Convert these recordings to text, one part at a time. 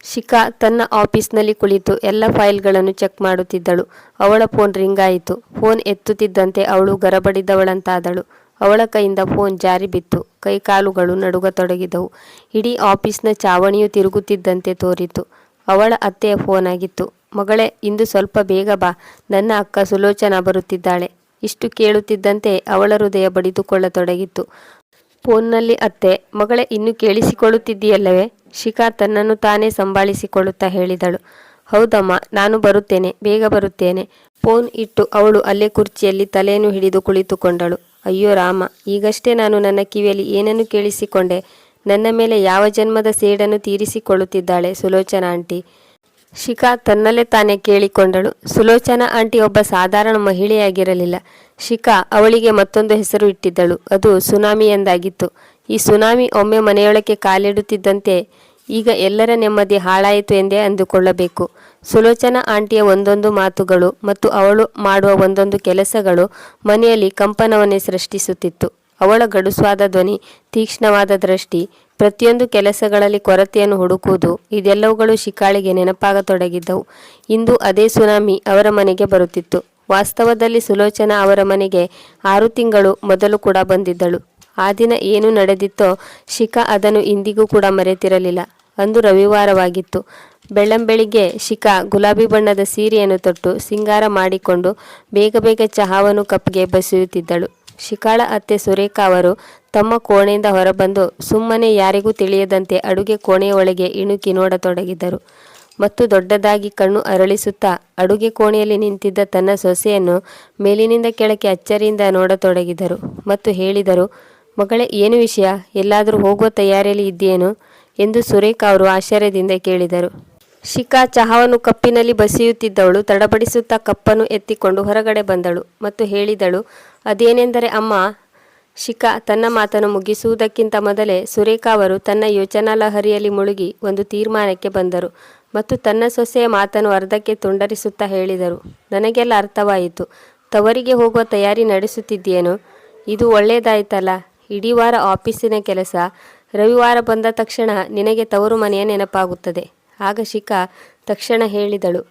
ಶಿಖಾ ತನ್ನ ಆಫೀಸ್ನಲ್ಲಿ ಕುಳಿತು ಎಲ್ಲ ಫೈಲ್ಗಳನ್ನು ಚೆಕ್ ಮಾಡುತ್ತಿದ್ದಳು. ಅವಳ ಫೋನ್ ರಿಂಗ್ ಆಯಿತು. ಫೋನ್ ಎತ್ತುತ್ತಿದ್ದಂತೆ ಅವಳು ಗರಬಡಿದವಳಂತಾದಳು. ಅವಳ ಕೈಯಿಂದ ಫೋನ್ ಜಾರಿ ಬಿತ್ತು. ಕೈಕಾಲುಗಳು ನಡುಗತೊಡಗಿದವು. ಇಡೀ ಆಫೀಸ್ನ ಚಾವಣಿಯು ತಿರುಗುತ್ತಿದ್ದಂತೆ ತೋರಿತು. ಅವಳ ಅತ್ತೆಯ ಫೋನ್ ಆಗಿತ್ತು. ಮಗಳೇ, ಇಂದು ಸ್ವಲ್ಪ ಬೇಗ ಬಾ, ನನ್ನ ಅಕ್ಕ ಸುಲೋಚನಾ ಬರುತ್ತಿದ್ದಾಳೆ. ಇಷ್ಟು ಕೇಳುತ್ತಿದ್ದಂತೆ ಅವಳ ಹೃದಯ ಬಡಿದುಕೊಳ್ಳತೊಡಗಿತ್ತು. ಫೋನ್ನಲ್ಲಿ ಅತ್ತೆ, ಮಗಳೇ, ಇನ್ನು ಕೇಳಿಸಿಕೊಳ್ಳುತ್ತಿದ್ದೀಯಲ್ಲವೇ? ಶಿಖಾ ತನ್ನನ್ನು ತಾನೇ ಸಂಭಾಳಿಸಿಕೊಳ್ಳುತ್ತಾ ಹೇಳಿದಳು. ಹೌದಮ್ಮ, ನಾನು ಬರುತ್ತೇನೆ, ಬೇಗ ಬರುತ್ತೇನೆ. ಫೋನ್ ಇಟ್ಟು ಅವಳು ಅಲ್ಲೇ ಕುರ್ಚಿಯಲ್ಲಿ ತಲೆಯನ್ನು ಹಿಡಿದು ಕುಳಿತುಕೊಂಡಳು. ಅಯ್ಯೋ ರಾಮ, ಈಗಷ್ಟೇ ನಾನು ನನ್ನ ಕಿವಿಯಲ್ಲಿ ಏನನ್ನು ಕೇಳಿಸಿಕೊಂಡೆ? ನನ್ನ ಮೇಲೆ ಯಾವ ಜನ್ಮದ ಸೇಡನ್ನು ತೀರಿಸಿಕೊಳ್ಳುತ್ತಿದ್ದಾಳೆ ಸುಲೋಚನಾ ಆಂಟಿ? ಶಿಖಾ ತನ್ನಲ್ಲೇ ತಾನೇ ಕೇಳಿಕೊಂಡಳು. ಸುಲೋಚನಾ ಆಂಟಿ ಒಬ್ಬ ಸಾಧಾರಣ ಮಹಿಳೆಯಾಗಿರಲಿಲ್ಲ. ಶಿಖಾ ಅವಳಿಗೆ ಮತ್ತೊಂದು ಹೆಸರು ಇಟ್ಟಿದ್ದಳು. ಅದು ಸುನಾಮಿ ಎಂದಾಗಿತ್ತು. ಈ ಸುನಾಮಿ ಒಮ್ಮೆ ಮನೆಯೊಳಕ್ಕೆ ಕಾಲಿಡುತ್ತಿದ್ದಂತೆ ಈಗ ಎಲ್ಲರ ನೆಮ್ಮದಿ ಹಾಳಾಯಿತು ಎಂದೇ ಅಂದುಕೊಳ್ಳಬೇಕು. ಸುಲೋಚನಾ ಆಂಟಿಯ ಒಂದೊಂದು ಮಾತುಗಳು ಮತ್ತು ಅವಳು ಮಾಡುವ ಒಂದೊಂದು ಕೆಲಸಗಳು ಮನೆಯಲ್ಲಿ ಕಂಪನವನ್ನೇ ಸೃಷ್ಟಿಸುತ್ತಿತ್ತು. ಅವಳ ಗಡುಸಾದ ಧ್ವನಿ, ತೀಕ್ಷ್ಣವಾದ ದೃಷ್ಟಿ, ಪ್ರತಿಯೊಂದು ಕೆಲಸಗಳಲ್ಲಿ ಕೊರತೆಯನ್ನು ಹುಡುಕುವುದು, ಇದೆಲ್ಲವುಗಳು ಶಿಖಾಳಿಗೆ ನೆನಪಾಗತೊಡಗಿದ್ದವು. ಇಂದು ಅದೇ ಸುನಾಮಿ ಅವರ ಮನೆಗೆ ಬರುತ್ತಿತ್ತು. ವಾಸ್ತವದಲ್ಲಿ ಸುಲೋಚನಾ ಅವರ ಮನೆಗೆ 6 ತಿಂಗಳು ಮೊದಲು ಕೂಡ ಬಂದಿದ್ದಳು. ಆ ದಿನ ಏನು ನಡೆದಿತ್ತೋ ಶಿಖಾ ಅದನ್ನು ಇಂದಿಗೂ ಕೂಡ ಮರೆತಿರಲಿಲ್ಲ. ಅಂದು ರವಿವಾರವಾಗಿತ್ತು. ಬೆಳ್ಳಂಬೆಳಿಗ್ಗೆ ಶಿಖಾ ಗುಲಾಬಿ ಬಣ್ಣದ ಸೀರೆಯನ್ನು ತೊಟ್ಟು ಸಿಂಗಾರ ಮಾಡಿಕೊಂಡು ಬೇಗ ಬೇಗ ಚಹಾವನ್ನು ಕಪ್ಗೆ ಬಸಿಯುತ್ತಿದ್ದಳು. ಶಿಖಾಳ ಅತ್ತೆ ಸುರೇಖಾ ಅವರು ತಮ್ಮ ಕೋಣೆಯಿಂದ ಹೊರಬಂದು ಸುಮ್ಮನೆ ಯಾರಿಗೂ ತಿಳಿಯದಂತೆ ಅಡುಗೆ ಕೋಣೆಯ ಒಳಗೆ ಇಣುಕಿ ನೋಡತೊಡಗಿದರು. ಮತ್ತು ದೊಡ್ಡದಾಗಿ ಕಣ್ಣು ಅರಳಿಸುತ್ತಾ ಅಡುಗೆ ಕೋಣೆಯಲ್ಲಿ ನಿಂತಿದ್ದ ತನ್ನ ಸೊಸೆಯನ್ನು ಮೇಲಿನಿಂದ ಕೆಳಕ್ಕೆ ಅಚ್ಚರಿಯಿಂದ ನೋಡತೊಡಗಿದರು ಮತ್ತು ಹೇಳಿದರು, ಮಗಳೇ, ಏನು ವಿಷಯ? ಎಲ್ಲಾದರೂ ಹೋಗುವ ತಯಾರಿಯಲ್ಲಿ ಇದ್ದೀಯೇನು ಎಂದು ಸುರೇಖಾ ಅವರು ಆಶ್ಚರ್ಯದಿಂದ ಕೇಳಿದರು. ಶಿಖಾ ಚಹಾವನ್ನು ಕಪ್ಪಿನಲ್ಲಿ ಬಸಿಯುತ್ತಿದ್ದವಳು ತಡಬಡಿಸುತ್ತಾ ಕಪ್ಪನ್ನು ಎತ್ತಿಕೊಂಡು ಹೊರಗಡೆ ಬಂದಳು ಮತ್ತು ಹೇಳಿದಳು, ಅದೇನೆಂದರೆ ಅಮ್ಮ. ಶಿಖಾ ತನ್ನ ಮಾತನ್ನು ಮುಗಿಸುವುದಕ್ಕಿಂತ ಮೊದಲೇ ಸುರೇಖಾ ಅವರು ತನ್ನ ಯೋಚನಾ ಲಹರಿಯಲ್ಲಿ ಮುಳುಗಿ ಒಂದು ತೀರ್ಮಾನಕ್ಕೆ ಬಂದರು ಮತ್ತು ತನ್ನ ಸೊಸೆಯ ಮಾತನ್ನು ಅರ್ಧಕ್ಕೆ ತುಂಡರಿಸುತ್ತಾ ಹೇಳಿದರು, ನನಗೆಲ್ಲ ಅರ್ಥವಾಯಿತು. ತವರಿಗೆ ಹೋಗುವ ತಯಾರಿ ನಡೆಸುತ್ತಿದ್ದೀಯೇನು? ಇದು ಒಳ್ಳೆಯದಾಯ್ತಲ್ಲ. ಇಡೀ ವಾರ ಆಫೀಸಿನ ಕೆಲಸ, ರವಿವಾರ ಬಂದ ತಕ್ಷಣ ನಿನಗೆ ತವರು ಮನೆಯ ನೆನಪಾಗುತ್ತದೆ. ಆಗ ಶಿಖಾ ತಕ್ಷಣ ಹೇಳಿದಳು,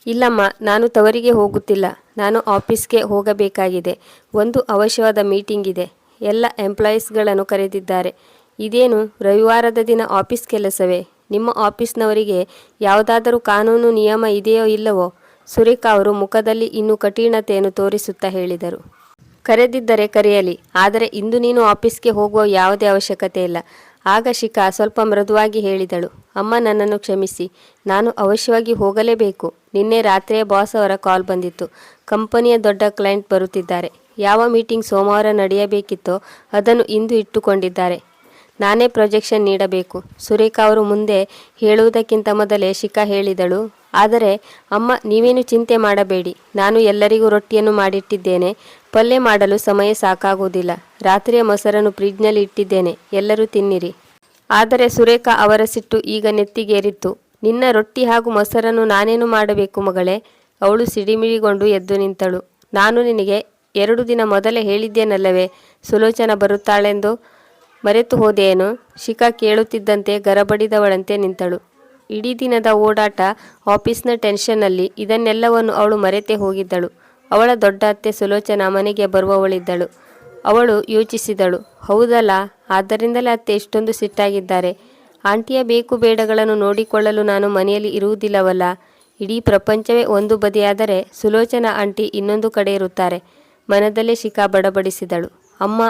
ಇಲ್ಲಮ್ಮ, ನಾನು ತವರಿಗೆ ಹೋಗುತ್ತಿಲ್ಲ. ನಾನು ಆಫೀಸ್ಗೆ ಹೋಗಬೇಕಾಗಿದೆ. ಒಂದು ಅವಶ್ಯವಾದ ಮೀಟಿಂಗ್ ಇದೆ. ಎಲ್ಲ ಎಂಪ್ಲಾಯೀಸ್ಗಳನ್ನು ಕರೆದಿದ್ದಾರೆ. ಇದೇನು ರವಿವಾರದ ದಿನ ಆಫೀಸ್ ಕೆಲಸವೇ? ನಿಮ್ಮ ಆಫೀಸ್ನವರಿಗೆ ಯಾವುದಾದರೂ ಕಾನೂನು ನಿಯಮ ಇದೆಯೋ ಇಲ್ಲವೋ? ಸುರೇಖಾ ಅವರು ಮುಖದಲ್ಲಿ ಇನ್ನೂ ಕಠಿಣತೆಯನ್ನು ತೋರಿಸುತ್ತಾ ಹೇಳಿದರು. ಕರೆದಿದ್ದರೆ ಕರೆಯಲಿ, ಆದರೆ ಇಂದು ನೀನು ಆಫೀಸ್ಗೆ ಹೋಗುವ ಯಾವುದೇ ಅವಶ್ಯಕತೆ ಇಲ್ಲ. ಆಗ ಶಿಖಾ ಸ್ವಲ್ಪ ಮೃದುವಾಗಿ ಹೇಳಿದಳು, ಅಮ್ಮ, ನನ್ನನ್ನು ಕ್ಷಮಿಸಿ. ನಾನು ಅವಶ್ಯವಾಗಿ ಹೋಗಲೇಬೇಕು. ನಿನ್ನೆ ರಾತ್ರಿಯೇ ಬಾಸ್ ಅವರ ಕಾಲ್ ಬಂದಿತ್ತು. ಕಂಪನಿಯ ದೊಡ್ಡ ಕ್ಲೈಂಟ್ ಬರುತ್ತಿದ್ದಾರೆ. ಯಾವ ಮೀಟಿಂಗ್ ಸೋಮವಾರ ನಡೆಯಬೇಕಿತ್ತೋ ಅದನ್ನು ಇಂದು ಇಟ್ಟುಕೊಂಡಿದ್ದಾರೆ. ನಾನೇ ಪ್ರೊಜೆಕ್ಷನ್ ನೀಡಬೇಕು. ಸುರೇಖಾ ಅವರು ಮುಂದೆ ಹೇಳುವುದಕ್ಕಿಂತ ಮೊದಲೇ ಶಿಖಾ ಹೇಳಿದಳು, ಆದರೆ ಅಮ್ಮ, ನೀವೇನು ಚಿಂತೆ ಮಾಡಬೇಡಿ. ನಾನು ಎಲ್ಲರಿಗೂ ರೊಟ್ಟಿಯನ್ನು ಮಾಡಿಟ್ಟಿದ್ದೇನೆ. ಪಲ್ಯ ಮಾಡಲು ಸಮಯ ಸಾಕಾಗುವುದಿಲ್ಲ. ರಾತ್ರಿಯ ಮೊಸರನ್ನು ಫ್ರಿಡ್ಜ್ನಲ್ಲಿ ಇಟ್ಟಿದ್ದೇನೆ. ಎಲ್ಲರೂ ತಿನ್ನಿರಿ. ಆದರೆ ಸುರೇಖಾ ಅವರ ಸಿಟ್ಟು ಈಗ ನೆತ್ತಿಗೇರಿತ್ತು. ನಿನ್ನ ರೊಟ್ಟಿ ಹಾಗೂ ಮೊಸರನ್ನು ನಾನೇನು ಮಾಡಬೇಕು ಮಗಳೇ? ಅವಳು ಸಿಡಿಮಿಡಿಗೊಂಡು ಎದ್ದು ನಿಂತಳು. ನಾನು ನಿನಗೆ 2 ದಿನ ಮೊದಲೇ ಹೇಳಿದ್ದೇನಲ್ಲವೇ ಸುಲೋಚನಾ ಬರುತ್ತಾಳೆಂದು? ಮರೆತು ಹೋದೆಯೇನು? ಶಿಖಾ ಕೇಳುತ್ತಿದ್ದಂತೆ ಗರಬಡಿದವಳಂತೆ ನಿಂತಳು. ಇಡೀ ದಿನದ ಓಡಾಟ, ಆಫೀಸ್ನ ಟೆನ್ಷನ್ನಲ್ಲಿ ಇದನ್ನೆಲ್ಲವನ್ನು ಅವಳು ಮರೆತೇ ಹೋಗಿದ್ದಳು. ಅವಳ ದೊಡ್ಡ ಅತ್ತೆ ಸುಲೋಚನಾ ಮನೆಗೆ ಬರುವವಳಿದ್ದಳು. ಅವಳು ಯೋಚಿಸಿದಳು, ಹೌದಲ್ಲ, ಆದ್ದರಿಂದಲೇ ಅತ್ತೆ ಇಷ್ಟೊಂದು ಸಿಟ್ಟಾಗಿದ್ದಾರೆ. ಆಂಟಿಯ ಬೇಕು ಬೇಡಗಳನ್ನು ನೋಡಿಕೊಳ್ಳಲು ನಾನು ಮನೆಯಲ್ಲಿ ಇರುವುದಿಲ್ಲವಲ್ಲ. ಇಡೀ ಪ್ರಪಂಚವೇ ಒಂದು ಬದಿಯಾದರೆ ಸುಲೋಚನಾ ಆಂಟಿ ಇನ್ನೊಂದು ಕಡೆ ಇರುತ್ತಾರೆ. ಮನದಲ್ಲೇ ಶಿಖಾ ಬಡಬಡಿಸಿದಳು, ಅಮ್ಮ,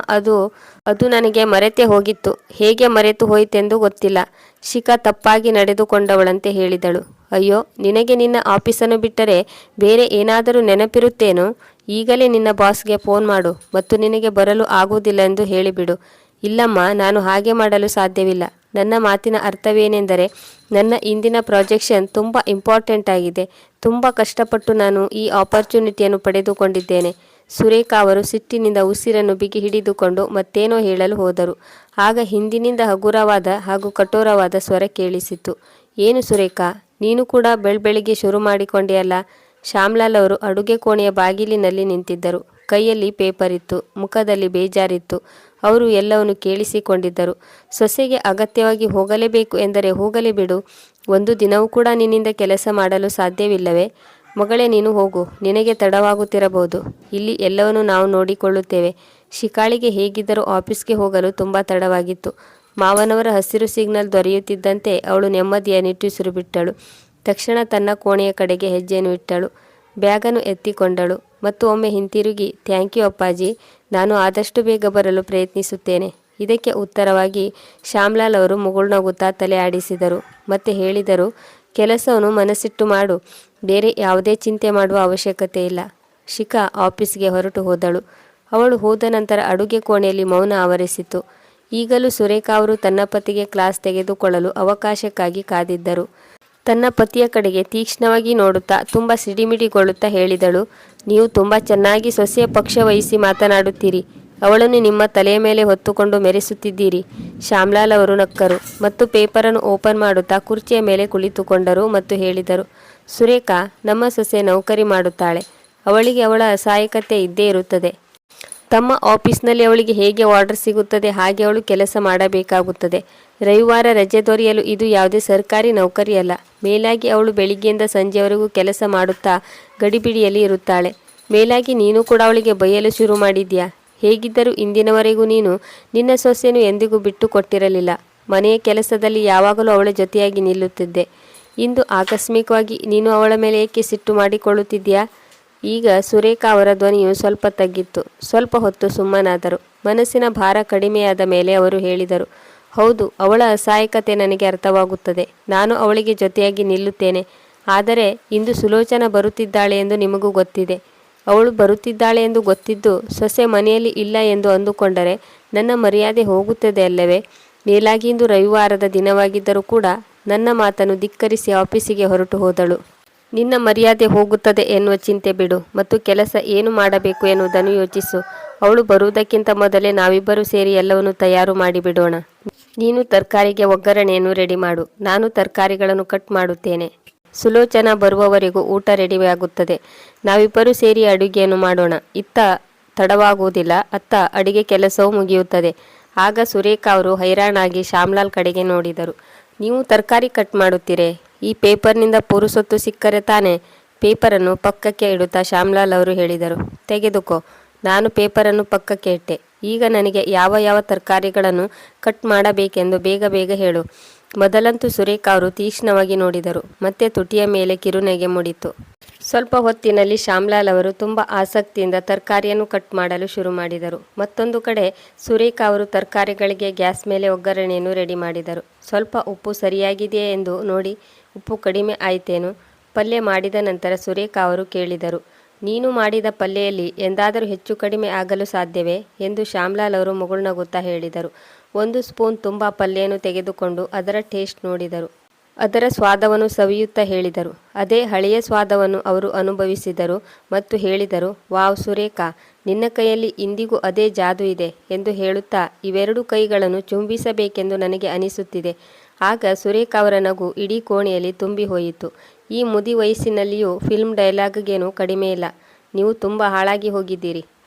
ಅದು ನನಗೆ ಮರೆತೇ ಹೋಗಿತ್ತು. ಹೇಗೆ ಮರೆತು ಹೋಯಿತೆಂದು ಗೊತ್ತಿಲ್ಲ. ಶಿಖಾ ತಪ್ಪಾಗಿ ನಡೆದುಕೊಂಡವಳಂತೆ ಹೇಳಿದಳು. ಅಯ್ಯೋ, ನಿನಗೆ ನಿನ್ನ ಆಫೀಸನ್ನು ಬಿಟ್ಟರೆ ಬೇರೆ ಏನಾದರೂ ನೆನಪಿರುತ್ತೇನೋ? ಈಗಲೇ ನಿನ್ನ ಬಾಸ್ಗೆ ಫೋನ್ ಮಾಡು ಮತ್ತು ನಿನಗೆ ಬರಲು ಆಗುವುದಿಲ್ಲ ಎಂದು ಹೇಳಿಬಿಡು. ಇಲ್ಲಮ್ಮ, ನಾನು ಹಾಗೆ ಮಾಡಲು ಸಾಧ್ಯವಿಲ್ಲ. ನನ್ನ ಮಾತಿನ ಅರ್ಥವೇನೆಂದರೆ, ನನ್ನ ಇಂದಿನ ಪ್ರಾಜೆಕ್ಷನ್ ತುಂಬ ಇಂಪಾರ್ಟೆಂಟ್ ಆಗಿದೆ. ತುಂಬ ಕಷ್ಟಪಟ್ಟು ನಾನು ಈ ಆಪರ್ಚುನಿಟಿಯನ್ನು ಪಡೆದುಕೊಂಡಿದ್ದೇನೆ. ಸುರೇಖಾ ಅವರು ಸಿಟ್ಟಿನಿಂದ ಉಸಿರನ್ನು ಬಿಗಿ ಹಿಡಿದುಕೊಂಡು ಮತ್ತೇನೋ ಹೇಳಲು ಹೋದರು. ಆಗ ಹಿಂದಿನಿಂದ ಹಗುರವಾದ ಹಾಗೂ ಕಠೋರವಾದ ಸ್ವರ ಕೇಳಿಸಿತು. ಏನು ಸುರೇಖಾ, ನೀನು ಕೂಡ ಬೆಳಬೆಳಿಗ್ಗೆ ಶುರು ಮಾಡಿಕೊಂಡೆಯಲ್ಲ? ಶ್ಯಾಮ್ಲಾಲ್ ಅವರು ಅಡುಗೆ ಕೋಣೆಯ ಬಾಗಿಲಿನಲ್ಲಿ ನಿಂತಿದ್ದರು. ಕೈಯಲ್ಲಿ ಪೇಪರ್ ಇತ್ತು, ಮುಖದಲ್ಲಿ ಬೇಜಾರಿತ್ತು. ಅವರು ಎಲ್ಲವನ್ನು ಕೇಳಿಸಿಕೊಂಡಿದ್ದರು. ಸೊಸೆಗೆ ಅಗತ್ಯವಾಗಿ ಹೋಗಲೇಬೇಕು ಎಂದರೆ ಹೋಗಲೇ ಬಿಡು. ಒಂದು ದಿನವೂ ಕೂಡ ನಿನ್ನಿಂದ ಕೆಲಸ ಮಾಡಲು ಸಾಧ್ಯವಿಲ್ಲವೇ? ಮಗಳೇ, ನೀನು ಹೋಗು, ನಿನಗೆ ತಡವಾಗುತ್ತಿರಬಹುದು. ಇಲ್ಲಿ ಎಲ್ಲವನ್ನು ನಾವು ನೋಡಿಕೊಳ್ಳುತ್ತೇವೆ. ಶಿಕಾಳಿಗೆ ಹೇಗಿದ್ದರೂ ಆಫೀಸ್ಗೆ ಹೋಗಲು ತುಂಬ ತಡವಾಗಿತ್ತು. ಮಾವನವರ ಹಸಿರು ಸಿಗ್ನಲ್ ದೊರೆಯುತ್ತಿದ್ದಂತೆ ಅವಳು ನೆಮ್ಮದಿಯ ನಿಟ್ಟುಸಿರು ಬಿಟ್ಟಳು. ತಕ್ಷಣ ತನ್ನ ಕೋಣೆಯ ಕಡೆಗೆ ಹೆಜ್ಜೆಯನ್ನು ಇಟ್ಟಳು. ಬ್ಯಾಗನ್ನು ಎತ್ತಿಕೊಂಡಳು ಮತ್ತು ಒಮ್ಮೆ ಹಿಂತಿರುಗಿ, ಥ್ಯಾಂಕ್ ಯು ಅಪ್ಪಾಜಿ, ನಾನು ಆದಷ್ಟು ಬೇಗ ಬರಲು ಪ್ರಯತ್ನಿಸುತ್ತೇನೆ. ಇದಕ್ಕೆ ಉತ್ತರವಾಗಿ ಶ್ಯಾಮ್ಲಾಲ್ ಅವರು ಮುಗುಳ್ನಗುತ್ತಾ ತಲೆ ಆಡಿಸಿದರು ಮತ್ತೆ ಹೇಳಿದರು, ಕೆಲಸವನ್ನು ಮನಸ್ಸಿಟ್ಟು ಮಾಡು, ಬೇರೆ ಯಾವುದೇ ಚಿಂತೆ ಮಾಡುವ ಅವಶ್ಯಕತೆ ಇಲ್ಲ. ಶಿಖಾ ಆಫೀಸ್ಗೆ ಹೊರಟು ಹೋದಳು. ಅವಳು ಹೋದ ನಂತರ ಅಡುಗೆ ಕೋಣೆಯಲ್ಲಿ ಮೌನ ಆವರಿಸಿತು. ಈಗಲೂ ಸುರೇಖಾ ಅವರು ತನ್ನ ಪತಿಗೆ ಕ್ಲಾಸ್ ತೆಗೆದುಕೊಳ್ಳಲು ಅವಕಾಶಕ್ಕಾಗಿ ಕಾದಿದ್ದರು. ತನ್ನ ಪತಿಯ ಕಡೆಗೆ ತೀಕ್ಷ್ಣವಾಗಿ ನೋಡುತ್ತಾ ತುಂಬ ಸಿಡಿಮಿಡಿಗೊಳ್ಳುತ್ತಾ ಹೇಳಿದಳು, ನೀವು ತುಂಬ ಚೆನ್ನಾಗಿ ಸೊಸೆಯ ಪಕ್ಷ ವಹಿಸಿ ಮಾತನಾಡುತ್ತೀರಿ. ಅವಳನ್ನು ನಿಮ್ಮ ತಲೆಯ ಮೇಲೆ ಹೊತ್ತುಕೊಂಡು ಮೆರೆಸುತ್ತಿದ್ದೀರಿ. ಶ್ಯಾಮ್ಲಾಲ್ ಅವರು ನಕ್ಕರು ಮತ್ತು ಪೇಪರನ್ನು ಓಪನ್ ಮಾಡುತ್ತಾ ಕುರ್ಚಿಯ ಮೇಲೆ ಕುಳಿತುಕೊಂಡರು ಮತ್ತು ಹೇಳಿದರು, ಸುರೇಖಾ, ನಮ್ಮ ಸೊಸೆ ನೌಕರಿ ಮಾಡುತ್ತಾಳೆ. ಅವಳಿಗೆ ಅವಳ ಅಸಹಾಯಕತೆ ಇದ್ದೇ ಇರುತ್ತದೆ. ತಮ್ಮ ಆಫೀಸ್ನಲ್ಲಿ ಅವಳಿಗೆ ಹೇಗೆ ಆರ್ಡರ್ ಸಿಗುತ್ತದೆ ಹಾಗೆ ಅವಳು ಕೆಲಸ ಮಾಡಬೇಕಾಗುತ್ತದೆ. ರವಿವಾರ ರಜೆ ದೊರೆಯಲು ಇದು ಯಾವುದೇ ಸರ್ಕಾರಿ ನೌಕರಿಯಲ್ಲ. ಮೇಲಾಗಿ ಅವಳು ಬೆಳಿಗ್ಗೆಯಿಂದ ಸಂಜೆವರೆಗೂ ಕೆಲಸ ಮಾಡುತ್ತಾ ಗಡಿಬಿಡಿಯಲ್ಲಿ ಇರುತ್ತಾಳೆ. ಮೇಲಾಗಿ ನೀನು ಕೂಡ ಅವಳಿಗೆ ಬೈಯಲು ಶುರು ಮಾಡಿದ್ಯಾ? ಹೇಗಿದ್ದರೂ ಇಂದಿನವರೆಗೂ ನೀನು ನಿನ್ನ ಸೊಸೆಯನ್ನು ಎಂದಿಗೂ ಬಿಟ್ಟು ಕೊಟ್ಟಿರಲಿಲ್ಲ. ಮನೆಯ ಕೆಲಸದಲ್ಲಿ ಯಾವಾಗಲೂ ಅವಳ ಜೊತೆಯಾಗಿ ನಿಲ್ಲುತ್ತಿದ್ದೆ. ಇಂದು ಆಕಸ್ಮಿಕವಾಗಿ ನೀನು ಅವಳ ಮೇಲೆ ಏಕೆ ಸಿಟ್ಟು ಮಾಡಿಕೊಳ್ಳುತ್ತಿದ್ದೀಯಾ? ಈಗ ಸುರೇಖಾ ಅವರ ಧ್ವನಿಯು ಸ್ವಲ್ಪ ತಗ್ಗಿತ್ತು. ಸ್ವಲ್ಪ ಹೊತ್ತು ಸುಮ್ಮನಾದರು. ಮನಸ್ಸಿನ ಭಾರ ಕಡಿಮೆಯಾದ ಮೇಲೆ ಅವರು ಹೇಳಿದರು, ಹೌದು, ಅವಳ ಅಸಹಾಯಕತೆ ನನಗೆ ಅರ್ಥವಾಗುತ್ತದೆ. ನಾನು ಅವಳಿಗೆ ಜೊತೆಯಾಗಿ ನಿಲ್ಲುತ್ತೇನೆ. ಆದರೆ ಇಂದು ಸುಲೋಚನಾ ಬರುತ್ತಿದ್ದಾಳೆ ಎಂದು ನಿಮಗೂ ಗೊತ್ತಿದೆ. ಅವಳು ಬರುತ್ತಿದ್ದಾಳೆ ಎಂದು ಗೊತ್ತಿದ್ದು ಸೊಸೆ ಮನೆಯಲ್ಲಿ ಇಲ್ಲ ಎಂದು ಅಂದುಕೊಂಡರೆ ನನ್ನ ಮರ್ಯಾದೆ ಹೋಗುತ್ತದೆ ಅಲ್ಲವೇ? ಮೇಲಾಗಿ ಇಂದು ರವಿವಾರದ ದಿನವಾಗಿದ್ದರೂ ಕೂಡ ನನ್ನ ಮಾತನ್ನು ಧಿಕ್ಕರಿಸಿ ಆಫೀಸಿಗೆ ಹೊರಟು ಹೋದಳು. ನಿನ್ನ ಮರ್ಯಾದೆ ಹೋಗುತ್ತದೆ ಎನ್ನುವ ಚಿಂತೆ ಬಿಡು ಮತ್ತು ಕೆಲಸ ಏನು ಮಾಡಬೇಕು ಎನ್ನುವುದನ್ನು ಯೋಚಿಸು. ಅವಳು ಬರುವುದಕ್ಕಿಂತ ಮೊದಲೇ ನಾವಿಬ್ಬರೂ ಸೇರಿ ಎಲ್ಲವನ್ನು ತಯಾರು ಮಾಡಿಬಿಡೋಣ. ನೀನು ತರಕಾರಿಗೆ ಒಗ್ಗರಣೆಯನ್ನು ರೆಡಿ ಮಾಡು, ನಾನು ತರಕಾರಿಗಳನ್ನು ಕಟ್ ಮಾಡುತ್ತೇನೆ. ಸುಲೋಚನಾ ಬರುವವರೆಗೂ ಊಟ ರೆಡಿಯಾಗುತ್ತದೆ. ನಾವಿಬ್ಬರೂ ಸೇರಿ ಅಡುಗೆಯನ್ನು ಮಾಡೋಣ. ಇತ್ತ ತಡವಾಗುವುದಿಲ್ಲ, ಅತ್ತ ಅಡುಗೆ ಕೆಲಸವೂ ಮುಗಿಯುತ್ತದೆ. ಆಗ ಸುರೇಖಾ ಅವರು ಹೈರಾಣಾಗಿ ಶ್ಯಾಮ್ಲಾಲ್ ಕಡೆಗೆ ನೋಡಿದರು. ನೀವು ತರಕಾರಿ ಕಟ್ ಮಾಡುತ್ತೀರೇ? ಈ ಪೇಪರ್ನಿಂದ ಪುರುಸೊತ್ತು ಸಿಕ್ಕರೆ ತಾನೇ? ಪೇಪರನ್ನು ಪಕ್ಕಕ್ಕೆ ಇಡುತ್ತಾ ಶ್ಯಾಮ್ಲಾಲ್ ಅವರು ಹೇಳಿದರು, ತೆಗೆದುಕೋ. ನಾನು ಪೇಪರನ್ನು ಪಕ್ಕಕ್ಕೆ ಇಟ್ಟೆ. ಈಗ ನನಗೆ ಯಾವ ಯಾವ ತರಕಾರಿಗಳನ್ನು ಕಟ್ ಮಾಡಬೇಕೆಂದು ಬೇಗ ಬೇಗ ಹೇಳು. ಮೊದಲಂತೂ ಸುರೇಖಾ ಅವರು ತೀಕ್ಷ್ಣವಾಗಿ ನೋಡಿದರು. ಮತ್ತೆ ತುಟಿಯ ಮೇಲೆ ಕಿರುನಗೆ ಮೂಡಿತು. ಸ್ವಲ್ಪ ಹೊತ್ತಿನಲ್ಲಿ ಶ್ಯಾಮ್ಲಾಲ್ ಅವರು ತುಂಬ ಆಸಕ್ತಿಯಿಂದ ತರಕಾರಿಯನ್ನು ಕಟ್ ಮಾಡಲು ಶುರು ಮಾಡಿದರು. ಮತ್ತೊಂದು ಕಡೆ ಸುರೇಖಾ ಅವರು ತರಕಾರಿಗಳಿಗೆ ಗ್ಯಾಸ್ ಮೇಲೆ ಒಗ್ಗರಣೆಯನ್ನು ರೆಡಿ ಮಾಡಿದರು. ಸ್ವಲ್ಪ ಉಪ್ಪು ಸರಿಯಾಗಿದೆಯೇ ಎಂದು ನೋಡಿ. ಉಪ್ಪು ಕಡಿಮೆ ಆಯಿತೇನು? ಪಲ್ಯ ಮಾಡಿದ ನಂತರ ಸುರೇಖಾ ಅವರು ಕೇಳಿದರು, ನೀನು ಮಾಡಿದ ಪಲ್ಯದಲ್ಲಿ ಎಂದಾದರೂ ಹೆಚ್ಚು ಕಡಿಮೆ ಆಗಲು ಸಾಧ್ಯವೇ ಎಂದು ಶ್ಯಾಮ್ಲಾಲ್ ಅವರು ಮುಗುಳ್ನಗುತ್ತಾ ಹೇಳಿದರು. 1 ಸ್ಪೂನ್ ತುಂಬ ಪಲ್ಯವನ್ನು ತೆಗೆದುಕೊಂಡು ಅದರ ಟೇಸ್ಟ್ ನೋಡಿದರು. ಅದರ ಸ್ವಾದವನ್ನು ಸವಿಯುತ್ತಾ ಹೇಳಿದರು. ಅದೇ ಹಳೆಯ ಸ್ವಾದವನ್ನು ಅವರು ಅನುಭವಿಸಿದರು ಮತ್ತು ಹೇಳಿದರು, ವಾವ್ ಸುರೇಖಾ, ನಿನ್ನ ಕೈಯಲ್ಲಿ ಇಂದಿಗೂ ಅದೇ ಜಾದು ಇದೆ ಎಂದು ಹೇಳುತ್ತಾ ಇವೆರಡು ಕೈಗಳನ್ನು ಚುಂಬಿಸಬೇಕೆಂದು ನನಗೆ ಅನಿಸುತ್ತಿದೆ. ಆಗ ಸುರೇಖಾ ಅವರ ನಗು ಇಡೀ ಕೋಣೆಯಲ್ಲಿ ತುಂಬಿ ಹೋಯಿತು. ಈ ಮುದಿ ವಯಸ್ಸಿನಲ್ಲಿಯೂ ಫಿಲ್ಮ್ ಡೈಲಾಗ್ಗೇನು ಕಡಿಮೆ ಇಲ್ಲ. ನೀವು ತುಂಬ ಹಾಳಾಗಿ ಹೋಗಿದ್ದೀರಿ.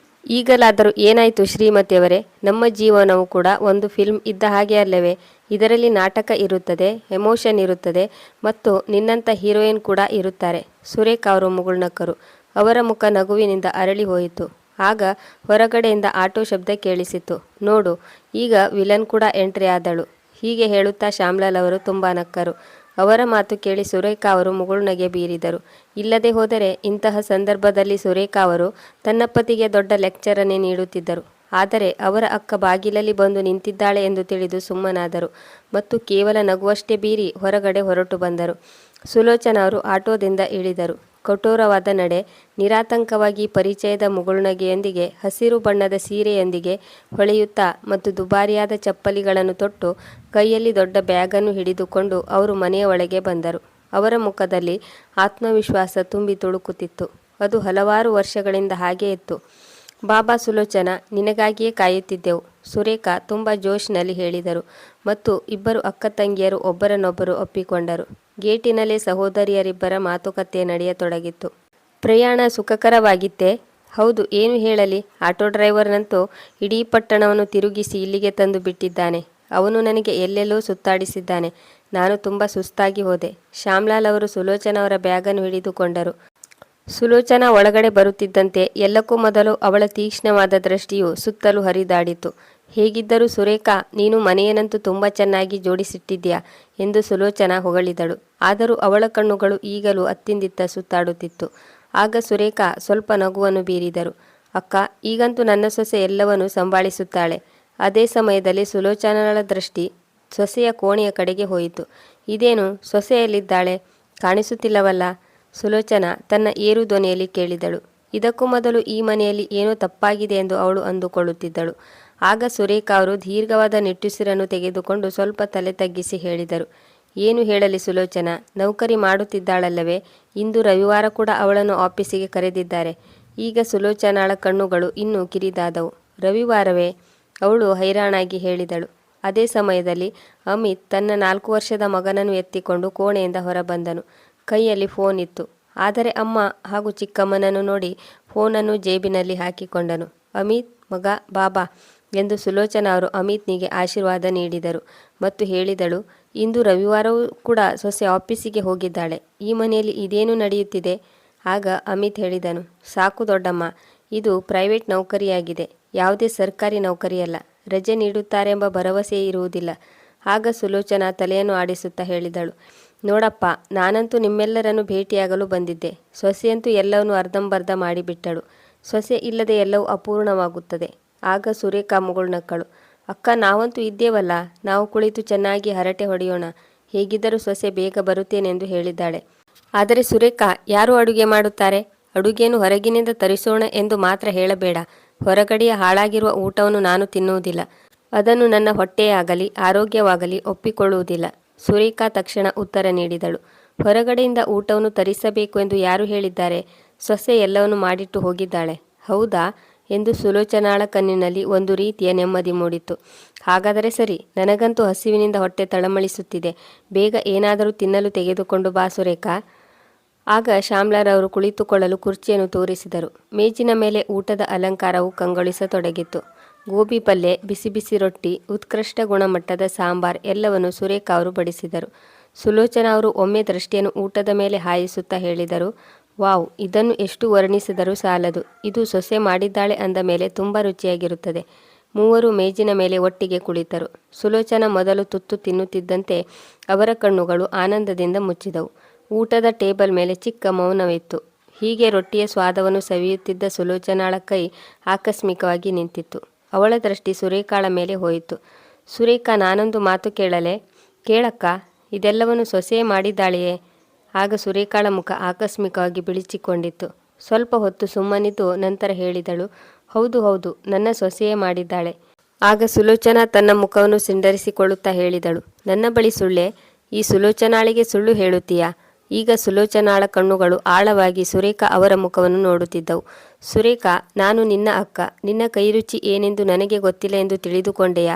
ಈಗಲಾದರೂ ಏನಾಯಿತು ಶ್ರೀಮತಿಯವರೇ? ನಮ್ಮ ಜೀವನವು ಕೂಡ ಒಂದು ಫಿಲ್ಮ್ ಇದ್ದ ಹಾಗೆ ಅಲ್ಲವೇ? ಇದರಲ್ಲಿ ನಾಟಕ ಇರುತ್ತದೆ, ಎಮೋಷನ್ ಇರುತ್ತದೆ ಮತ್ತು ನಿನ್ನಂಥ ಹೀರೋಯಿನ್ ಕೂಡ ಇರುತ್ತಾರೆ. ಸುರೇಖಾ ಅವರು ಮುಗುಳ್ನಕ್ಕರು. ಅವರ ಮುಖ ನಗುವಿನಿಂದ ಅರಳಿ ಹೋಯಿತು. ಆಗ ಹೊರಗಡೆಯಿಂದ ಆಟೋ ಶಬ್ದ ಕೇಳಿಸಿತು. ನೋಡು, ಈಗ ವಿಲನ್ ಕೂಡ ಎಂಟ್ರಿ ಆದಳು. ಹೀಗೆ ಹೇಳುತ್ತಾ ಶ್ಯಾಮ್ಲಾಲ್ ಅವರು ತುಂಬ ನಕ್ಕರು. ಅವರ ಮಾತು ಕೇಳಿ ಸುರೇಖಾ ಅವರು ಮುಗುಳ್ನಗೆ ಬೀರಿದರು. ಇಲ್ಲದೆ ಹೋದರೆ ಇಂತಹ ಸಂದರ್ಭದಲ್ಲಿ ಸುರೇಖಾ ಅವರು ತನ್ನ ಪತಿಗೆ ದೊಡ್ಡ ಲೆಕ್ಚರನ್ನೇ ನೀಡುತ್ತಿದ್ದರು. ಆದರೆ ಅವರ ಅಕ್ಕ ಬಾಗಿಲಲ್ಲಿ ಬಂದು ನಿಂತಿದ್ದಾಳೆ ಎಂದು ತಿಳಿದು ಸುಮ್ಮನಾದರು ಮತ್ತು ಕೇವಲ ನಗುವಷ್ಟೇ ಬೀರಿ ಹೊರಗಡೆ ಹೊರಟು ಬಂದರು. ಸುಲೋಚನಾ ಅವರು ಆಟೋದಿಂದ ಇಳಿದರು. ಕಠೋರವಾದ ನಡೆ, ನಿರಾತಂಕವಾಗಿ ಪರಿಚಯದ ಮುಗುಳ್ನಗೆಯೊಂದಿಗೆ, ಹಸಿರು ಬಣ್ಣದ ಸೀರೆಯೊಂದಿಗೆ ಹೊಳೆಯುತ್ತಾ ಮತ್ತು ದುಬಾರಿಯಾದ ಚಪ್ಪಲಿಗಳನ್ನು ತೊಟ್ಟು ಕೈಯಲ್ಲಿ ದೊಡ್ಡ ಬ್ಯಾಗನ್ನು ಹಿಡಿದುಕೊಂಡು ಅವರು ಮನೆಯ ಒಳಗೆ ಬಂದರು. ಅವರ ಮುಖದಲ್ಲಿ ಆತ್ಮವಿಶ್ವಾಸ ತುಂಬಿ ತುಳುಕುತ್ತಿತ್ತು. ಅದು ಹಲವಾರು ವರ್ಷಗಳಿಂದ ಹಾಗೇ ಇತ್ತು. ಬಾಬಾ ಸುಲೋಚನಾ, ನಿನಗಾಗಿಯೇ ಕಾಯುತ್ತಿದ್ದೆವು, ಸುರೇಖಾ ತುಂಬ ಜೋಶ್ನಲ್ಲಿ ಹೇಳಿದರು ಮತ್ತು ಇಬ್ಬರು ಅಕ್ಕ ತಂಗಿಯರು ಒಬ್ಬರನ್ನೊಬ್ಬರು ಒಪ್ಪಿಕೊಂಡರು. ಗೇಟಿನಲ್ಲೇ ಸಹೋದರಿಯರಿಬ್ಬರ ಮಾತುಕತೆ ನಡೆಯತೊಡಗಿತ್ತು. ಪ್ರಯಾಣ ಸುಖಕರವಾಗಿತ್ತೇ? ಹೌದು, ಏನು ಹೇಳಲಿ. ಆಟೋ ಡ್ರೈವರ್ನಂತೂ ಇಡೀ ಪಟ್ಟಣವನ್ನು ತಿರುಗಿಸಿ ಇಲ್ಲಿಗೆ ತಂದು ಬಿಟ್ಟಿದ್ದಾನೆ. ಅವನು ನನಗೆ ಎಲ್ಲೆಲ್ಲೋ ಸುತ್ತಾಡಿಸಿದ್ದಾನೆ. ನಾನು ತುಂಬ ಸುಸ್ತಾಗಿ ಹೋದೆ. ಶ್ಯಾಮ್ಲಾಲ್ ಅವರು ಸುಲೋಚನಾ ಅವರ ಬ್ಯಾಗನ್ನು ಹಿಡಿದುಕೊಂಡರು. ಸುಲೋಚನಾ ಒಳಗಡೆ ಬರುತ್ತಿದ್ದಂತೆ ಎಲ್ಲಕ್ಕೂ ಮೊದಲು ಅವಳ ತೀಕ್ಷ್ಣವಾದ ದೃಷ್ಟಿಯು ಸುತ್ತಲೂ ಹರಿದಾಡಿತು. ಹೇಗಿದ್ದರೂ ಸುರೇಖಾ, ನೀನು ಮನೆಯನ್ನಂತೂ ತುಂಬ ಚೆನ್ನಾಗಿ ಜೋಡಿಸಿಟ್ಟಿದ್ಯಾ ಎಂದು ಸುಲೋಚನಾ ಹೊಗಳಿದಳು. ಆದರೂ ಅವಳ ಕಣ್ಣುಗಳು ಈಗಲೂ ಅತ್ತಿಂದಿತ್ತ ಸುತ್ತಾಡುತ್ತಿತ್ತು. ಆಗ ಸುರೇಖಾ ಸ್ವಲ್ಪ ನಗುವನ್ನು ಬೀರಿದರು. ಅಕ್ಕ, ಈಗಂತೂ ನನ್ನ ಸೊಸೆ ಎಲ್ಲವನ್ನೂ ಸಂಭಾಳಿಸುತ್ತಾಳೆ. ಅದೇ ಸಮಯದಲ್ಲಿ ಸುಲೋಚನಾಳ ದೃಷ್ಟಿ ಸೊಸೆಯ ಕೋಣೆಯ ಕಡೆಗೆ ಹೋಯಿತು. ಇದೇನು, ಸೊಸೆಯಲ್ಲಿದ್ದಾಳೆ, ಕಾಣಿಸುತ್ತಿಲ್ಲವಲ್ಲ? ಸುಲೋಚನಾ ತನ್ನ ಏರು ಧ್ವನಿಯಲ್ಲಿ ಕೇಳಿದಳು. ಇದಕ್ಕೂ ಮೊದಲು ಈ ಮನೆಯಲ್ಲಿ ಏನೋ ತಪ್ಪಾಗಿದೆ ಎಂದು ಅವಳು ಅಂದುಕೊಳ್ಳುತ್ತಿದ್ದಳು. ಆಗ ಸುರೇಖಾ ಅವರು ದೀರ್ಘವಾದ ನಿಟ್ಟುಸಿರನ್ನು ತೆಗೆದುಕೊಂಡು ಸ್ವಲ್ಪ ತಲೆ ತಗ್ಗಿಸಿ ಹೇಳಿದರು. ಏನು ಹೇಳಲಿ ಸುಲೋಚನಾ, ನೌಕರಿ ಮಾಡುತ್ತಿದ್ದಾಳಲ್ಲವೇ? ಇಂದು ರವಿವಾರ ಕೂಡ ಅವಳನ್ನು ಆಫೀಸಿಗೆ ಕರೆದಿದ್ದಾರೆ. ಈಗ ಸುಲೋಚನಾಳ ಕಣ್ಣುಗಳು ಇನ್ನೂ ಕಿರಿದಾದವು. ರವಿವಾರವೇ? ಅವಳು ಹೈರಾಣಾಗಿ ಹೇಳಿದಳು. ಅದೇ ಸಮಯದಲ್ಲಿ ಅಮಿತ್ ತನ್ನ 4 ವರ್ಷದ ಮಗನನ್ನು ಎತ್ತಿಕೊಂಡು ಕೋಣೆಯಿಂದ ಹೊರಬಂದನು. ಕೈಯಲ್ಲಿ ಫೋನ್ ಇತ್ತು. ಆದರೆ ಅಮ್ಮ ಹಾಗೂ ಚಿಕ್ಕಮ್ಮನನ್ನು ನೋಡಿ ಫೋನನ್ನು ಜೇಬಿನಲ್ಲಿ ಹಾಕಿಕೊಂಡನು. ಅಮಿತ್, ಮಗ, ಬಾಬಾ ಎಂದು ಸುಲೋಚನಾ ಅವರು ಅಮಿತ್ನಿಗೆ ಆಶೀರ್ವಾದ ನೀಡಿದರು ಮತ್ತು ಹೇಳಿದಳು, ಇಂದು ರವಿವಾರವೂ ಕೂಡ ಸೊಸೆ ಆಫೀಸಿಗೆ ಹೋಗಿದ್ದಾಳೆ. ಈ ಮನೆಯಲ್ಲಿ ಇದೇನು ನಡೆಯುತ್ತಿದೆ? ಆಗ ಅಮಿತ್ ಹೇಳಿದನು, ಸಾಕು ದೊಡ್ಡಮ್ಮ, ಇದು ಪ್ರೈವೇಟ್ ನೌಕರಿಯಾಗಿದೆ, ಯಾವುದೇ ಸರ್ಕಾರಿ ನೌಕರಿಯಲ್ಲ. ರಜೆ ನೀಡುತ್ತಾರೆಂಬ ಭರವಸೆ ಇರುವುದಿಲ್ಲ. ಆಗ ಸುಲೋಚನಾ ತಲೆಯನ್ನು ಆಡಿಸುತ್ತಾ ಹೇಳಿದಳು, ನೋಡಪ್ಪ, ನಾನಂತೂ ನಿಮ್ಮೆಲ್ಲರನ್ನು ಭೇಟಿಯಾಗಲು ಬಂದಿದ್ದೆ. ಸೊಸೆಯಂತೂ ಎಲ್ಲವನ್ನೂ ಅರ್ಧಂಬರ್ಧ ಮಾಡಿಬಿಟ್ಟಳು. ಸೊಸೆ ಇಲ್ಲದೆ ಎಲ್ಲವೂ ಅಪೂರ್ಣವಾಗುತ್ತದೆ. ಆಗ ಸುರೇಖಾ ಮುಗುಳ್ನಕ್ಕಳು. ಅಕ್ಕ, ನಾವಂತೂ ಇದ್ದೇವಲ್ಲ, ನಾವು ಕುಳಿತು ಚೆನ್ನಾಗಿ ಹರಟೆ ಹೊಡೆಯೋಣ. ಹೇಗಿದ್ದರೂ ಸೊಸೆ ಬೇಗ ಬರುತ್ತೇನೆಂದು ಹೇಳಿದ್ದಾಳೆ. ಆದರೆ ಸುರೇಖಾ, ಯಾರು ಅಡುಗೆ ಮಾಡುತ್ತಾರೆ? ಅಡುಗೆಯನ್ನು ಹೊರಗಿನಿಂದ ತರಿಸೋಣ ಎಂದು ಮಾತ್ರ ಹೇಳಬೇಡ. ಹೊರಗಡೆಯ ಹಾಳಾಗಿರುವ ಊಟವನ್ನು ನಾನು ತಿನ್ನುವುದಿಲ್ಲ. ಅದನ್ನು ನನ್ನ ಹೊಟ್ಟೆಯಾಗಲಿ ಆರೋಗ್ಯವಾಗಲಿ ಒಪ್ಪಿಕೊಳ್ಳುವುದಿಲ್ಲ. ಸುರೇಖಾ ತಕ್ಷಣ ಉತ್ತರ ನೀಡಿದಳು. ಹೊರಗಡೆಯಿಂದ ಊಟವನ್ನು ತರಿಸಬೇಕು ಎಂದು ಯಾರು ಹೇಳಿದ್ದಾರೆ? ಸೊಸೆ ಎಲ್ಲವನ್ನು ಮಾಡಿಟ್ಟು ಹೋಗಿದ್ದಾಳೆ. ಹೌದಾ ಎಂದು ಸುಲೋಚನಾಳ ಕಣ್ಣಿನಲ್ಲಿ ಒಂದು ರೀತಿಯ ನೆಮ್ಮದಿ ಮೂಡಿತು. ಹಾಗಾದರೆ ಸರಿ, ನನಗಂತೂ ಹಸಿವಿನಿಂದ ಹೊಟ್ಟೆ ತಳಮಳಿಸುತ್ತಿದೆ. ಬೇಗ ಏನಾದರೂ ತಿನ್ನಲು ತೆಗೆದುಕೊಂಡು ಬಾ ಸುರೇಖಾ. ಆಗ ಶ್ಯಾಮ್ಲಾಲ್ ಅವರು ಕುಳಿತುಕೊಳ್ಳಲು ಕುರ್ಚಿಯನ್ನು ತೋರಿಸಿದರು. ಮೇಜಿನ ಮೇಲೆ ಊಟದ ಅಲಂಕಾರವು ಕಂಗೊಳಿಸತೊಡಗಿತ್ತು. ಗೋಬಿ ಪಲ್ಯ, ಬಿಸಿ ಬಿಸಿ ರೊಟ್ಟಿ, ಉತ್ಕೃಷ್ಟ ಗುಣಮಟ್ಟದ ಸಾಂಬಾರ್ ಎಲ್ಲವನ್ನು ಸುರೇಖಾ ಅವರು ಬಡಿಸಿದರು. ಸುಲೋಚನಾ ಅವರು ಒಮ್ಮೆ ದೃಷ್ಟಿಯನ್ನು ಊಟದ ಮೇಲೆ ಹಾಯಿಸುತ್ತಾ ಹೇಳಿದರು, ವಾವ್, ಇದನ್ನು ಎಷ್ಟು ವರ್ಣಿಸಿದರೂ ಸಾಲದು. ಇದು ಸೊಸೆ ಮಾಡಿದ್ದಾಳೆ ಅಂದ ಮೇಲೆ ತುಂಬ ರುಚಿಯಾಗಿರುತ್ತದೆ. ಮೂವರು ಮೇಜಿನ ಮೇಲೆ ಒಟ್ಟಿಗೆ ಕುಳಿತರು. ಸುಲೋಚನಾ ಮೊದಲು ತುತ್ತು ತಿನ್ನುತ್ತಿದ್ದಂತೆ ಅವರ ಕಣ್ಣುಗಳು ಆನಂದದಿಂದ ಮುಚ್ಚಿದವು. ಊಟದ ಟೇಬಲ್ ಮೇಲೆ ಚಿಕ್ಕ ಮೌನವಿತ್ತು. ಹೀಗೆ ರೊಟ್ಟಿಯ ಸ್ವಾದವನ್ನು ಸವಿಯುತ್ತಿದ್ದ ಸುಲೋಚನಾಳ ಕೈ ಆಕಸ್ಮಿಕವಾಗಿ ನಿಂತಿತ್ತು. ಅವಳ ದೃಷ್ಟಿ ಸುರೇಖಾಳ ಮೇಲೆ ಹೋಯಿತು. ಸುರೇಖಾ, ನಾನೊಂದು ಮಾತು ಕೇಳಲೆ? ಕೇಳಕ್ಕ, ಇದೆಲ್ಲವನ್ನು ಸೊಸೆಯೇ ಮಾಡಿದ್ದಾಳೆಯೇ? ಆಗ ಸುರೇಖಾಳ ಮುಖ ಆಕಸ್ಮಿಕವಾಗಿ ಬಿಳಿಚಿಕೊಂಡಿತ್ತು. ಸ್ವಲ್ಪ ಹೊತ್ತು ಸುಮ್ಮನಿದ್ದು ನಂತರ ಹೇಳಿದಳು, ಹೌದು ಹೌದು, ನನ್ನ ಸೊಸೆಯೇ ಮಾಡಿದ್ದಾಳೆ. ಆಗ ಸುಲೋಚನಾ ತನ್ನ ಮುಖವನ್ನು ಸಿಂಡರಿಸಿಕೊಳ್ಳುತ್ತಾ ಹೇಳಿದಳು, ನನ್ನ ಬಳಿ ಸುಳ್ಳೆ? ಈ ಸುಲೋಚನಾಳಿಗೆ ಸುಳ್ಳು ಹೇಳುತ್ತೀಯಾ? ಈಗ ಸುಲೋಚನಾಳ ಕಣ್ಣುಗಳು ಆಳವಾಗಿ ಸುರೇಖಾ ಅವರ ಮುಖವನ್ನು ನೋಡುತ್ತಿದ್ದವು. ಸುರೇಖಾ, ನಾನು ನಿನ್ನ ಅಕ್ಕ. ನಿನ್ನ ಕೈರುಚಿ ಏನೆಂದು ನನಗೆ ಗೊತ್ತಿಲ್ಲ ಎಂದು ತಿಳಿದುಕೊಂಡೆಯಾ?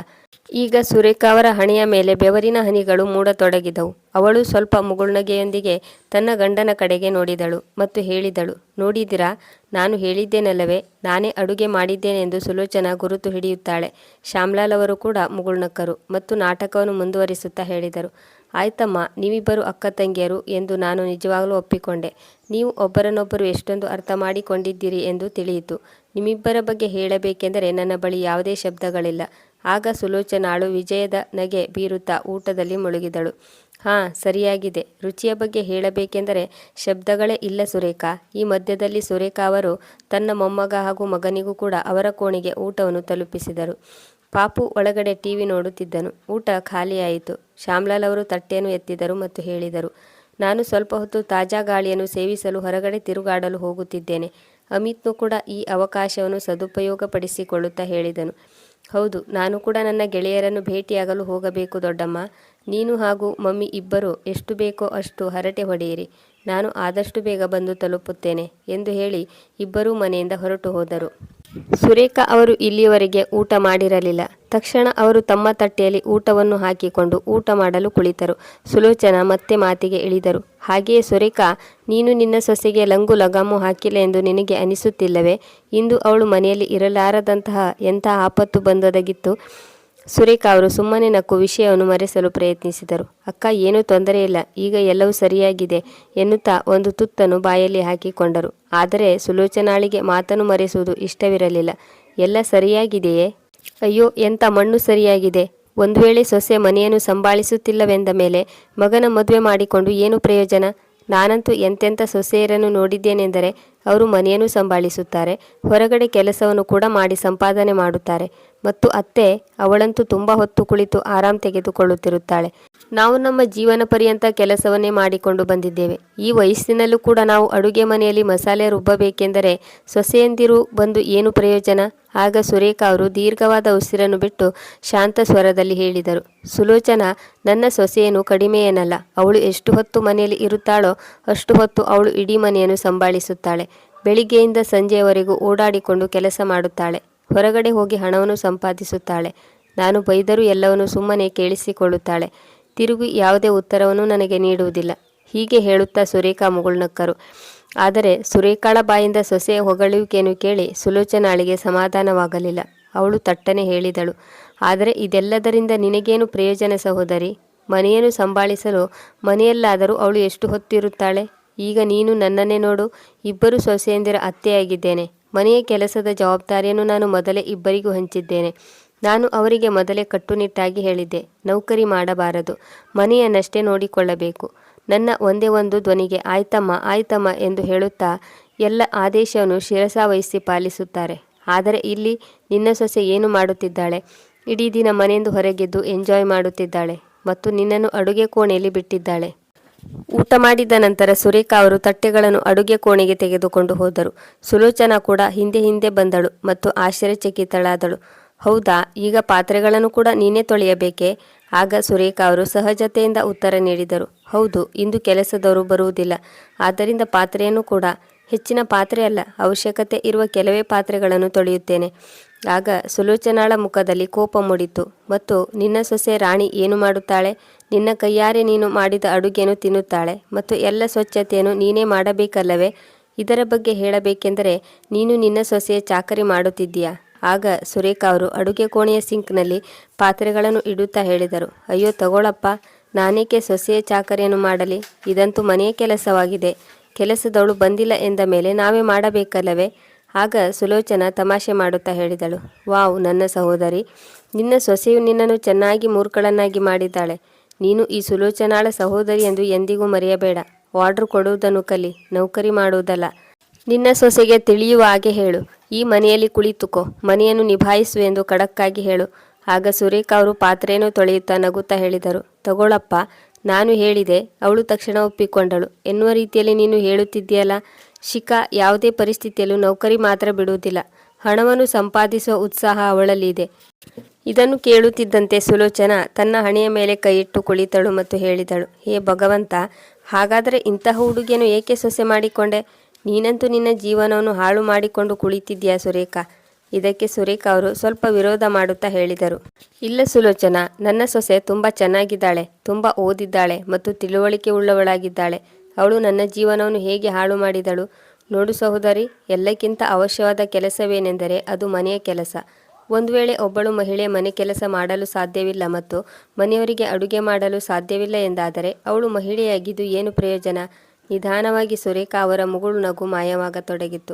ಈಗ ಸುರೇಖಾ ಅವರ ಹಣೆಯ ಮೇಲೆ ಬೆವರಿನ ಹನಿಗಳು ಮೂಡತೊಡಗಿದವು. ಅವಳು ಸ್ವಲ್ಪ ಮುಗುಳ್ನಗೆಯೊಂದಿಗೆ ತನ್ನ ಗಂಡನ ಕಡೆಗೆ ನೋಡಿದಳು ಮತ್ತು ಹೇಳಿದಳು, ನೋಡಿದಿರಾ, ನಾನು ಹೇಳಿದ್ದೇನಲ್ಲವೇ, ನಾನೇ ಅಡುಗೆ ಮಾಡಿದ್ದೇನೆಂದು ಸುಲೋಚನಾ ಗುರುತು ಹಿಡಿಯುತ್ತಾಳೆ. ಶ್ಯಾಮ್ಲಾಲ್ ಅವರು ಕೂಡ ಮುಗುಳ್ನಕ್ಕರು ಮತ್ತು ನಾಟಕವನ್ನು ಮುಂದುವರಿಸುತ್ತಾ ಹೇಳಿದರು, ಆಯ್ತಮ್ಮ, ನೀವಿಬ್ಬರು ಅಕ್ಕ ತಂಗಿಯರು ಎಂದು ನಾನು ನಿಜವಾಗಲೂ ಒಪ್ಪಿಕೊಂಡೆ. ನೀವು ಒಬ್ಬರನ್ನೊಬ್ಬರು ಎಷ್ಟೊಂದು ಅರ್ಥ ಮಾಡಿಕೊಂಡಿದ್ದೀರಿ ಎಂದು ತಿಳಿಯಿತು. ನಿಮ್ಮಿಬ್ಬರ ಬಗ್ಗೆ ಹೇಳಬೇಕೆಂದರೆ ನನ್ನ ಬಳಿ ಯಾವುದೇ ಶಬ್ದಗಳಿಲ್ಲ. ಆಗ ಸುಲೋಚನಾಳು ವಿಜಯದ ನಗೆ ಬೀರುತ್ತಾ ಊಟದಲ್ಲಿ ಮುಳುಗಿದಳು. ಹಾಂ, ಸರಿಯಾಗಿದೆ. ರುಚಿಯ ಬಗ್ಗೆ ಹೇಳಬೇಕೆಂದರೆ ಶಬ್ದಗಳೇ ಇಲ್ಲ ಸುರೇಖಾ. ಈ ಮಧ್ಯದಲ್ಲಿ ಸುರೇಖಾ ಅವರು ತನ್ನ ಮೊಮ್ಮಗ ಹಾಗೂ ಮಗನಿಗೂ ಕೂಡ ಅವರ ಕೋಣೆಗೆ ಊಟವನ್ನು ತಲುಪಿಸಿದರು. ಪಾಪು ಒಳಗಡೆ ಟಿವಿ ನೋಡುತ್ತಿದ್ದನು. ಊಟ ಖಾಲಿಯಾಯಿತು. ಶ್ಯಾಮ್ಲಾಲ್ ಅವರು ತಟ್ಟೆಯನ್ನು ಎತ್ತಿದರು ಮತ್ತು ಹೇಳಿದರು, ನಾನು ಸ್ವಲ್ಪ ಹೊತ್ತು ತಾಜಾ ಗಾಳಿಯನ್ನು ಸೇವಿಸಲು ಹೊರಗಡೆ ತಿರುಗಾಡಲು ಹೋಗುತ್ತಿದ್ದೇನೆ. ಅಮಿತ್ನು ಕೂಡ ಈ ಅವಕಾಶವನ್ನು ಸದುಪಯೋಗಪಡಿಸಿಕೊಳ್ಳುತ್ತಾ ಹೇಳಿದನು, ಹೌದು, ನಾನು ಕೂಡ ನನ್ನ ಗೆಳೆಯರನ್ನು ಭೇಟಿಯಾಗಲು ಹೋಗಬೇಕು ದೊಡ್ಡಮ್ಮ. ನೀನು ಹಾಗೂ ಮಮ್ಮಿ ಇಬ್ಬರು ಎಷ್ಟು ಬೇಕೋ ಅಷ್ಟು ಹರಟೆ ಹೊಡೆಯಿರಿ. ನಾನು ಆದಷ್ಟು ಬೇಗ ಬಂದು ತಲುಪುತ್ತೇನೆ ಎಂದು ಹೇಳಿ ಇಬ್ಬರೂ ಮನೆಯಿಂದ ಹೊರಟು ಹೋದರು. ಸುರೇಖಾ ಅವರು ಇಲ್ಲಿಯವರೆಗೆ ಊಟ ಮಾಡಿರಲಿಲ್ಲ. ತಕ್ಷಣ ಅವರು ತಮ್ಮ ತಟ್ಟೆಯಲ್ಲಿ ಊಟವನ್ನು ಹಾಕಿಕೊಂಡು ಊಟ ಮಾಡಲು ಕುಳಿತರು. ಸುಲೋಚನಾ ಮತ್ತೆ ಮಾತಿಗೆ ಇಳಿದರು. ಹಾಗೆಯೇ ಸುರೇಖಾ, ನೀನು ನಿನ್ನ ಸೊಸೆಗೆ ಲಂಗು ಲಗಾಮು ಹಾಕಿಲ್ಲ ಎಂದು ನಿನಗೆ ಅನಿಸುತ್ತಿಲ್ಲವೇ? ಇಂದು ಅವಳು ಮನೆಯಲ್ಲಿ ಇರಲಾರದಂತಹ ಎಂಥ ಆಪತ್ತು ಬಂದೊದಗಿತ್ತು. ಸುರೇಖಾ ಅವರು ಸುಮ್ಮನೆ ನಕ್ಕು ವಿಷಯವನ್ನು ಮರೆಸಲು ಪ್ರಯತ್ನಿಸಿದರು. ಅಕ್ಕ, ಏನೂ ತೊಂದರೆ ಇಲ್ಲ, ಈಗ ಎಲ್ಲವೂ ಸರಿಯಾಗಿದೆ ಎನ್ನುತ್ತಾ ಒಂದು ತುತ್ತನ್ನು ಬಾಯಲ್ಲಿ ಹಾಕಿಕೊಂಡರು. ಆದರೆ ಸುಲೋಚನಾಳಿಗೆ ಮಾತನ್ನು ಮರೆಸುವುದು ಇಷ್ಟವಿರಲಿಲ್ಲ. ಎಲ್ಲ ಸರಿಯಾಗಿದೆಯೇ? ಅಯ್ಯೋ, ಎಂಥ ಮಣ್ಣು ಸರಿಯಾಗಿದೆ. ಒಂದು ವೇಳೆ ಸೊಸೆ ಮನೆಯನ್ನು ಸಂಭಾಳಿಸುತ್ತಿಲ್ಲವೆಂದ ಮೇಲೆ ಮಗನ ಮದುವೆ ಮಾಡಿಕೊಂಡು ಏನು ಪ್ರಯೋಜನ? ನಾನಂತೂ ಎಂತೆಂಥ ಸೊಸೆಯರನ್ನು ನೋಡಿದ್ದೇನೆಂದರೆ ಅವರು ಮನೆಯನ್ನು ಸಂಭಾಳಿಸುತ್ತಾರೆ, ಹೊರಗಡೆ ಕೆಲಸವನ್ನು ಕೂಡ ಮಾಡಿ ಸಂಪಾದನೆ ಮಾಡುತ್ತಾರೆ. ಮತ್ತು ಅತ್ತೆ, ಅವಳಂತೂ ತುಂಬ ಹೊತ್ತು ಕುಳಿತು ಆರಾಮ್ ತೆಗೆದುಕೊಳ್ಳುತ್ತಿರುತ್ತಾಳೆ. ನಾವು ನಮ್ಮ ಜೀವನ ಪರ್ಯಂತ ಕೆಲಸವನ್ನೇ ಮಾಡಿಕೊಂಡು ಬಂದಿದ್ದೇವೆ. ಈ ವಯಸ್ಸಿನಲ್ಲೂ ಕೂಡ ನಾವು ಅಡುಗೆ ಮನೆಯಲ್ಲಿ ಮಸಾಲೆ ರುಬ್ಬಬೇಕೆಂದರೆ ಸೊಸೆಯಂದಿರು ಬಂದು ಏನು ಪ್ರಯೋಜನ? ಆಗ ಸುರೇಖಾ ಅವರು ದೀರ್ಘವಾದ ಉಸಿರನ್ನು ಬಿಟ್ಟು ಶಾಂತ ಸ್ವರದಲ್ಲಿ ಹೇಳಿದರು. ಸುಲೋಚನಾ, ನನ್ನ ಸೊಸೆಯೇನು ಕಡಿಮೆಯೇನಲ್ಲ. ಅವಳು ಎಷ್ಟು ಹೊತ್ತು ಮನೆಯಲ್ಲಿ ಇರುತ್ತಾಳೋ ಅಷ್ಟು ಹೊತ್ತು ಅವಳು ಇಡೀ ಮನೆಯನ್ನು ಸಂಭಾಳಿಸುತ್ತಾಳೆ. ಬೆಳಿಗ್ಗೆಯಿಂದ ಸಂಜೆಯವರೆಗೂ ಓಡಾಡಿಕೊಂಡು ಕೆಲಸ ಮಾಡುತ್ತಾಳೆ. ಹೊರಗಡೆ ಹೋಗಿ ಹಣವನ್ನು ಸಂಪಾದಿಸುತ್ತಾಳೆ. ನಾನು ಬೈದರೂ ಎಲ್ಲವನ್ನು ಸುಮ್ಮನೆ ಕೇಳಿಸಿಕೊಳ್ಳುತ್ತಾಳೆ. ತಿರುಗಿ ಯಾವುದೇ ಉತ್ತರವನ್ನು ನನಗೆ ನೀಡುವುದಿಲ್ಲ. ಹೀಗೆ ಹೇಳುತ್ತಾ ಸುರೇಖಾ ಮುಗುಳ್ನಕ್ಕರು. ಆದರೆ ಸುರೇಖಾಳ ಬಾಯಿಂದ ಸೊಸೆಯ ಹೊಗಳುವಿಕೆಯನ್ನು ಕೇಳಿ ಸುಲೋಚನಾಳಿಗೆ ಸಮಾಧಾನವಾಗಲಿಲ್ಲ. ಅವಳು ತಟ್ಟನೆ ಹೇಳಿದಳು, ಆದರೆ ಇದೆಲ್ಲದರಿಂದ ನಿನಗೇನು ಪ್ರಯೋಜನ ಸಹೋದರಿ? ಮನೆಯನ್ನು ಸಂಭಾಳಿಸಲು ಮನೆಯಲ್ಲಾದರೂ ಅವಳು ಎಷ್ಟು ಹೊತ್ತಿರುತ್ತಾಳೆ? ಈಗ ನೀನು ನನ್ನನ್ನೇ ನೋಡು. ಇಬ್ಬರು ಸೊಸೆಯಂದಿರ ಅತ್ತೆಯಾಗಿದ್ದೇನೆ. ಮನೆಯ ಕೆಲಸದ ಜವಾಬ್ದಾರಿಯನ್ನು ನಾನು ಮೊದಲೇ ಇಬ್ಬರಿಗೂ ಹಂಚಿದ್ದೇನೆ. ನಾನು ಅವರಿಗೆ ಮೊದಲೇ ಕಟ್ಟುನಿಟ್ಟಾಗಿ ಹೇಳಿದ್ದೆ, ನೌಕರಿ ಮಾಡಬಾರದು, ಮನೆಯನ್ನಷ್ಟೇ ನೋಡಿಕೊಳ್ಳಬೇಕು. ನನ್ನ ಒಂದೇ ಒಂದು ಧ್ವನಿಗೆ ಆಯ್ತಮ್ಮ ಆಯ್ತಮ್ಮ ಎಂದು ಹೇಳುತ್ತಾ ಎಲ್ಲ ಆದೇಶವನ್ನು ಶಿರಸಾವಹಿಸಿ ಪಾಲಿಸುತ್ತಾರೆ. ಆದರೆ ಇಲ್ಲಿ ನಿನ್ನ ಸೊಸೆ ಏನು ಮಾಡುತ್ತಿದ್ದಾಳೆ? ಇಡೀ ದಿನ ಮನೆಯಿಂದ ಹೊರಗೆದ್ದು ಎಂಜಾಯ್ ಮಾಡುತ್ತಿದ್ದಾಳೆ ಮತ್ತು ನಿನ್ನನ್ನು ಅಡುಗೆ ಕೋಣೆಯಲ್ಲಿ ಬಿಟ್ಟಿದ್ದಾಳೆ. ಊಟ ಮಾಡಿದ ನಂತರ ಸುರೇಖಾ ಅವರು ತಟ್ಟೆಗಳನ್ನು ಅಡುಗೆ ಕೋಣೆಗೆ ತೆಗೆದುಕೊಂಡು ಹೋದರು. ಸುಲೋಚನಾ ಕೂಡ ಹಿಂದೆ ಹಿಂದೆ ಬಂದಳು ಮತ್ತು ಆಶ್ಚರ್ಯಚಕಿತಳಾದಳು. ಹೌದಾ, ಈಗ ಪಾತ್ರೆಗಳನ್ನು ಕೂಡ ನೀನೇ ತೊಳೆಯಬೇಕೇ? ಆಗ ಸುರೇಖಾ ಅವರು ಸಹಜತೆಯಿಂದ ಉತ್ತರ ನೀಡಿದರು. ಹೌದು, ಇಂದು ಕೆಲಸದವರು ಬರುವುದಿಲ್ಲ, ಆದ್ದರಿಂದ ಪಾತ್ರೆಯನ್ನು ಕೂಡ ಹೆಚ್ಚಿನ ಪಾತ್ರೆ ಅಲ್ಲ, ಅವಶ್ಯಕತೆ ಇರುವ ಕೆಲವೇ ಪಾತ್ರೆಗಳನ್ನು ತೊಳೆಯುತ್ತೇನೆ. ಆಗ ಸುಲೋಚನಾಳ ಮುಖದಲ್ಲಿ ಕೋಪ ಮೂಡಿತು. ಮತ್ತು ನಿನ್ನ ಸೊಸೆ ರಾಣಿ ಏನು ಮಾಡುತ್ತಾಳೆ? ನಿನ್ನ ಕೈಯಾರೆ ನೀನು ಮಾಡಿದ ಅಡುಗೆಯನ್ನು ತಿನ್ನುತ್ತಾಳೆ ಮತ್ತು ಎಲ್ಲ ಸ್ವಚ್ಛತೆಯನ್ನು ನೀನೇ ಮಾಡಬೇಕಲ್ಲವೇ? ಇದರ ಬಗ್ಗೆ ಹೇಳಬೇಕೆಂದರೆ ನೀನು ನಿನ್ನ ಸೊಸೆಯ ಚಾಕರಿ ಮಾಡುತ್ತಿದ್ದೀಯಾ? ಆಗ ಸುರೇಖಾ ಅವರು ಅಡುಗೆ ಕೋಣೆಯ ಸಿಂಕ್ನಲ್ಲಿ ಪಾತ್ರೆಗಳನ್ನು ಇಡುತ್ತಾ ಹೇಳಿದರು. ಅಯ್ಯೋ ತಗೊಳಪ್ಪ, ನಾನೇಕೆ ಸೊಸೆಯ ಚಾಕರಿಯನ್ನು ಮಾಡಲಿ? ಇದಂತೂ ಮನೆಯ ಕೆಲಸವಾಗಿದೆ. ಕೆಲಸದವಳು ಬಂದಿಲ್ಲ ಎಂದ ಮೇಲೆ ನಾವೇ ಮಾಡಬೇಕಲ್ಲವೇ? ಆಗ ಸುಲೋಚನಾ ತಮಾಷೆ ಮಾಡುತ್ತಾ ಹೇಳಿದಳು. ವಾವ್, ನನ್ನ ಸಹೋದರಿ, ನಿನ್ನ ಸೊಸೆಯು ನಿನ್ನನ್ನು ಚೆನ್ನಾಗಿ ಮೂರ್ಖಳನ್ನಾಗಿ ಮಾಡಿದ್ದಾಳೆ. ನೀನು ಈ ಸುಲೋಚನಾಳ ಸಹೋದರಿ ಎಂದು ಎಂದಿಗೂ ಮರೆಯಬೇಡ. ಆರ್ಡರ್ ಕೊಡುವುದನ್ನು ಕಲಿ, ನೌಕರಿ ಮಾಡುವುದಲ್ಲ. ನಿನ್ನ ಸೊಸೆಗೆ ತಿಳಿಯುವ ಹಾಗೆ ಹೇಳು. ಈ ಮನೆಯಲ್ಲಿ ಕುಳಿತುಕೋ, ಮನೆಯನ್ನು ನಿಭಾಯಿಸು ಎಂದು ಖಡಕ್ಕಾಗಿ ಹೇಳು. ಆಗ ಸುರೇಖಾ ಅವರು ಪಾತ್ರೆಯನ್ನು ತೊಳೆಯುತ್ತಾ ನಗುತ್ತಾ ಹೇಳಿದರು. ತಗೊಳಪ್ಪ, ನಾನು ಹೇಳಿದೆ, ಅವಳು ತಕ್ಷಣ ಒಪ್ಪಿಕೊಂಡಳು ಎನ್ನುವ ರೀತಿಯಲ್ಲಿ ನೀನು ಹೇಳುತ್ತಿದ್ದೀಯಲ್ಲ. ಶಿಖಾ ಯಾವುದೇ ಪರಿಸ್ಥಿತಿಯಲ್ಲೂ ನೌಕರಿ ಮಾತ್ರ ಬಿಡುವುದಿಲ್ಲ. ಹಣವನ್ನು ಸಂಪಾದಿಸುವ ಉತ್ಸಾಹ ಅವಳಲ್ಲಿ ಇದೆ. ಇದನ್ನು ಕೇಳುತ್ತಿದ್ದಂತೆ ಸುಲೋಚನಾ ತನ್ನ ಹಣೆಯ ಮೇಲೆ ಕೈಯಿಟ್ಟು ಕುಳಿತಳು ಮತ್ತು ಹೇಳಿದಳು. ಹೇ ಭಗವಂತ, ಹಾಗಾದರೆ ಇಂತಹ ಹುಡುಗಿಯನ್ನು ಏಕೆ ಸೊಸೆ ಮಾಡಿಕೊಂಡೆ? ನೀನಂತೂ ನಿನ್ನ ಜೀವನವನ್ನು ಹಾಳು ಮಾಡಿಕೊಂಡು ಕುಳಿತಿದ್ದೀಯಾ ಸುರೇಖಾ. ಇದಕ್ಕೆ ಸುರೇಖಾ ಅವರು ಸ್ವಲ್ಪ ವಿರೋಧ ಮಾಡುತ್ತಾ ಹೇಳಿದರು. ಇಲ್ಲ ಸುಲೋಚನಾ, ನನ್ನ ಸೊಸೆ ತುಂಬ ಚೆನ್ನಾಗಿದ್ದಾಳೆ, ತುಂಬ ಓದಿದ್ದಾಳೆ ಮತ್ತು ತಿಳುವಳಿಕೆ ಉಳ್ಳವಳಾಗಿದ್ದಾಳೆ. ಅವಳು ನನ್ನ ಜೀವನವನ್ನು ಹೇಗೆ ಹಾಳು ಮಾಡಿದಳು? ನೋಡು ಸಹೋದರಿ, ಎಲ್ಲಕ್ಕಿಂತ ಅವಶ್ಯವಾದ ಕೆಲಸವೇನೆಂದರೆ ಅದು ಮನೆಯ ಕೆಲಸ. ಒಂದು ವೇಳೆ ಒಬ್ಬಳು ಮಹಿಳೆ ಮನೆ ಕೆಲಸ ಮಾಡಲು ಸಾಧ್ಯವಿಲ್ಲ ಮತ್ತು ಮನೆಯವರಿಗೆ ಅಡುಗೆ ಮಾಡಲು ಸಾಧ್ಯವಿಲ್ಲ ಎಂದಾದರೆ ಅವಳು ಮಹಿಳೆಯಾಗಿದ್ದು ಏನು ಪ್ರಯೋಜನ? ನಿಧಾನವಾಗಿ ಸುರೇಖಾ ಅವರ ಮುಗುಳು ನಗು ಮಾಯವಾಗತೊಡಗಿತ್ತು.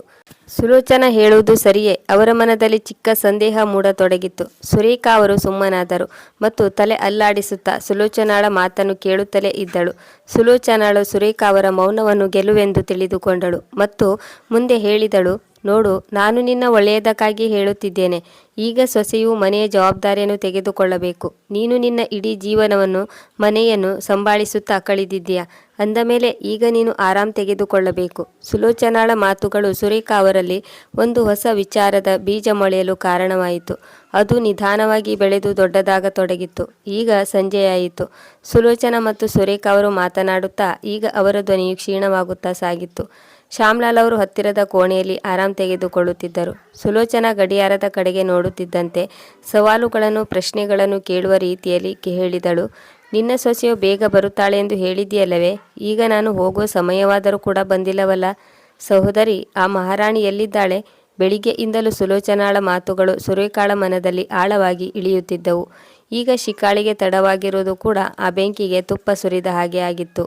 ಸುಲೋಚನಾ ಹೇಳುವುದು ಸರಿಯೇ. ಅವರ ಮನದಲ್ಲಿ ಚಿಕ್ಕ ಸಂದೇಹ ಮೂಡತೊಡಗಿತ್ತು. ಸುರೇಖಾ ಅವರು ಸುಮ್ಮನಾದರು ಮತ್ತು ತಲೆ ಅಲ್ಲಾಡಿಸುತ್ತಾ ಸುಲೋಚನಾಳ ಮಾತನ್ನು ಕೇಳುತ್ತಲೇ ಇದ್ದಳು. ಸುಲೋಚನಾಳು ಸುರೇಖಾ ಅವರ ಮೌನವನ್ನು ಗೆಲುವೆಂದು ತಿಳಿದುಕೊಂಡಳು ಮತ್ತು ಮುಂದೆ ಹೇಳಿದಳು. ನೋಡು, ನಾನು ನಿನ್ನ ಒಳ್ಳೆಯದಕ್ಕಾಗಿ ಹೇಳುತ್ತಿದ್ದೇನೆ. ಈಗ ಸೊಸೆಯು ಮನೆಯ ಜವಾಬ್ದಾರಿಯನ್ನು ತೆಗೆದುಕೊಳ್ಳಬೇಕು. ನೀನು ನಿನ್ನ ಇಡೀ ಜೀವನವನ್ನು ಮನೆಯನ್ನು ಸಂಭಾಳಿಸುತ್ತಾ ಕಳೆದಿದ್ದೀಯಾ. ಅಂದ ಮೇಲೆ ಈಗ ನೀನು ಆರಾಮ್ ತೆಗೆದುಕೊಳ್ಳಬೇಕು. ಸುಲೋಚನಾಳ ಮಾತುಗಳು ಸುರೇಖಾ ಅವರಲ್ಲಿ ಒಂದು ಹೊಸ ವಿಚಾರದ ಬೀಜ ಮೊಳೆಯಲು ಕಾರಣವಾಯಿತು. ಅದು ನಿಧಾನವಾಗಿ ಬೆಳೆದು ದೊಡ್ಡದಾಗತೊಡಗಿತ್ತು. ಈಗ ಸಂಜೆಯಾಯಿತು. ಸುಲೋಚನಾ ಮತ್ತು ಸುರೇಖಾ ಅವರು ಮಾತನಾಡುತ್ತಾ ಈಗ ಅವರ ಧ್ವನಿಯು ಕ್ಷೀಣವಾಗುತ್ತಾ ಸಾಗಿತ್ತು. ಶ್ಯಾಮ್ಲಾಲ್ ಅವರು ಹತ್ತಿರದ ಕೋಣೆಯಲ್ಲಿ ಆರಾಮ್ ತೆಗೆದುಕೊಳ್ಳುತ್ತಿದ್ದರು. ಸುಲೋಚನಾ ಗಡಿಯಾರದ ಕಡೆಗೆ ನೋಡುತ್ತಿದ್ದಂತೆ ಸವಾಲುಗಳನ್ನು ಪ್ರಶ್ನೆಗಳನ್ನು ಕೇಳುವ ರೀತಿಯಲ್ಲಿ ಹೇಳಿದಳು. ನಿನ್ನ ಸೊಸೆಯು ಬೇಗ ಬರುತ್ತಾಳೆ ಎಂದು ಹೇಳಿದ್ದೀಯಲ್ಲವೇ? ಈಗ ನಾನು ಹೋಗುವ ಸಮಯವಾದರೂ ಕೂಡ ಬಂದಿಲ್ಲವಲ್ಲ? ಸಹೋದರಿ, ಆ ಮಹಾರಾಣಿ ಎಲ್ಲಿದ್ದಾಳೆ? ಬೆಳಿಗ್ಗೆಯಿಂದಲೂ ಸುಲೋಚನಾಳ ಮಾತುಗಳು ಸುರೇಖಾಳ ಮನದಲ್ಲಿ ಆಳವಾಗಿ ಇಳಿಯುತ್ತಿದ್ದವು. ಈಗ ಶಿಕಾಳಿಗೆ ತಡವಾಗಿರುವುದು ಕೂಡ ಆ ಬೆಂಕಿಗೆ ತುಪ್ಪ ಸುರಿದ ಹಾಗೆ ಆಗಿತ್ತು.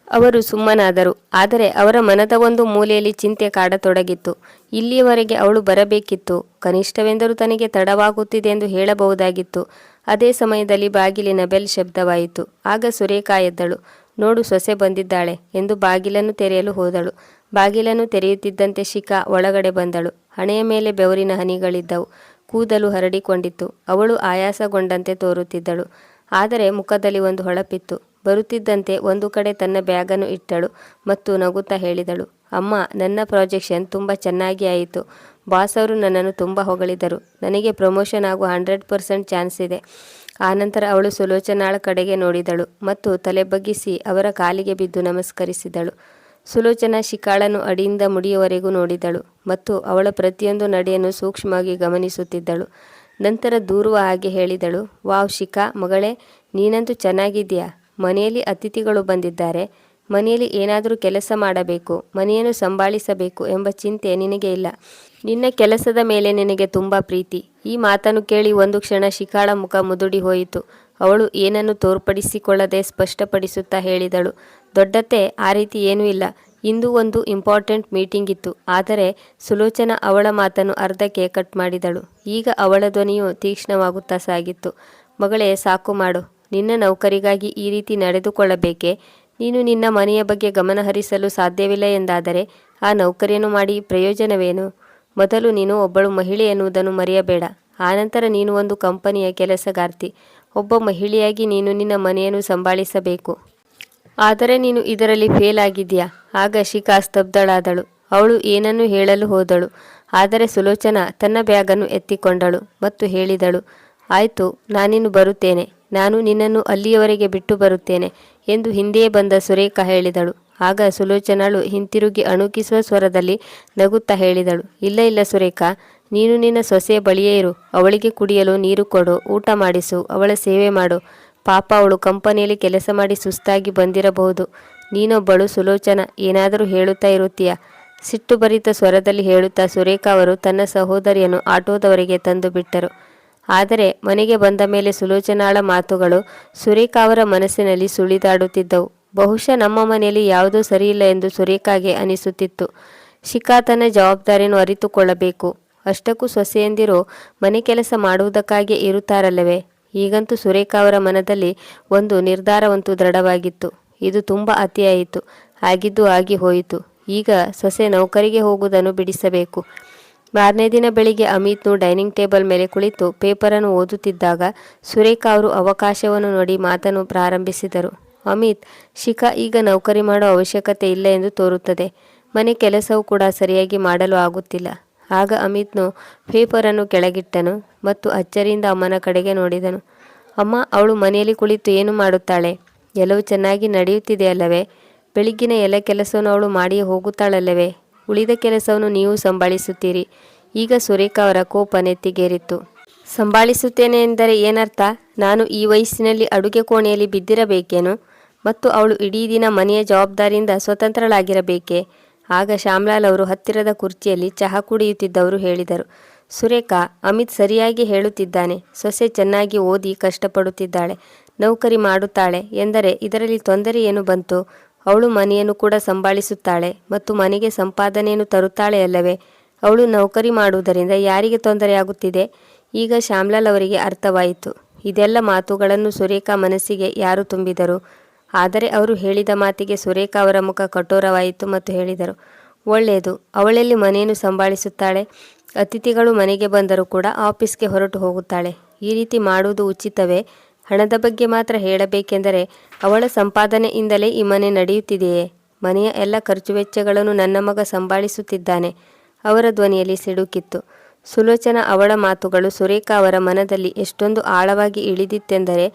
ಅವರು ಸುಮ್ಮನಾದರು. ಆದರೆ ಅವರ ಮನದ ಒಂದು ಮೂಲೆಯಲ್ಲಿ ಚಿಂತೆ ಕಾಡತೊಡಗಿತ್ತು. ಇಲ್ಲಿಯವರೆಗೆ ಅವಳು ಬರಬೇಕಿತ್ತು. ಕನಿಷ್ಠವೆಂದರೂ ತನಗೆ ತಡವಾಗುತ್ತಿದೆ ಎಂದು ಹೇಳಬಹುದಾಗಿತ್ತು. ಅದೇ ಸಮಯದಲ್ಲಿ ಬಾಗಿಲಿನ ಬೆಲ್ ಶಬ್ದವಾಯಿತು. ಆಗ ಸುರೇಖಾ ಎದ್ದಳು. ನೋಡು, ಸೊಸೆ ಬಂದಿದ್ದಾಳೆ ಎಂದು ಬಾಗಿಲನ್ನು ತೆರೆಯಲು ಹೋದಳು. ಬಾಗಿಲನ್ನು ತೆರೆಯುತ್ತಿದ್ದಂತೆ ಶಿಖಾ ಒಳಗಡೆ ಬಂದಳು. ಹಣೆಯ ಮೇಲೆ ಬೆವರಿನ ಹನಿಗಳಿದ್ದವು. ಕೂದಲು ಹರಡಿಕೊಂಡಿತ್ತು. ಅವಳು ಆಯಾಸಗೊಂಡಂತೆ ತೋರುತ್ತಿದ್ದಳು. ಆದರೆ ಮುಖದಲ್ಲಿ ಒಂದು ಹೊಳಪಿತ್ತು. ಬರುತ್ತಿದ್ದಂತೆ ಒಂದು ಕಡೆ ತನ್ನ ಬ್ಯಾಗನ್ನು ಇಟ್ಟಳು ಮತ್ತು ನಗುತ್ತಾ ಹೇಳಿದಳು, ಅಮ್ಮ, ನನ್ನ ಪ್ರಾಜೆಕ್ಷನ್ ತುಂಬ ಚೆನ್ನಾಗಿ ಆಯಿತು. ಬಾಸ್ ಅವರು ನನ್ನನ್ನು ತುಂಬ ಹೊಗಳಿದರು. ನನಗೆ ಪ್ರಮೋಷನ್ ಆಗುವ 100% ಚಾನ್ಸ್ ಇದೆ. ಆನಂತರ ಅವಳು ಸುಲೋಚನಾಳ ಕಡೆಗೆ ನೋಡಿದಳು ಮತ್ತು ತಲೆ ಬಗ್ಗಿಸಿ ಅವರ ಕಾಲಿಗೆ ಬಿದ್ದು ನಮಸ್ಕರಿಸಿದಳು. ಸುಲೋಚನಾ ಶಿಖಾಳನ್ನು ಅಡಿಯಿಂದ ಮುಡಿಯವರೆಗೂ ನೋಡಿದಳು ಮತ್ತು ಅವಳ ಪ್ರತಿಯೊಂದು ನಡೆಯನ್ನು ಸೂಕ್ಷ್ಮವಾಗಿ ಗಮನಿಸುತ್ತಿದ್ದಳು. ನಂತರ ದೂರುವ ಹಾಗೆ ಹೇಳಿದಳು, ವಾವ್ ಶಿಖಾ ಮಗಳೇ, ನೀನಂತೂ ಚೆನ್ನಾಗಿದ್ದೀಯಾ. ಮನೆಯಲ್ಲಿ ಅತಿಥಿಗಳು ಬಂದಿದ್ದಾರೆ. ಮನೆಯಲ್ಲಿ ಏನಾದರೂ ಕೆಲಸ ಮಾಡಬೇಕು, ಮನೆಯನ್ನು ಸಂಭಾಳಿಸಬೇಕು ಎಂಬ ಚಿಂತೆ ನಿನಗೆ ಇಲ್ಲ. ನಿನ್ನ ಕೆಲಸದ ಮೇಲೆ ನಿನಗೆ ತುಂಬ ಪ್ರೀತಿ. ಈ ಮಾತನ್ನು ಕೇಳಿ ಒಂದು ಕ್ಷಣ ಶಿಖಾಳ ಮುಖ ಮುದುಡಿ ಹೋಯಿತು. ಅವಳು ಏನನ್ನು ತೋರ್ಪಡಿಸಿಕೊಳ್ಳದೆ ಸ್ಪಷ್ಟಪಡಿಸುತ್ತಾ ಹೇಳಿದಳು, ದೊಡ್ಡತ್ತೆ, ಆ ರೀತಿ ಏನೂ ಇಲ್ಲ. ಇಂದು ಒಂದು ಇಂಪಾರ್ಟೆಂಟ್ ಮೀಟಿಂಗ್ ಇತ್ತು. ಆದರೆ ಸುಲೋಚನಾ ಅವಳ ಮಾತನ್ನು ಅರ್ಧಕ್ಕೆ ಕಟ್ ಮಾಡಿದಳು. ಈಗ ಅವಳ ಧ್ವನಿಯು ತೀಕ್ಷ್ಣವಾಗುತ್ತಾ ಸಾಗಿತ್ತು. ಮಗಳೇ, ಸಾಕು ಮಾಡು. ನಿನ್ನ ನೌಕರಿಗಾಗಿ ಈ ರೀತಿ ನಡೆದುಕೊಳ್ಳಬೇಕೆ? ನೀನು ನಿನ್ನ ಮನೆಯ ಬಗ್ಗೆ ಗಮನಹರಿಸಲು ಸಾಧ್ಯವಿಲ್ಲ ಎಂದಾದರೆ ಆ ನೌಕರಿಯನ್ನು ಮಾಡಿ ಪ್ರಯೋಜನವೇನು? ಮೊದಲು ನೀನು ಒಬ್ಬಳು ಮಹಿಳೆ ಎನ್ನುವುದನ್ನು ಮರೆಯಬೇಡ. ಆನಂತರ ನೀನು ಒಂದು ಕಂಪನಿಯ ಕೆಲಸಗಾರ್ತಿ. ಒಬ್ಬ ಮಹಿಳೆಯಾಗಿ ನೀನು ನಿನ್ನ ಮನೆಯನ್ನು ಸಂಭಾಳಿಸಬೇಕು. ಆದರೆ ನೀನು ಇದರಲ್ಲಿ ಫೇಲ್ ಆಗಿದೆಯಾ? ಆಗ ಶಿಖಾ ಸ್ತಬ್ಧಳಾದಳು. ಅವಳು ಏನನ್ನು ಹೇಳಲು ಹೋದಳು. ಆದರೆ ಸುಲೋಚನಾ ತನ್ನ ಬ್ಯಾಗನ್ನು ಎತ್ತಿಕೊಂಡಳು ಮತ್ತು ಹೇಳಿದಳು, ಆಯಿತು, ನಾನಿನ್ನು ಬರುತ್ತೇನೆ. ನಾನು ನಿನ್ನನ್ನು ಅಲ್ಲಿಯವರೆಗೆ ಬಿಟ್ಟು ಬರುತ್ತೇನೆ ಎಂದು ಹಿಂದೆಯೇ ಬಂದ ಸುರೇಖಾ ಹೇಳಿದಳು. ಆಗ ಸುಲೋಚನಾಳು ಹಿಂತಿರುಗಿ ಅಣುಕಿಸುವ ಸ್ವರದಲ್ಲಿ ನಗುತ್ತಾ ಹೇಳಿದಳು, ಇಲ್ಲ ಇಲ್ಲ ಸುರೇಖಾ, ನೀನು ನಿನ್ನ ಸೊಸೆಯ ಬಳಿಯೇ ಇರು. ಅವಳಿಗೆ ಕುಡಿಯಲು ನೀರು ಕೊಡು, ಊಟ ಮಾಡಿಸು, ಅವಳ ಸೇವೆ ಮಾಡು. ಪಾಪ, ಅವಳು ಕಂಪನಿಯಲ್ಲಿ ಕೆಲಸ ಮಾಡಿ ಸುಸ್ತಾಗಿ ಬಂದಿರಬಹುದು. ನೀನೊಬ್ಬಳು ಸುಲೋಚನಾ, ಏನಾದರೂ ಹೇಳುತ್ತಾ ಇರುತ್ತೀಯ? ಸಿಟ್ಟುಭರಿತ ಸ್ವರದಲ್ಲಿ ಹೇಳುತ್ತಾ ಸುರೇಖಾ ಅವರು ತನ್ನ ಸಹೋದರಿಯನ್ನು ಆಟೋದವರೆಗೆ ತಂದು ಬಿಟ್ಟರು. ಆದರೆ ಮನೆಗೆ ಬಂದ ಮೇಲೆ ಸುಲೋಚನಾಳ ಮಾತುಗಳು ಸುರೇಖಾ ಅವರ ಮನಸ್ಸಿನಲ್ಲಿ ಸುಳಿದಾಡುತ್ತಿದ್ದವು. ಬಹುಶಃ ನಮ್ಮ ಮನೆಯಲ್ಲಿ ಯಾವುದೂ ಸರಿಯಿಲ್ಲ ಎಂದು ಸುರೇಖಾಗೆ ಅನಿಸುತ್ತಿತ್ತು. ಶಿಖಾ ತನ್ನ ಜವಾಬ್ದಾರಿಯನ್ನು ಅರಿತುಕೊಳ್ಳಬೇಕು. ಅಷ್ಟಕ್ಕೂ ಸೊಸೆಯಂದಿರು ಮನೆ ಕೆಲಸ ಮಾಡುವುದಕ್ಕಾಗಿ ಇರುತ್ತಾರಲ್ಲವೇ? ಈಗಂತೂ ಸುರೇಖಾ ಅವರ ಮನದಲ್ಲಿ ಒಂದು ನಿರ್ಧಾರವಂತೂ ದೃಢವಾಗಿತ್ತು. ಇದು ತುಂಬ ಅತಿಯಾಯಿತು. ಆಗಿದ್ದು ಆಗಿ ಹೋಯಿತು. ಈಗ ಸೊಸೆ ನೌಕರಿಗೆ ಹೋಗುವುದನ್ನು ಬಿಡಿಸಬೇಕು. ಮಾರನೇ ದಿನ ಬೆಳಿಗ್ಗೆ ಅಮಿತ್ನು ಡೈನಿಂಗ್ ಟೇಬಲ್ ಮೇಲೆ ಕುಳಿತು ಪೇಪರನ್ನು ಓದುತ್ತಿದ್ದಾಗ ಸುರೇಖಾ ಅವರು ಅವಕಾಶವನ್ನು ನೋಡಿ ಮಾತನ್ನು ಪ್ರಾರಂಭಿಸಿದರು. ಅಮಿತ್, ಶಿಖಾ ಈಗ ನೌಕರಿ ಮಾಡೋ ಅವಶ್ಯಕತೆ ಇಲ್ಲ ಎಂದು ತೋರುತ್ತದೆ. ಮನೆ ಕೆಲಸವೂ ಕೂಡ ಸರಿಯಾಗಿ ಮಾಡಲು ಆಗುತ್ತಿಲ್ಲ. ಆಗ ಅಮಿತ್ನು ಪೇಪರನ್ನು ಕೆಳಗಿಟ್ಟನು ಮತ್ತು ಅಚ್ಚರಿಯಿಂದ ಅಮ್ಮನ ಕಡೆಗೆ ನೋಡಿದನು. ಅಮ್ಮ, ಅವಳು ಮನೆಯಲ್ಲಿ ಕುಳಿತು ಏನು ಮಾಡುತ್ತಾಳೆ? ಎಲ್ಲವೂ ಚೆನ್ನಾಗಿ ನಡೆಯುತ್ತಿದೆ ಅಲ್ಲವೇ? ಬೆಳಿಗ್ಗಿನ ಎಲ್ಲ ಕೆಲಸವನ್ನು ಅವಳು ಮಾಡಿಯೇ ಹೋಗುತ್ತಾಳಲ್ಲವೇ? ಉಳಿದ ಕೆಲಸವನ್ನು ನೀವು ಸಂಭಾಳಿಸುತ್ತೀರಿ. ಈಗ ಸುರೇಖಾ ಅವರ ಕೋಪ ನೆತ್ತಿಗೇರಿತ್ತು. ಸಂಭಾಳಿಸುತ್ತೇನೆ ಎಂದರೆ ಏನರ್ಥ? ನಾನು ಈ ವಯಸ್ಸಿನಲ್ಲಿ ಅಡುಗೆ ಕೋಣೆಯಲ್ಲಿ ಬಿದ್ದಿರಬೇಕೇನು? ಮತ್ತು ಅವಳು ಇಡೀ ದಿನ ಮನೆಯ ಜವಾಬ್ದಾರಿಯಿಂದ ಸ್ವತಂತ್ರಳಾಗಿರಬೇಕೇ? ಆಗ ಶ್ಯಾಮ್ಲಾಲ್ ಅವರು ಹತ್ತಿರದ ಕುರ್ಚಿಯಲ್ಲಿ ಚಹಾ ಕುಡಿಯುತ್ತಿದ್ದವರು ಹೇಳಿದರು, ಸುರೇಖಾ, ಅಮಿತ್ ಸರಿಯಾಗಿ ಹೇಳುತ್ತಿದ್ದಾನೆ. ಸೊಸೆ ಚೆನ್ನಾಗಿ ಓದಿ ಕಷ್ಟಪಡುತ್ತಿದ್ದಾಳೆ, ನೌಕರಿ ಮಾಡುತ್ತಾಳೆ ಎಂದರೆ ಇದರಲ್ಲಿ ತೊಂದರೆ ಏನು ಬಂತು? ಅವಳು ಮನೆಯನ್ನು ಕೂಡ ಸಂಭಾಳಿಸುತ್ತಾಳೆ ಮತ್ತು ಮನೆಗೆ ಸಂಪಾದನೆಯನ್ನು ತರುತ್ತಾಳೆ ಅಲ್ಲವೇ? ಅವಳು ನೌಕರಿ ಮಾಡುವುದರಿಂದ ಯಾರಿಗೆ ತೊಂದರೆಯಾಗುತ್ತಿದೆ? ಈಗ ಶ್ಯಾಮ್ಲಾಲ್ ಅವರಿಗೆ ಅರ್ಥವಾಯಿತು. ಇದೆಲ್ಲ ಮಾತುಗಳನ್ನು ಸುರೇಖಾ ಮನಸ್ಸಿಗೆ ಯಾರು ತುಂಬಿದರು? ಆದರೆ ಅವರು ಹೇಳಿದ ಮಾತಿಗೆ ಸುರೇಖಾ ಅವರ ಮುಖ ಕಠೋರವಾಯಿತು ಮತ್ತು ಹೇಳಿದರು, ಒಳ್ಳೆಯದು, ಅವಳೆಲ್ಲಿ ಮನೆಯನ್ನು ಸಂಭಾಳಿಸುತ್ತಾಳೆ? ಅತಿಥಿಗಳು ಮನೆಗೆ ಬಂದರೂ ಕೂಡ ಆಫೀಸ್ಗೆ ಹೊರಟು ಹೋಗುತ್ತಾಳೆ. ಈ ರೀತಿ ಮಾಡುವುದು ಉಚಿತವೇ? ಹಣದ ಬಗ್ಗೆ ಮಾತ್ರ ಹೇಳಬೇಕೆಂದರೆ ಅವಳ ಸಂಪಾದನೆಯಿಂದಲೇ ಈ ಮನೆ ನಡೆಯುತ್ತಿದೆಯೇ? ಮನೆಯ ಎಲ್ಲ ಖರ್ಚು ವೆಚ್ಚಗಳನ್ನು ನನ್ನ ಮಗ ಸಂಭಾಳಿಸುತ್ತಿದ್ದಾನೆ. ಅವರ ಧ್ವನಿಯಲ್ಲಿ ಸಿಡುಕಿತ್ತು. ಸುಲೋಚನಾ ಅವಳ ಮಾತುಗಳು ಸುರೇಖಾ ಅವರ ಮನದಲ್ಲಿ ಎಷ್ಟೊಂದು ಆಳವಾಗಿ ಇಳಿದಿತ್ತೆಂದರೆ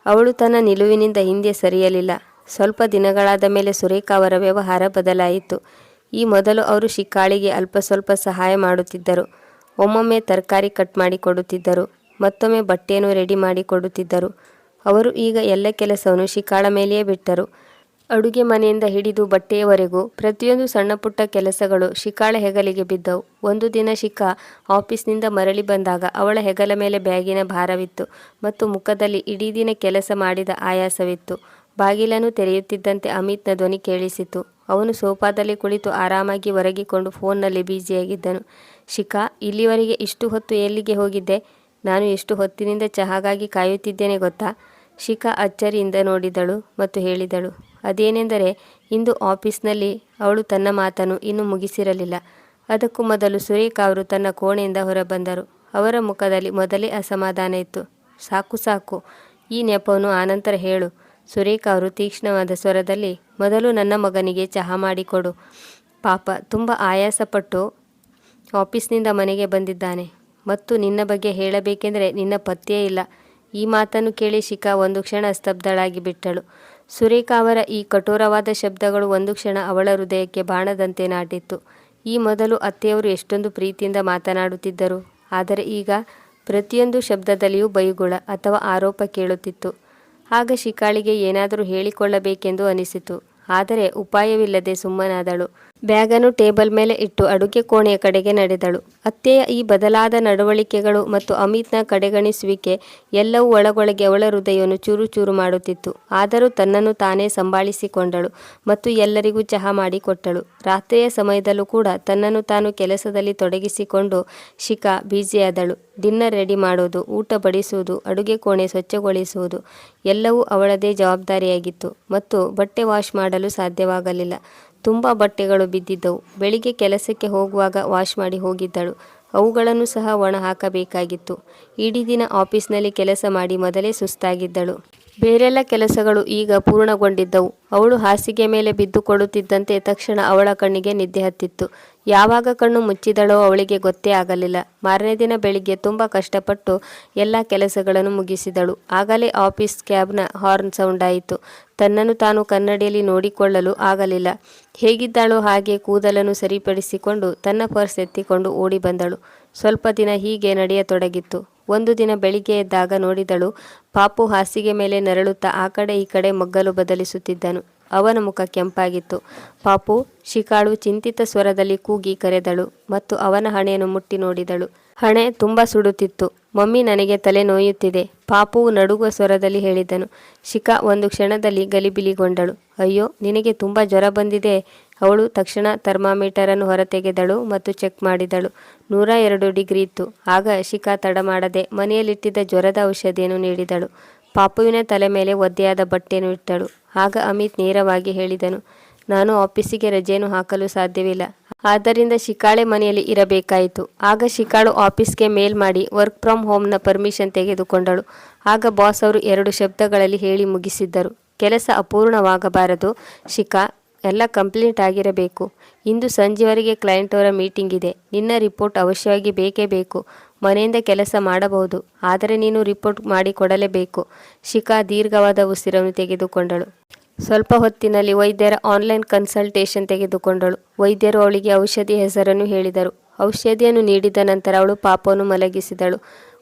ಅವಳು ತನ್ನ ನಿಲುವಿನಿಂದ ಹಿಂದೆ ಸರಿಯಲಿಲ್ಲ. ಸ್ವಲ್ಪ ದಿನಗಳಾದ ಮೇಲೆ ಸುರೇಖಾ ಅವರ ವ್ಯವಹಾರ ಬದಲಾಯಿತು. ಈ ಮೊದಲು ಅವರು ಶಿಕಾಳಿಗೆ ಅಲ್ಪ ಸ್ವಲ್ಪ ಸಹಾಯ ಮಾಡುತ್ತಿದ್ದರು. ಒಮ್ಮೊಮ್ಮೆ ತರಕಾರಿ ಕಟ್ ಮಾಡಿ ಕೊಡುತ್ತಿದ್ದರು, ಮತ್ತೊಮ್ಮೆ ಬಟ್ಟೆಯನ್ನು ರೆಡಿ ಮಾಡಿ ಕೊಡುತ್ತಿದ್ದರು. ಅವರು ಈಗ ಎಲ್ಲ ಕೆಲಸವನ್ನು ಶಿಕಾಳ ಮೇಲೆಯೇ ಬಿಟ್ಟರು. ಅಡುಗೆ ಮನೆಯಿಂದ ಹಿಡಿದು ಬಟ್ಟೆಯವರೆಗೂ ಪ್ರತಿಯೊಂದು ಸಣ್ಣಪುಟ್ಟ ಕೆಲಸಗಳು ಶಿಕಾಳ ಹೆಗಲಿಗೆ ಬಿದ್ದವು. ಒಂದು ದಿನ ಶಿಖಾ ಆಫೀಸ್ನಿಂದ ಮರಳಿ ಬಂದಾಗ ಅವಳ ಹೆಗಲ ಮೇಲೆ ಬ್ಯಾಗಿನ ಭಾರವಿತ್ತು ಮತ್ತು ಮುಖದಲ್ಲಿ ಇಡೀ ದಿನ ಕೆಲಸ ಮಾಡಿದ ಆಯಾಸವಿತ್ತು. ಬಾಗಿಲನ್ನು ತೆರೆಯುತ್ತಿದ್ದಂತೆ ಅಮಿತ್ನ ಧ್ವನಿ ಕೇಳಿಸಿತು. ಅವನು ಸೋಫಾದಲ್ಲಿ ಕುಳಿತು ಆರಾಮಾಗಿ ಒರಗಿಕೊಂಡು ಫೋನ್ನಲ್ಲಿ ಬ್ಯುಸಿಯಾಗಿದ್ದನು. ಶಿಖಾ, ಇಲ್ಲಿವರೆಗೆ ಇಷ್ಟು ಹೊತ್ತು ಎಲ್ಲಿಗೆ ಹೋಗಿದ್ದೆ? ನಾನು ಎಷ್ಟು ಹೊತ್ತಿನಿಂದ ಚಹಾಗಾಗಿ ಕಾಯುತ್ತಿದ್ದೇನೆ ಗೊತ್ತಾ? ಶಿಖಾ ಅಚ್ಚರಿಯಿಂದ ನೋಡಿದಳು ಮತ್ತು ಹೇಳಿದಳು. ಅದೇನೆಂದರೆ, ಇಂದು ಆಫೀಸ್ನಲ್ಲಿ ಅವಳು ತನ್ನ ಮಾತನ್ನು ಇನ್ನೂ ಮುಗಿಸಿರಲಿಲ್ಲ. ಅದಕ್ಕೂ ಮೊದಲು ಸುರೇಖಾ ಅವರು ತನ್ನ ಕೋಣೆಯಿಂದ ಹೊರಬಂದರು. ಅವರ ಮುಖದಲ್ಲಿ ಮೊದಲೇ ಅಸಮಾಧಾನ ಇತ್ತು. ಸಾಕು ಸಾಕು, ಈ ನೆಪವನ್ನು ಆನಂತರ ಹೇಳು. ಸುರೇಖಾ ಅವರು ತೀಕ್ಷ್ಣವಾದ ಸ್ವರದಲ್ಲಿ, ಮೊದಲು ನನ್ನ ಮಗನಿಗೆ ಚಹಾ ಮಾಡಿಕೊಡು. ಪಾಪ ತುಂಬ ಆಯಾಸಪಟ್ಟು ಆಫೀಸ್ನಿಂದ ಮನೆಗೆ ಬಂದಿದ್ದಾನೆ. ಮತ್ತು ನಿನ್ನ ಬಗ್ಗೆ ಹೇಳಬೇಕೆಂದರೆ ನಿನ್ನ ಪತ್ತೆಯೇ ಇಲ್ಲ. ಈ ಮಾತನ್ನು ಕೇಳಿ ಶಿಖಾ ಒಂದು ಕ್ಷಣ ಸ್ತಬ್ಧಳಾಗಿ ಬಿಟ್ಟಳು. ಸುರೇಖಾ ಅವರ ಈ ಕಠೋರವಾದ ಶಬ್ದಗಳು ಒಂದು ಕ್ಷಣ ಅವಳ ಹೃದಯಕ್ಕೆ ಬಾಣದಂತೆ ನಾಟಿತ್ತು. ಈ ಮೊದಲು ಅತ್ತೆಯವರು ಎಷ್ಟೊಂದು ಪ್ರೀತಿಯಿಂದ ಮಾತನಾಡುತ್ತಿದ್ದರು, ಆದರೆ ಈಗ ಪ್ರತಿಯೊಂದು ಶಬ್ದದಲ್ಲಿಯೂ ಬೈಗುಳ ಅಥವಾ ಆರೋಪ ಕೇಳುತ್ತಿತ್ತು. ಆಗ ಶಿಖಾಳಿಗೆ ಏನಾದರೂ ಹೇಳಿಕೊಳ್ಳಬೇಕೆಂದು ಅನಿಸಿತು, ಆದರೆ ಉಪಾಯವಿಲ್ಲದೆ ಸುಮ್ಮನಾದಳು. ಬ್ಯಾಗನ್ನು ಟೇಬಲ್ ಮೇಲೆ ಇಟ್ಟು ಅಡುಗೆ ಕೋಣೆಯ ಕಡೆಗೆ ನಡೆದಳು. ಅತ್ತೆಯ ಈ ಬದಲಾದ ನಡವಳಿಕೆಗಳು ಮತ್ತು ಅಮಿತ್ನ ಕಡೆಗಣಿಸುವಿಕೆ ಎಲ್ಲವೂ ಒಳಗೊಳಗೆ ಅವಳ ಹೃದಯವನ್ನು ಚೂರು ಚೂರು ಮಾಡುತ್ತಿತ್ತು. ಆದರೂ ತನ್ನನ್ನು ತಾನೇ ಸಂಭಾಳಿಸಿಕೊಂಡಳು ಮತ್ತು ಎಲ್ಲರಿಗೂ ಚಹಾ ಮಾಡಿಕೊಟ್ಟಳು. ರಾತ್ರಿಯ ಸಮಯದಲ್ಲೂ ಕೂಡ ತನ್ನನ್ನು ತಾನು ಕೆಲಸದಲ್ಲಿ ತೊಡಗಿಸಿಕೊಂಡು ಶಿಖಾ ಬ್ಯುಸಿಯಾದಳು. ಡಿನ್ನರ್ ರೆಡಿ ಮಾಡೋದು, ಊಟ ಬಡಿಸುವುದು, ಅಡುಗೆ ಕೋಣೆ ಸ್ವಚ್ಛಗೊಳಿಸುವುದು ಎಲ್ಲವೂ ಅವಳದೇ ಜವಾಬ್ದಾರಿಯಾಗಿತ್ತು. ಮತ್ತು ಬಟ್ಟೆ ವಾಶ್ ಮಾಡಲು ಸಾಧ್ಯವಾಗಲಿಲ್ಲ. ತುಂಬ ಬಟ್ಟೆಗಳು ಬಿದ್ದಿದ್ದವು. ಬೆಳಿಗ್ಗೆ ಕೆಲಸಕ್ಕೆ ಹೋಗುವಾಗ ವಾಶ್ ಮಾಡಿ ಹೋಗಿದ್ದಳು. ಅವುಗಳನ್ನು ಸಹ ಒಣ ಹಾಕಬೇಕಾಗಿತ್ತು. ಇಡೀ ದಿನ ಆಫೀಸ್ನಲ್ಲಿ ಕೆಲಸ ಮಾಡಿ ಮೊದಲೇ ಸುಸ್ತಾಗಿದ್ದಳು. ಬೇರೆಲ್ಲ ಕೆಲಸಗಳು ಈಗ ಪೂರ್ಣಗೊಂಡಿದ್ದವು. ಅವಳು ಹಾಸಿಗೆ ಮೇಲೆ ಬಿದ್ದುಕೊಳ್ಳುತ್ತಿದ್ದಂತೆ ತಕ್ಷಣ ಅವಳ ಕಣ್ಣಿಗೆ ನಿದ್ದೆ ಹತ್ತಿತ್ತು. ಯಾವಾಗ ಕಣ್ಣು ಮುಚ್ಚಿದಳೋ ಅವಳಿಗೆ ಗೊತ್ತೇ ಆಗಲಿಲ್ಲ. ಮಾರನೇ ದಿನ ಬೆಳಿಗ್ಗೆ ತುಂಬ ಕಷ್ಟಪಟ್ಟು ಎಲ್ಲ ಕೆಲಸಗಳನ್ನು ಮುಗಿಸಿದಳು. ಆಗಲೇ ಆಫೀಸ್ ಕ್ಯಾಬ್ನ ಹಾರ್ನ್ ಸೌಂಡ್ ಆಯಿತು. ತನ್ನನ್ನು ತಾನು ಕನ್ನಡಿಯಲ್ಲಿ ನೋಡಿಕೊಳ್ಳಲು ಆಗಲಿಲ್ಲ. ಹೇಗಿದ್ದಾಳೋ ಹಾಗೆ ಕೂದಲನ್ನು ಸರಿಪಡಿಸಿಕೊಂಡು ತನ್ನ ಪರ್ಸ್ ಎತ್ತಿಕೊಂಡು ಓಡಿ ಬಂದಳು. ಸ್ವಲ್ಪ ದಿನ ಹೀಗೆ ನಡೆಯತೊಡಗಿತ್ತು. ಒಂದು ದಿನ ಬೆಳಿಗ್ಗೆ ಎದ್ದಾಗ ನೋಡಿದಳು, ಪಾಪು ಹಾಸಿಗೆ ಮೇಲೆ ನರಳುತ್ತಾ ಆ ಕಡೆ ಈ ಕಡೆ ಮಗ್ಗಲು ಬದಲಿಸುತ್ತಿದ್ದನು. ಅವನ ಮುಖ ಕೆಂಪಾಗಿತ್ತು. ಪಾಪು, ಶಿಖಾಳು ಚಿಂತಿತ ಸ್ವರದಲ್ಲಿ ಕೂಗಿ ಕರೆದಳು ಮತ್ತು ಅವನ ಹಣೆಯನ್ನು ಮುಟ್ಟಿ ನೋಡಿದಳು. ಹಣೆ ತುಂಬ ಸುಡುತ್ತಿತ್ತು. ಮಮ್ಮಿ, ನನಗೆ ತಲೆ ನೋಯುತ್ತಿದೆ, ಪಾಪುವು ನಡುಗುವ ಸ್ವರದಲ್ಲಿ ಹೇಳಿದನು. ಶಿಖಾ ಒಂದು ಕ್ಷಣದಲ್ಲಿ ಗಲಿಬಿಲಿಗೊಂಡಳು. ಅಯ್ಯೋ, ನಿನಗೆ ತುಂಬ ಜ್ವರ ಬಂದಿದೆ. ಅವಳು ತಕ್ಷಣ ಥರ್ಮಾಮೀಟರನ್ನು ಹೊರತೆಗೆದಳು ಮತ್ತು ಚೆಕ್ ಮಾಡಿದಳು. 102 ಡಿಗ್ರಿ ಇತ್ತು. ಆಗ ಶಿಖಾ ತಡ ಮಾಡದೆ ಮನೆಯಲ್ಲಿಟ್ಟಿದ್ದ ಜ್ವರದ ಔಷಧಿಯನ್ನು ನೀಡಿದಳು. ಪಾಪುವಿನ ತಲೆ ಮೇಲೆ ಒದ್ದೆಯಾದ ಬಟ್ಟೆಯನ್ನು ಇಟ್ಟಳು. ಆಗ ಅಮಿತ್ ನೇರವಾಗಿ ಹೇಳಿದನು, ನಾನು ಆಫೀಸಿಗೆ ರಜೆಯನ್ನು ಹಾಕಲು ಸಾಧ್ಯವಿಲ್ಲ. ಆದ್ದರಿಂದ ಶಿಖಾಳೆ ಮನೆಯಲ್ಲಿ ಇರಬೇಕಾಯಿತು. ಆಗ ಶಿಖಾಳು ಆಫೀಸ್ಗೆ ಮೇಲ್ ಮಾಡಿ ವರ್ಕ್ ಫ್ರಮ್ ಹೋಮ್ನ ಪರ್ಮಿಷನ್ ತೆಗೆದುಕೊಂಡಳು. ಆಗ ಬಾಸ್ ಅವರು 2 ಶಬ್ದಗಳಲ್ಲಿ ಹೇಳಿ ಮುಗಿಸಿದ್ದರು. ಕೆಲಸ ಅಪೂರ್ಣವಾಗಬಾರದು ಶಿಖಾ, ಎಲ್ಲ ಕಂಪ್ಲೀಟ್ ಆಗಿರಬೇಕು. ಇಂದು ಸಂಜೆವರೆಗೆ ಕ್ಲೈಂಟ್ ಅವರ ಮೀಟಿಂಗ್ ಇದೆ. ನಿನ್ನ ರಿಪೋರ್ಟ್ ಅವಶ್ಯವಾಗಿ ಬೇಕೇ ಬೇಕು. ಮನೆಯಿಂದ ಕೆಲಸ ಮಾಡಬಹುದು, ಆದರೆ ನೀನು ರಿಪೋರ್ಟ್ ಮಾಡಿಕೊಡಲೇಬೇಕು. ಶಿಖಾ ದೀರ್ಘವಾದ ಉಸಿರನ್ನು ತೆಗೆದುಕೊಂಡಳು. ಸ್ವಲ್ಪ ಹೊತ್ತಿನಲ್ಲಿ ವೈದ್ಯರ ಆನ್ಲೈನ್ ಕನ್ಸಲ್ಟೇಷನ್ ತೆಗೆದುಕೊಂಡಳು. ವೈದ್ಯರು ಅವಳಿಗೆ ಔಷಧಿ ಹೆಸರನ್ನು ಹೇಳಿದರು. ಔಷಧಿಯನ್ನು ನೀಡಿದ ನಂತರ ಅವಳು ಪಾಪವನ್ನು ಮಲಗಿಸಿದಳು.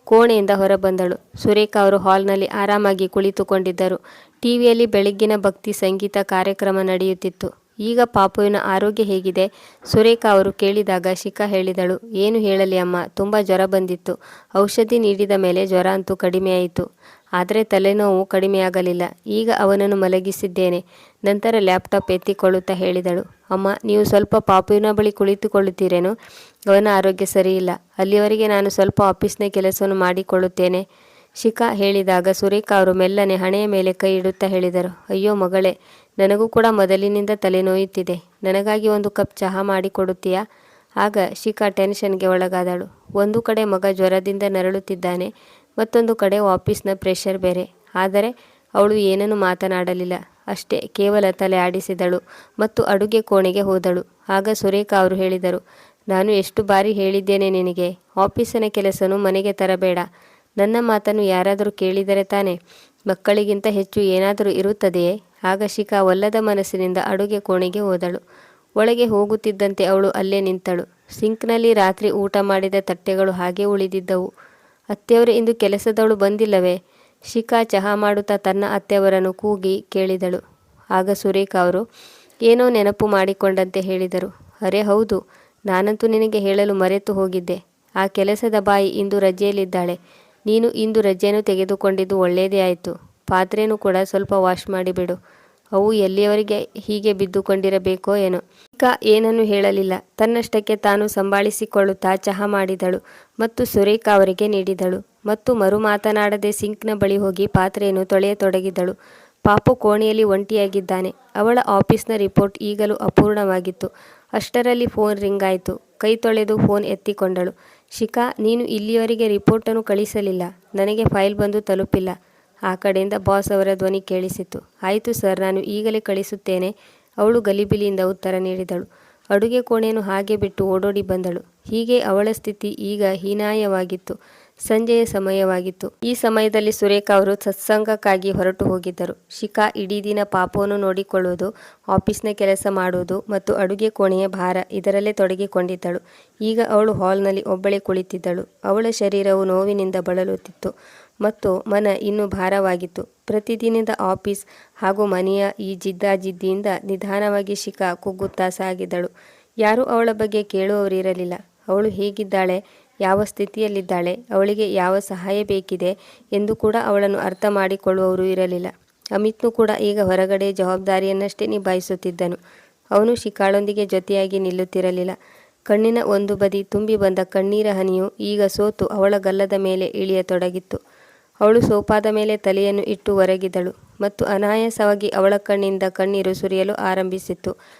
ಕೋಣೆಯಿಂದ ಹೊರಬಂದಳು. ಸುರೇಖಾ ಅವರು ಹಾಲ್ನಲ್ಲಿ ಆರಾಮಾಗಿ ಕುಳಿತುಕೊಂಡಿದ್ದರು. ಟಿವಿಯಲ್ಲಿ ಬೆಳಗ್ಗಿನ ಭಕ್ತಿ ಸಂಗೀತ ಕಾರ್ಯಕ್ರಮ ನಡೆಯುತ್ತಿತ್ತು. ಈಗ ಪಾಪುವಿನ ಆರೋಗ್ಯ ಹೇಗಿದೆ? ಸುರೇಖಾ ಅವರು ಕೇಳಿದಾಗ ಶಿಖಾ ಹೇಳಿದಳು, ಏನು ಹೇಳಲಿ ಅಮ್ಮ, ತುಂಬ ಜ್ವರ ಬಂದಿತ್ತು. ಔಷಧಿ ನೀಡಿದ ಮೇಲೆ ಜ್ವರ ಅಂತೂ ಕಡಿಮೆಯಾಯಿತು, ಆದರೆ ತಲೆನೋವು ಕಡಿಮೆಯಾಗಲಿಲ್ಲ. ಈಗ ಅವನನ್ನು ಮಲಗಿಸಿದ್ದೇನೆ. ನಂತರ ಲ್ಯಾಪ್ಟಾಪ್ ಎತ್ತಿಕೊಳ್ಳುತ್ತಾ ಹೇಳಿದಳು, ಅಮ್ಮ, ನೀವು ಸ್ವಲ್ಪ ಪಾಪುವಿನ ಬಳಿ ಕುಳಿತುಕೊಳ್ಳುತ್ತೀರೇನು? ಅವನ ಆರೋಗ್ಯ ಸರಿಯಿಲ್ಲ. ಅಲ್ಲಿವರೆಗೆ ನಾನು ಸ್ವಲ್ಪ ಆಫೀಸ್ನ ಕೆಲಸವನ್ನು ಮಾಡಿಕೊಳ್ಳುತ್ತೇನೆ. ಶಿಖಾ ಹೇಳಿದಾಗ ಸುರೇಖಾ ಅವರು ಮೆಲ್ಲನೆ ಹಣೆಯ ಮೇಲೆ ಕೈ ಇಡುತ್ತಾ ಹೇಳಿದರು, ಅಯ್ಯೋ ಮಗಳೇ, ನನಗೂ ಕೂಡ ಮೊದಲಿನಿಂದ ತಲೆನೋಯುತ್ತಿದೆ. ನನಗಾಗಿ ಒಂದು ಕಪ್ ಚಹಾ ಮಾಡಿಕೊಡುತ್ತೀಯಾ? ಆಗ ಶಿಖಾ ಟೆನ್ಷನ್ಗೆ ಒಳಗಾದಳು. ಒಂದು ಕಡೆ ಮಗ ಜ್ವರದಿಂದ ನರಳುತ್ತಿದ್ದಾನೆ, ಮತ್ತೊಂದು ಕಡೆ ಆಫೀಸ್ನ ಪ್ರೆಷರ್ ಬೇರೆ. ಆದರೆ ಅವಳು ಏನನ್ನೂ ಮಾತನಾಡಲಿಲ್ಲ. ಅಷ್ಟೇ, ಕೇವಲ ತಲೆ ಆಡಿಸಿದಳು ಮತ್ತು ಅಡುಗೆ ಕೋಣೆಗೆ ಹೋದಳು. ಆಗ ಸುರೇಖಾ ಅವರು ಹೇಳಿದರು, ನಾನು ಎಷ್ಟು ಬಾರಿ ಹೇಳಿದ್ದೇನೆ ನಿನಗೆ, ಆಫೀಸಿನ ಕೆಲಸನೂ ಮನೆಗೆ ತರಬೇಡ. ನನ್ನ ಮಾತನ್ನು ಯಾರಾದರೂ ಕೇಳಿದರೆ ತಾನೇ, ಮಕ್ಕಳಿಗಿಂತ ಹೆಚ್ಚು ಏನಾದರೂ ಇರುತ್ತದೆಯೇ? ಆಗ ಶಿಖಾ ಒಲ್ಲದ ಮನಸ್ಸಿನಿಂದ ಅಡುಗೆ ಕೋಣೆಗೆ ಹೋದಳು. ಒಳಗೆ ಹೋಗುತ್ತಿದ್ದಂತೆ ಅವಳು ಅಲ್ಲೇ ನಿಂತಳು. ಸಿಂಕ್ನಲ್ಲಿ ರಾತ್ರಿ ಊಟ ಮಾಡಿದ ತಟ್ಟೆಗಳು ಹಾಗೇ ಉಳಿದಿದ್ದವು. ಅತ್ತೆಯವರು ಇಂದು ಕೆಲಸದವಳು ಬಂದಿಲ್ಲವೇ? ಶಿಖಾ ಚಹಾ ಮಾಡುತ್ತಾ ತನ್ನ ಅತ್ತೆಯವರನ್ನು ಕೂಗಿ ಕೇಳಿದಳು. ಆಗ ಸುರೇಖ ಅವರು ಏನೋ ನೆನಪು ಮಾಡಿಕೊಂಡಂತೆ ಹೇಳಿದರು. ಅರೆ ಹೌದು, ನಾನಂತೂ ನಿನಗೆ ಹೇಳಲು ಮರೆತು ಹೋಗಿದ್ದೆ. ಆ ಕೆಲಸದ ಬಾಯಿ ಇಂದು ರಜೆಯಲ್ಲಿದ್ದಾಳೆ. ನೀನು ಇಂದು ರಜೆಯನ್ನು ತೆಗೆದುಕೊಂಡಿದ್ದು ಒಳ್ಳೆಯದೇ ಆಯಿತು. ಪಾತ್ರೆನೂ ಕೂಡ ಸ್ವಲ್ಪ ವಾಶ್ ಮಾಡಿಬಿಡು. ಅವು ಎಲ್ಲಿಯವರೆಗೆ ಹೀಗೆ ಬಿದ್ದುಕೊಂಡಿರಬೇಕೋ ಏನೋ. ಶಿಖಾ ಏನನ್ನೂ ಹೇಳಲಿಲ್ಲ. ತನ್ನಷ್ಟಕ್ಕೆ ತಾನು ಸಂಭಾಳಿಸಿಕೊಳ್ಳುತ್ತಾ ಚಹಾ ಮಾಡಿದಳು ಮತ್ತು ಸುರೇಖ ಅವರಿಗೆ ನೀಡಿದಳು ಮತ್ತು ಮರು ಮಾತನಾಡದೆ ಸಿಂಕ್ನ ಬಳಿ ಹೋಗಿ ಪಾತ್ರೆಯನ್ನು ತೊಳೆಯತೊಡಗಿದಳು. ಪಾಪು ಕೋಣೆಯಲ್ಲಿ ಒಂಟಿಯಾಗಿದ್ದಾನೆ. ಅವಳ ಆಫೀಸ್ನ ರಿಪೋರ್ಟ್ ಈಗಲೂ ಅಪೂರ್ಣವಾಗಿತ್ತು. ಅಷ್ಟರಲ್ಲಿ ಫೋನ್ ರಿಂಗ್ ಆಯಿತು. ಕೈ ತೊಳೆದು ಫೋನ್ ಎತ್ತಿಕೊಂಡಳು. ಶಿಖಾ, ನೀನು ಇಲ್ಲಿಯವರೆಗೆ ರಿಪೋರ್ಟನ್ನು ಕಳಿಸಲಿಲ್ಲ. ನನಗೆ ಫೈಲ್ ಬಂದು ತಲುಪಿಲ್ಲ. ಆ ಕಡೆಯಿಂದ ಬಾಸ್ ಅವರ ಧ್ವನಿ ಕೇಳಿಸಿತು. ಆಯಿತು ಸರ್, ನಾನು ಈಗಲೇ ಕಳಿಸುತ್ತೇನೆ, ಅವಳು ಗಲಿಬಿಲಿಯಿಂದ ಉತ್ತರ ನೀಡಿದಳು. ಅಡುಗೆ ಕೋಣೆಯನ್ನು ಹಾಗೆ ಬಿಟ್ಟು ಓಡೋಡಿ ಬಂದಳು. ಹೀಗೆ ಅವಳ ಸ್ಥಿತಿ ಈಗ ಹೀನಾಯವಾಗಿತ್ತು. ಸಂಜೆಯ ಸಮಯವಾಗಿತ್ತು. ಈ ಸಮಯದಲ್ಲಿ ಸುರೇಖ ಅವರು ಸತ್ಸಂಗಕ್ಕಾಗಿ ಹೊರಟು ಹೋಗಿದ್ದರು. ಶಿಖಾ ಇಡೀ ದಿನ ಪಾಪವನ್ನು ನೋಡಿಕೊಳ್ಳುವುದು, ಆಫೀಸ್ನ ಕೆಲಸ ಮಾಡುವುದು ಮತ್ತು ಅಡುಗೆ ಕೋಣೆಯ ಭಾರ ಇದರಲ್ಲೇ ತೊಡಗಿಕೊಂಡಿದ್ದಳು. ಈಗ ಅವಳು ಹಾಲ್ನಲ್ಲಿ ಒಬ್ಬಳೇ ಕುಳಿತಿದ್ದಳು. ಅವಳ ಶರೀರವು ನೋವಿನಿಂದ ಬಳಲುತ್ತಿತ್ತು ಮತ್ತು ಮನ ಇನ್ನೂ ಭಾರವಾಗಿತ್ತು. ಪ್ರತಿದಿನದ ಆಫೀಸ್ ಹಾಗೂ ಮನೆಯ ಈ ಜಿದ್ದಾಜಿದ್ದಿಯಿಂದ ನಿಧಾನವಾಗಿ ಶಿಖಾ ಕುಗ್ಗುತ್ತಾ ಸಾಗಿದಳು. ಯಾರೂ ಅವಳ ಬಗ್ಗೆ ಕೇಳುವವರಿರಲಿಲ್ಲ. ಅವಳು ಹೇಗಿದ್ದಾಳೆ, ಯಾವ ಸ್ಥಿತಿಯಲ್ಲಿದ್ದಾಳೆ, ಅವಳಿಗೆ ಯಾವ ಸಹಾಯ ಬೇಕಿದೆ ಎಂದು ಕೂಡ ಅವಳನ್ನು ಅರ್ಥ ಮಾಡಿಕೊಳ್ಳುವವರು ಇರಲಿಲ್ಲ. ಅಮಿತ್ನು ಕೂಡ ಈಗ ಹೊರಗಡೆ ಜವಾಬ್ದಾರಿಯನ್ನಷ್ಟೇ ನಿಭಾಯಿಸುತ್ತಿದ್ದನು. ಅವನು ಶಿಖಾಳೊಂದಿಗೆ ಜೊತೆಯಾಗಿ ನಿಲ್ಲುತ್ತಿರಲಿಲ್ಲ. ಕಣ್ಣಿನ ಒಂದು ಬದಿ ತುಂಬಿ ಬಂದ ಕಣ್ಣೀರ ಹನಿಯು ಈಗ ಸೋತು ಅವಳ ಗಲ್ಲದ ಮೇಲೆ ಇಳಿಯತೊಡಗಿತ್ತು. ಅವಳು ಸೋಫಾದ ಮೇಲೆ ತಲೆಯನ್ನು ಇಟ್ಟು ಒರಗಿದಳು ಮತ್ತು ಅನಾಯಾಸವಾಗಿ ಅವಳ ಕಣ್ಣಿಂದ ಕಣ್ಣೀರು ಸುರಿಯಲು ಆರಂಭಿಸಿತ್ತು.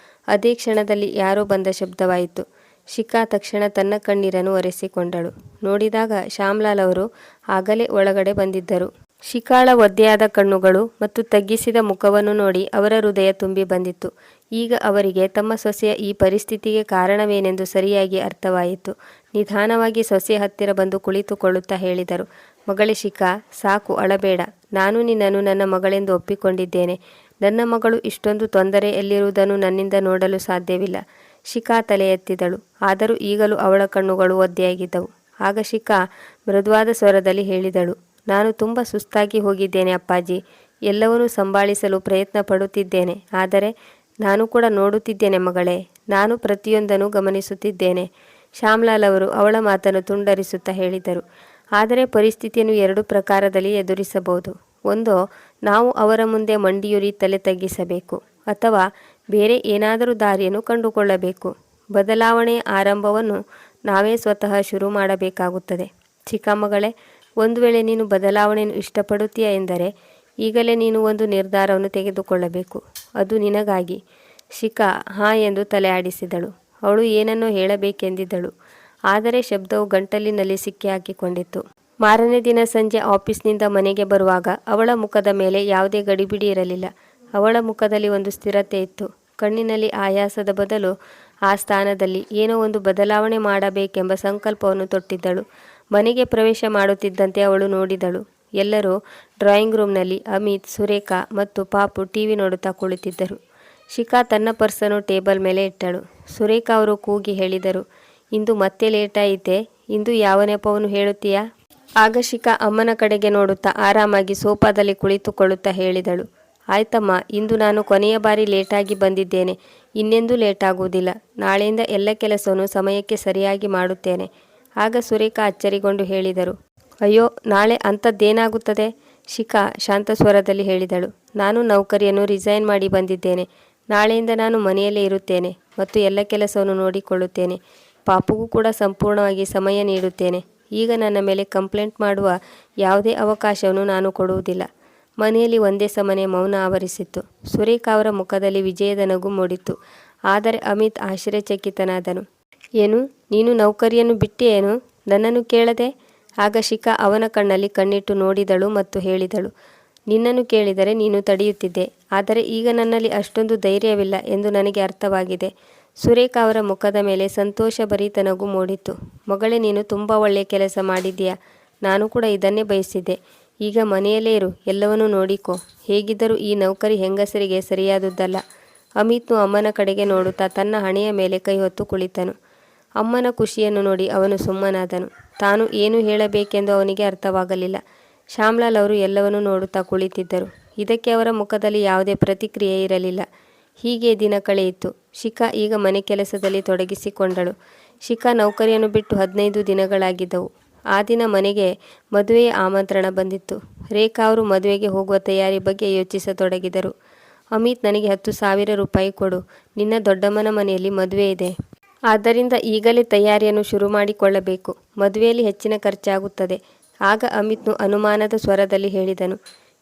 ಅದೇ ಕ್ಷಣದಲ್ಲಿ ಯಾರೋ ಬಂದ ಶಬ್ದವಾಯಿತು. ಶಿಖಾ ತಕ್ಷಣ ತನ್ನ ಕಣ್ಣೀರನ್ನು ಒರೆಸಿಕೊಂಡಳು. ನೋಡಿದಾಗ ಶ್ಯಾಮ್ಲಾಲ್ ಅವರು ಆಗಲೇ ಒಳಗಡೆ ಬಂದಿದ್ದರು. ಶಿಖಾಳ ಒದ್ದೆಯಾದ ಕಣ್ಣುಗಳು ಮತ್ತು ತಗ್ಗಿಸಿದ ಮುಖವನ್ನು ನೋಡಿ ಅವರ ಹೃದಯ ತುಂಬಿ ಬಂದಿತ್ತು. ಈಗ ಅವರಿಗೆ ತಮ್ಮ ಸೊಸೆಯ ಈ ಪರಿಸ್ಥಿತಿಗೆ ಕಾರಣವೇನೆಂದು ಸರಿಯಾಗಿ ಅರ್ಥವಾಯಿತು. ನಿಧಾನವಾಗಿ ಸೊಸೆ ಹತ್ತಿರ ಬಂದು ಕುಳಿತುಕೊಳ್ಳುತ್ತಾ ಹೇಳಿದರು. ಮಗಳೇ ಶಿಖಾ, ಸಾಕು, ಅಳಬೇಡ. ನಾನು ನಿನ್ನನ್ನು ನನ್ನ ಮಗಳೆಂದು ಒಪ್ಪಿಕೊಂಡಿದ್ದೇನೆ. ನನ್ನ ಮಗಳು ಇಷ್ಟೊಂದು ತೊಂದರೆಯಲ್ಲಿರುವುದನ್ನು ನನ್ನಿಂದ ನೋಡಲು ಸಾಧ್ಯವಿಲ್ಲ. ಶಿಖಾ ತಲೆ ಎತ್ತಿದಳು. ಆದರೂ ಈಗಲೂ ಅವಳ ಕಣ್ಣುಗಳು ಒದ್ದೆಯಾಗಿದ್ದವು. ಆಗ ಶಿಖಾ ಮೃದುವಾದ ಸ್ವರದಲ್ಲಿ ಹೇಳಿದಳು, ನಾನು ತುಂಬ ಸುಸ್ತಾಗಿ ಹೋಗಿದ್ದೇನೆ ಅಪ್ಪಾಜಿ. ಎಲ್ಲವನ್ನೂ ಸಂಭಾಳಿಸಲು ಪ್ರಯತ್ನ ಪಡುತ್ತಿದ್ದೇನೆ. ಆದರೆ ನಾನು ಕೂಡ ನೋಡುತ್ತಿದ್ದೇನೆ ಮಗಳೇ. ನಾನು ಪ್ರತಿಯೊಂದನ್ನು ಗಮನಿಸುತ್ತಿದ್ದೇನೆ. ಶ್ಯಾಮ್ಲಾಲ್ ಅವರು ಅವಳ ಮಾತನ್ನು ತುಂಡರಿಸುತ್ತಾ ಹೇಳಿದರು. ಆದರೆ ಪರಿಸ್ಥಿತಿಯನ್ನು ಎರಡು ಪ್ರಕಾರದಲ್ಲಿ ಎದುರಿಸಬಹುದು. ಒಂದು, ನಾವು ಅವರ ಮುಂದೆ ಮಂಡಿಯೂರಿ ತಲೆ ತಗ್ಗಿಸಬೇಕು, ಅಥವಾ ಬೇರೆ ಏನಾದರೂ ದಾರಿಯನ್ನು ಕಂಡುಕೊಳ್ಳಬೇಕು. ಬದಲಾವಣೆಯ ಆರಂಭವನ್ನು ನಾವೇ ಸ್ವತಃ ಶುರು ಮಾಡಬೇಕಾಗುತ್ತದೆ. ಚಿಕ್ಕ ಮಗಳೇ, ಒಂದು ವೇಳೆ ನೀನು ಬದಲಾವಣೆಯನ್ನು ಇಷ್ಟಪಡುತ್ತೀಯ ಎಂದರೆ ಈಗಲೇ ನೀನು ಒಂದು ನಿರ್ಧಾರವನ್ನು ತೆಗೆದುಕೊಳ್ಳಬೇಕು. ಅದು ನಿನಗಾಗಿ. ಶಿಖಾ ಹಾಂ ಎಂದು ತಲೆ ಆಡಿಸಿದಳು. ಅವಳು ಏನನ್ನೋ ಹೇಳಬೇಕೆಂದಿದ್ದಳು. ಆದರೆ ಶಬ್ದವು ಗಂಟಲಿನಲ್ಲಿ ಸಿಕ್ಕಿ ಹಾಕಿಕೊಂಡಿತ್ತು. ಮಾರನೇ ದಿನ ಸಂಜೆ ಆಫೀಸ್ನಿಂದ ಮನೆಗೆ ಬರುವಾಗ ಅವಳ ಮುಖದ ಮೇಲೆ ಯಾವುದೇ ಗಡಿಬಿಡಿ ಇರಲಿಲ್ಲ. ಅವಳ ಮುಖದಲ್ಲಿ ಒಂದು ಸ್ಥಿರತೆ ಇತ್ತು. ಕಣ್ಣಿನಲ್ಲಿ ಆಯಾಸದ ಬದಲು ಆ ಸ್ಥಾನದಲ್ಲಿ ಏನೋ ಒಂದು ಬದಲಾವಣೆ ಮಾಡಬೇಕೆಂಬ ಸಂಕಲ್ಪವನ್ನು ತೊಟ್ಟಿದ್ದಳು. ಮನೆಗೆ ಪ್ರವೇಶ ಮಾಡುತ್ತಿದ್ದಂತೆ ಅವಳು ನೋಡಿದಳು. ಎಲ್ಲರೂ ಡ್ರಾಯಿಂಗ್ ರೂಮ್ನಲ್ಲಿ ಅಮಿತ್, ಸುರೇಖಾ ಮತ್ತು ಪಾಪು ಟಿವಿ ನೋಡುತ್ತಾ ಕುಳಿತಿದ್ದರು. ಶಿಖಾ ತನ್ನ ಪರ್ಸನ್ನು ಟೇಬಲ್ ಮೇಲೆ ಇಟ್ಟಳು. ಸುರೇಖಾ ಅವರು ಕೂಗಿ ಹೇಳಿದರು, ಇಂದು ಮತ್ತೆ ಲೇಟಾಯಿತೆ. ಇಂದು ಯಾವ ನೆಪವನ್ನು ಹೇಳುತ್ತೀಯಾ? ಆಗ ಶಿಖಾ ಅಮ್ಮನ ಕಡೆಗೆ ನೋಡುತ್ತಾ ಆರಾಮಾಗಿ ಸೋಫಾದಲ್ಲಿ ಕುಳಿತುಕೊಳ್ಳುತ್ತಾ ಹೇಳಿದಳು, ಆಯ್ತಮ್ಮ, ಇಂದು ನಾನು ಕೊನೆಯ ಬಾರಿ ಲೇಟಾಗಿ ಬಂದಿದ್ದೇನೆ. ಇನ್ನೆಂದೂ ಲೇಟಾಗುವುದಿಲ್ಲ. ನಾಳೆಯಿಂದ ಎಲ್ಲ ಕೆಲಸವನ್ನು ಸಮಯಕ್ಕೆ ಸರಿಯಾಗಿ ಮಾಡುತ್ತೇನೆ. ಆಗ ಸುರೇಖಾ ಅಚ್ಚರಿಗೊಂಡು ಹೇಳಿದರು, ಅಯ್ಯೋ, ನಾಳೆ ಅಂಥದ್ದೇನಾಗುತ್ತದೆ? ಶಿಖಾ ಶಾಂತ ಸ್ವರದಲ್ಲಿ ಹೇಳಿದಳು, ನಾನು ನೌಕರಿಯನ್ನು ರಿಸೈನ್ ಮಾಡಿ ಬಂದಿದ್ದೇನೆ. ನಾಳೆಯಿಂದ ನಾನು ಮನೆಯಲ್ಲೇ ಇರುತ್ತೇನೆ ಮತ್ತು ಎಲ್ಲ ಕೆಲಸವನ್ನು ನೋಡಿಕೊಳ್ಳುತ್ತೇನೆ. ಪಾಪುಗೂ ಕೂಡ ಸಂಪೂರ್ಣವಾಗಿ ಸಮಯ ನೀಡುತ್ತೇನೆ. ಈಗ ನನ್ನ ಮೇಲೆ ಕಂಪ್ಲೇಂಟ್ ಮಾಡುವ ಯಾವುದೇ ಅವಕಾಶವನ್ನು ನಾನು ಕೊಡುವುದಿಲ್ಲ. ಮನೆಯಲ್ಲಿ ಒಂದೇ ಸಮನೆ ಮೌನ ಆವರಿಸಿತ್ತು. ಸುರೇಖಾ ಅವರ ಮುಖದಲ್ಲಿ ವಿಜಯದ ನಗು ಮೂಡಿತ್ತು. ಆದರೆ ಅಮಿತ್ ಆಶ್ಚರ್ಯಚಕಿತನಾದನು. ಏನು, ನೀನು ನೌಕರಿಯನ್ನು ಬಿಟ್ಟೇನು? ನನ್ನನ್ನು ಕೇಳದೆ? ಆಗ ಶಿಖಾ ಅವನ ಕಣ್ಣಲ್ಲಿ ಕಣ್ಣಿಟ್ಟು ನೋಡಿದಳು ಮತ್ತು ಹೇಳಿದಳು, ನಿನ್ನನ್ನು ಕೇಳಿದರೆ ನೀನು ತಡೆಯುತ್ತಿದ್ದೆ. ಆದರೆ ಈಗ ನನ್ನಲ್ಲಿ ಅಷ್ಟೊಂದು ಧೈರ್ಯವಿಲ್ಲ ಎಂದು ನನಗೆ ಅರ್ಥವಾಗಿದೆ. ಸುರೇಖಾ ಅವರ ಮುಖದ ಮೇಲೆ ಸಂತೋಷಭರಿತ ನಗು ಮೂಡಿತ್ತು. ಮಗಳೇ, ನೀನು ತುಂಬ ಒಳ್ಳೆಯ ಕೆಲಸ ಮಾಡಿದ್ದೀಯಾ. ನಾನು ಕೂಡ ಇದನ್ನೇ ಬಯಸಿದ್ದೆ. ಈಗ ಮನೆಯಲ್ಲೇ ಇರು, ಎಲ್ಲವನ್ನೂ ನೋಡಿಕೊ. ಹೇಗಿದ್ದರೂ ಈ ನೌಕರಿ ಹೆಂಗಸರಿಗೆ ಸರಿಯಾದುದಲ್ಲ. ಅಮಿತ್ನು ಅಮ್ಮನ ಕಡೆಗೆ ನೋಡುತ್ತಾ ತನ್ನ ಹಣೆಯ ಮೇಲೆ ಕೈ ಹೊತ್ತು ಕುಳಿತನು. ಅಮ್ಮನ ಖುಷಿಯನ್ನು ನೋಡಿ ಅವನು ಸುಮ್ಮನಾದನು. ತಾನು ಏನು ಹೇಳಬೇಕೆಂದು ಅವನಿಗೆ ಅರ್ಥವಾಗಲಿಲ್ಲ. ಶ್ಯಾಮ್ಲಾಲ್ ಅವರು ಎಲ್ಲವನ್ನೂ ನೋಡುತ್ತಾ ಕುಳಿತಿದ್ದರು. ಇದಕ್ಕೆ ಅವರ ಮುಖದಲ್ಲಿ ಯಾವುದೇ ಪ್ರತಿಕ್ರಿಯೆ ಇರಲಿಲ್ಲ. ಹೀಗೆ ದಿನ ಕಳೆಯಿತು. ಶಿಖಾ ಈಗ ಮನೆ ಕೆಲಸದಲ್ಲಿ ತೊಡಗಿಸಿಕೊಂಡಳು. ಶಿಖಾ ನೌಕರಿಯನ್ನು ಬಿಟ್ಟು 15 ದಿನಗಳಾಗಿದ್ದವು. ಆ ದಿನ ಮನೆಗೆ ಮದುವೆಯ ಆಮಂತ್ರಣ ಬಂದಿತ್ತು. ರೇಖಾ ಅವರು ಮದುವೆಗೆ ಹೋಗುವ ತಯಾರಿ ಬಗ್ಗೆ ಯೋಚಿಸತೊಡಗಿದರು. ಅಮಿತ್, ನನಗೆ 10,000 ರೂಪಾಯಿ ಕೊಡು. ನಿನ್ನ ದೊಡ್ಡಮ್ಮನ ಮನೆಯಲ್ಲಿ ಮದುವೆ ಇದೆ. ಆದ್ದರಿಂದ ಈಗಲೇ ತಯಾರಿಯನ್ನು ಶುರು ಮಾಡಿಕೊಳ್ಳಬೇಕು. ಮದುವೆಯಲ್ಲಿ ಹೆಚ್ಚಿನ ಖರ್ಚಾಗುತ್ತದೆ. ಆಗ ಅಮಿತ್ನು ಅನುಮಾನದ ಸ್ವರದಲ್ಲಿ ಹೇಳಿದನು,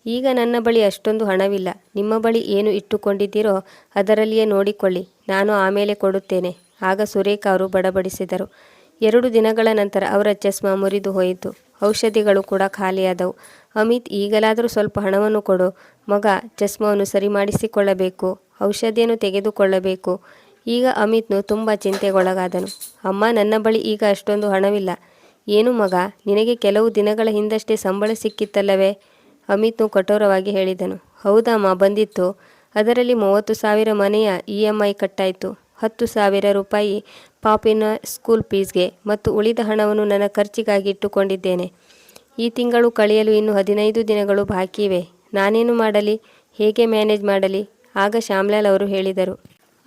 ಈಗ ನನ್ನ ಬಳಿ ಅಷ್ಟೊಂದು ಹಣವಿಲ್ಲ. ನಿಮ್ಮ ಬಳಿ ಏನು ಇಟ್ಟುಕೊಂಡಿದ್ದೀರೋ ಅದರಲ್ಲಿಯೇ ನೋಡಿಕೊಳ್ಳಿ. ನಾನು ಆಮೇಲೆ ಕೊಡುತ್ತೇನೆ. ಆಗ ಸುರೇಖಾ ಅವರು ಬಡಬಡಿಸಿದರು. 2 ದಿನಗಳ ನಂತರ ಅವರ ಚಸ್ಮಾ ಮುರಿದು ಹೋಯಿತು. ಔಷಧಿಗಳು ಕೂಡ ಖಾಲಿಯಾದವು. ಅಮಿತ್, ಈಗಲಾದರೂ ಸ್ವಲ್ಪ ಹಣವನ್ನು ಕೊಡು ಮಗ. ಚಸ್ಮಾವನ್ನು ಸರಿ ಮಾಡಿಸಿಕೊಳ್ಳಬೇಕು. ಔಷಧಿಯನ್ನು ತೆಗೆದುಕೊಳ್ಳಬೇಕು. ಈಗ ಅಮಿತ್ನು ತುಂಬ ಚಿಂತೆಗೊಳಗಾದನು. ಅಮ್ಮ, ನನ್ನ ಬಳಿ ಈಗ ಅಷ್ಟೊಂದು ಹಣವಿಲ್ಲ. ಏನು ಮಗ, ನಿನಗೆ ಕೆಲವು ದಿನಗಳ ಹಿಂದಷ್ಟೇ ಸಂಬಳ ಸಿಕ್ಕಿತ್ತಲ್ಲವೇ? ಅಮಿತ್ನು ಕಠೋರವಾಗಿ ಹೇಳಿದನು. ಹೌದಮ್ಮ, ಬಂದಿತ್ತು. ಅದರಲ್ಲಿ 30,000 ಮನೆಯ EMI ಕಟ್ಟಾಯಿತು. 10,000 ರೂಪಾಯಿ ಪಾಪಿನ ಸ್ಕೂಲ್ ಫೀಸ್ಗೆ ಮತ್ತು ಉಳಿದ ಹಣವನ್ನು ನನ್ನ ಖರ್ಚಿಗಾಗಿ ಇಟ್ಟುಕೊಂಡಿದ್ದೇನೆ. ಈ ತಿಂಗಳು ಕಳೆಯಲು ಇನ್ನು 15 ದಿನಗಳು ಬಾಕಿ ಇವೆ. ನಾನೇನು ಮಾಡಲಿ? ಹೇಗೆ ಮ್ಯಾನೇಜ್ ಮಾಡಲಿ? ಆಗ ಶ್ಯಾಮ್ಲಾಲ್ ಅವರು ಹೇಳಿದರು.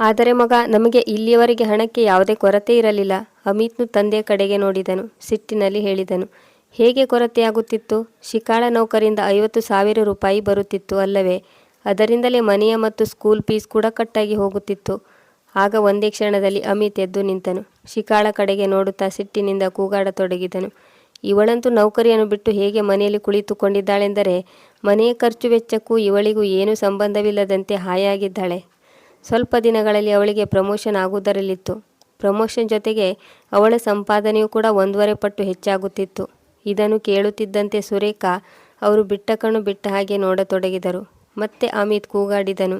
ಆದರೆ ಮಗ, ನಮಗೆ ಇಲ್ಲಿಯವರೆಗೆ ಹಣಕ್ಕೆ ಯಾವುದೇ ಕೊರತೆ ಇರಲಿಲ್ಲ. ಅಮಿತ್ನು ತಂದೆಯ ಕಡೆಗೆ ನೋಡಿದನು. ಸಿಟ್ಟಿನಲ್ಲಿ ಹೇಳಿದನು. ಹೇಗೆ ಕೊರತೆಯಾಗುತ್ತಿತ್ತು? ಶಿಖಾಳ ನೌಕರಿಯಿಂದ 50,000 ರೂಪಾಯಿ ಬರುತ್ತಿತ್ತು ಅಲ್ಲವೇ? ಅದರಿಂದಲೇ ಮನೆಯ ಮತ್ತು ಸ್ಕೂಲ್ ಫೀಸ್ ಕೂಡ ಕಟ್ಟಾಗಿ ಹೋಗುತ್ತಿತ್ತು. ಆಗ ಒಂದೇ ಕ್ಷಣದಲ್ಲಿ ಅಮಿತ್ ಎದ್ದು ನಿಂತನು. ಶಿಖಾಳ ಕಡೆಗೆ ನೋಡುತ್ತಾ ಸಿಟ್ಟಿನಿಂದ ಕೂಗಾಡತೊಡಗಿದನು. ಇವಳಂತೂ ನೌಕರಿಯನ್ನು ಬಿಟ್ಟು ಹೇಗೆ ಮನೆಯಲ್ಲಿ ಕುಳಿತುಕೊಂಡಿದ್ದಾಳೆಂದರೆ ಮನೆಯ ಖರ್ಚು ವೆಚ್ಚಕ್ಕೂ ಇವಳಿಗೂ ಏನೂ ಸಂಬಂಧವಿಲ್ಲದಂತೆ ಹಾಯಾಗಿದ್ದಾಳೆ. ಸ್ವಲ್ಪ ದಿನಗಳಲ್ಲಿ ಅವಳಿಗೆ ಪ್ರಮೋಷನ್ ಆಗುವುದರಲ್ಲಿತ್ತು. ಪ್ರಮೋಷನ್ ಜೊತೆಗೆ ಅವಳ ಸಂಪಾದನೆಯೂ ಕೂಡ 1.5 ಪಟ್ಟು ಹೆಚ್ಚಾಗುತ್ತಿತ್ತು. ಇದನ್ನು ಕೇಳುತ್ತಿದ್ದಂತೆ ಸುರೇಖಾ ಅವರು ಬಿಟ್ಟ ಕಣ್ಣು ಬಿಟ್ಟ ಹಾಗೆ ನೋಡತೊಡಗಿದರು. ಮತ್ತೆ ಅಮಿತ್ ಕೂಗಾಡಿದನು.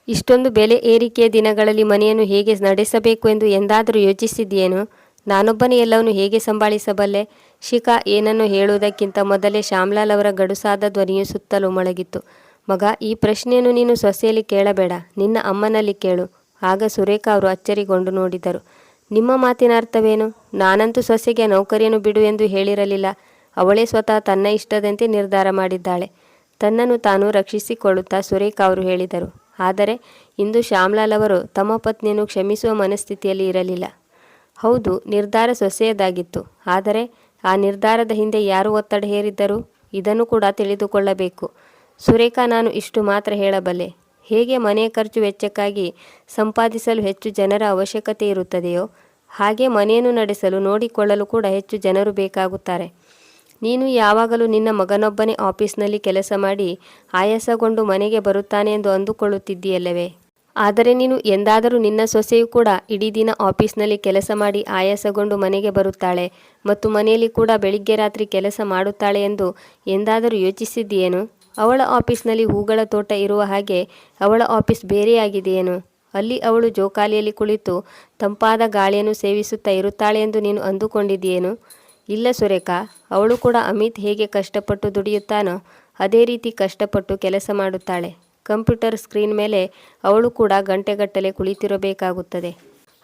ಇಷ್ಟೊಂದು ಬೆಲೆ ಏರಿಕೆಯ ದಿನಗಳಲ್ಲಿ ಮನೆಯನ್ನು ಹೇಗೆ ನಡೆಸಬೇಕು ಎಂದು ಎಂದಾದರೂ ಯೋಚಿಸಿದೆಯೇನು? ನಾನೊಬ್ಬನೇ ಎಲ್ಲವನ್ನು ಹೇಗೆ ಸಂಭಾಳಿಸಬಲ್ಲೆ? ಶಿಖಾ ಏನನ್ನು ಹೇಳುವುದಕ್ಕಿಂತ ಮೊದಲೇ ಶ್ಯಾಮ್ಲಾಲ್ ಅವರ ಗಡುಸಾದ ಧ್ವನಿಯು ಸುತ್ತಲೂ ಮೊಳಗಿತ್ತು. ಮಗ, ಈ ಪ್ರಶ್ನೆಯನ್ನು ನೀನು ಸೊಸೆಯಲ್ಲಿ ಕೇಳಬೇಡ, ನಿನ್ನ ಅಮ್ಮನಲ್ಲಿ ಕೇಳು. ಆಗ ಸುರೇಖಾ ಅವರು ಅಚ್ಚರಿಗೊಂಡು ನೋಡಿದರು. ನಿಮ್ಮ ಮಾತಿನ ಅರ್ಥವೇನು? ನಾನಂತೂ ಸೊಸೆಗೆ ನೌಕರಿಯನ್ನು ಬಿಡು ಎಂದು ಹೇಳಿರಲಿಲ್ಲ. ಅವಳೇ ಸ್ವತಃ ತನ್ನ ಇಷ್ಟದಂತೆ ನಿರ್ಧಾರ ಮಾಡಿದ್ದಾಳೆ. ತನ್ನನ್ನು ತಾನು ರಕ್ಷಿಸಿಕೊಳ್ಳುತ್ತಾ ಸುರೇಖಾ ಅವರು ಹೇಳಿದರು. ಆದರೆ ಇಂದು ಶ್ಯಾಮ್ಲಾಲ್ ಅವರು ತಮ್ಮ ಪತ್ನಿಯನ್ನು ಕ್ಷಮಿಸುವ ಮನಸ್ಥಿತಿಯಲ್ಲಿ ಇರಲಿಲ್ಲ. ಹೌದು, ನಿರ್ಧಾರ ಸೊಸೆಯದಾಗಿತ್ತು. ಆದರೆ ಆ ನಿರ್ಧಾರದ ಹಿಂದೆ ಯಾರು ಒತ್ತಡ ಹೇರಿದ್ದರು? ಇದನ್ನು ಕೂಡ ತಿಳಿದುಕೊಳ್ಳಬೇಕು. ಸುರೇಖಾ, ನಾನು ಇಷ್ಟು ಮಾತ್ರ ಹೇಳಬಲ್ಲೆ. ಹೇಗೆ ಮನೆಯ ಖರ್ಚು ವೆಚ್ಚಕ್ಕಾಗಿ ಸಂಪಾದಿಸಲು ಹೆಚ್ಚು ಜನರ ಅವಶ್ಯಕತೆ ಇರುತ್ತದೆಯೋ ಹಾಗೆ ಮನೆಯನ್ನು ನಡೆಸಲು ನೋಡಿಕೊಳ್ಳಲು ಕೂಡ ಹೆಚ್ಚು ಜನರು ಬೇಕಾಗುತ್ತಾರೆ. ನೀನು ಯಾವಾಗಲೂ ನಿನ್ನ ಮಗನೊಬ್ಬನೇ ಆಫೀಸ್ನಲ್ಲಿ ಕೆಲಸ ಮಾಡಿ ಆಯಾಸಗೊಂಡು ಮನೆಗೆ ಬರುತ್ತಾನೆ ಎಂದು ಅಂದುಕೊಳ್ಳುತ್ತಿದ್ದೀಯಲ್ಲವೇ? ಆದರೆ ನೀನು ಎಂದಾದರೂ ನಿನ್ನ ಸೊಸೆಯು ಕೂಡ ಇಡೀ ದಿನ ಆಫೀಸ್ನಲ್ಲಿ ಕೆಲಸ ಮಾಡಿ ಆಯಾಸಗೊಂಡು ಮನೆಗೆ ಬರುತ್ತಾಳೆ ಮತ್ತು ಮನೆಯಲ್ಲಿ ಕೂಡ ಬೆಳಿಗ್ಗೆ ರಾತ್ರಿ ಕೆಲಸ ಮಾಡುತ್ತಾಳೆ ಎಂದು ಎಂದಾದರೂ ಯೋಚಿಸಿದ್ದೀಯೇನು? ಅವಳ ಆಫೀಸ್ನಲ್ಲಿ ಹೂಗಳ ತೋಟ ಇರುವ ಹಾಗೆ ಅವಳ ಆಫೀಸ್ ಬೇರೆಯಾಗಿದೆಯೇನು? ಅಲ್ಲಿ ಅವಳು ಜೋಕಾಲಿಯಲ್ಲಿ ಕುಳಿತು ತಂಪಾದ ಗಾಳಿಯನ್ನು ಸೇವಿಸುತ್ತಾ ಇರುತ್ತಾಳೆ ಎಂದು ನೀನು ಅಂದುಕೊಂಡಿದ್ದೀಯೇನು? ಇಲ್ಲ ಸುರೇಖಾ, ಅವಳು ಕೂಡ ಅಮಿತ್ ಹೇಗೆ ಕಷ್ಟಪಟ್ಟು ದುಡಿಯುತ್ತಾನೋ ಅದೇ ರೀತಿ ಕಷ್ಟಪಟ್ಟು ಕೆಲಸ ಮಾಡುತ್ತಾಳೆ. ಕಂಪ್ಯೂಟರ್ ಸ್ಕ್ರೀನ್ ಮೇಲೆ ಅವಳು ಕೂಡ ಗಂಟೆಗಟ್ಟಲೆ ಕುಳಿತಿರಬೇಕಾಗುತ್ತದೆ.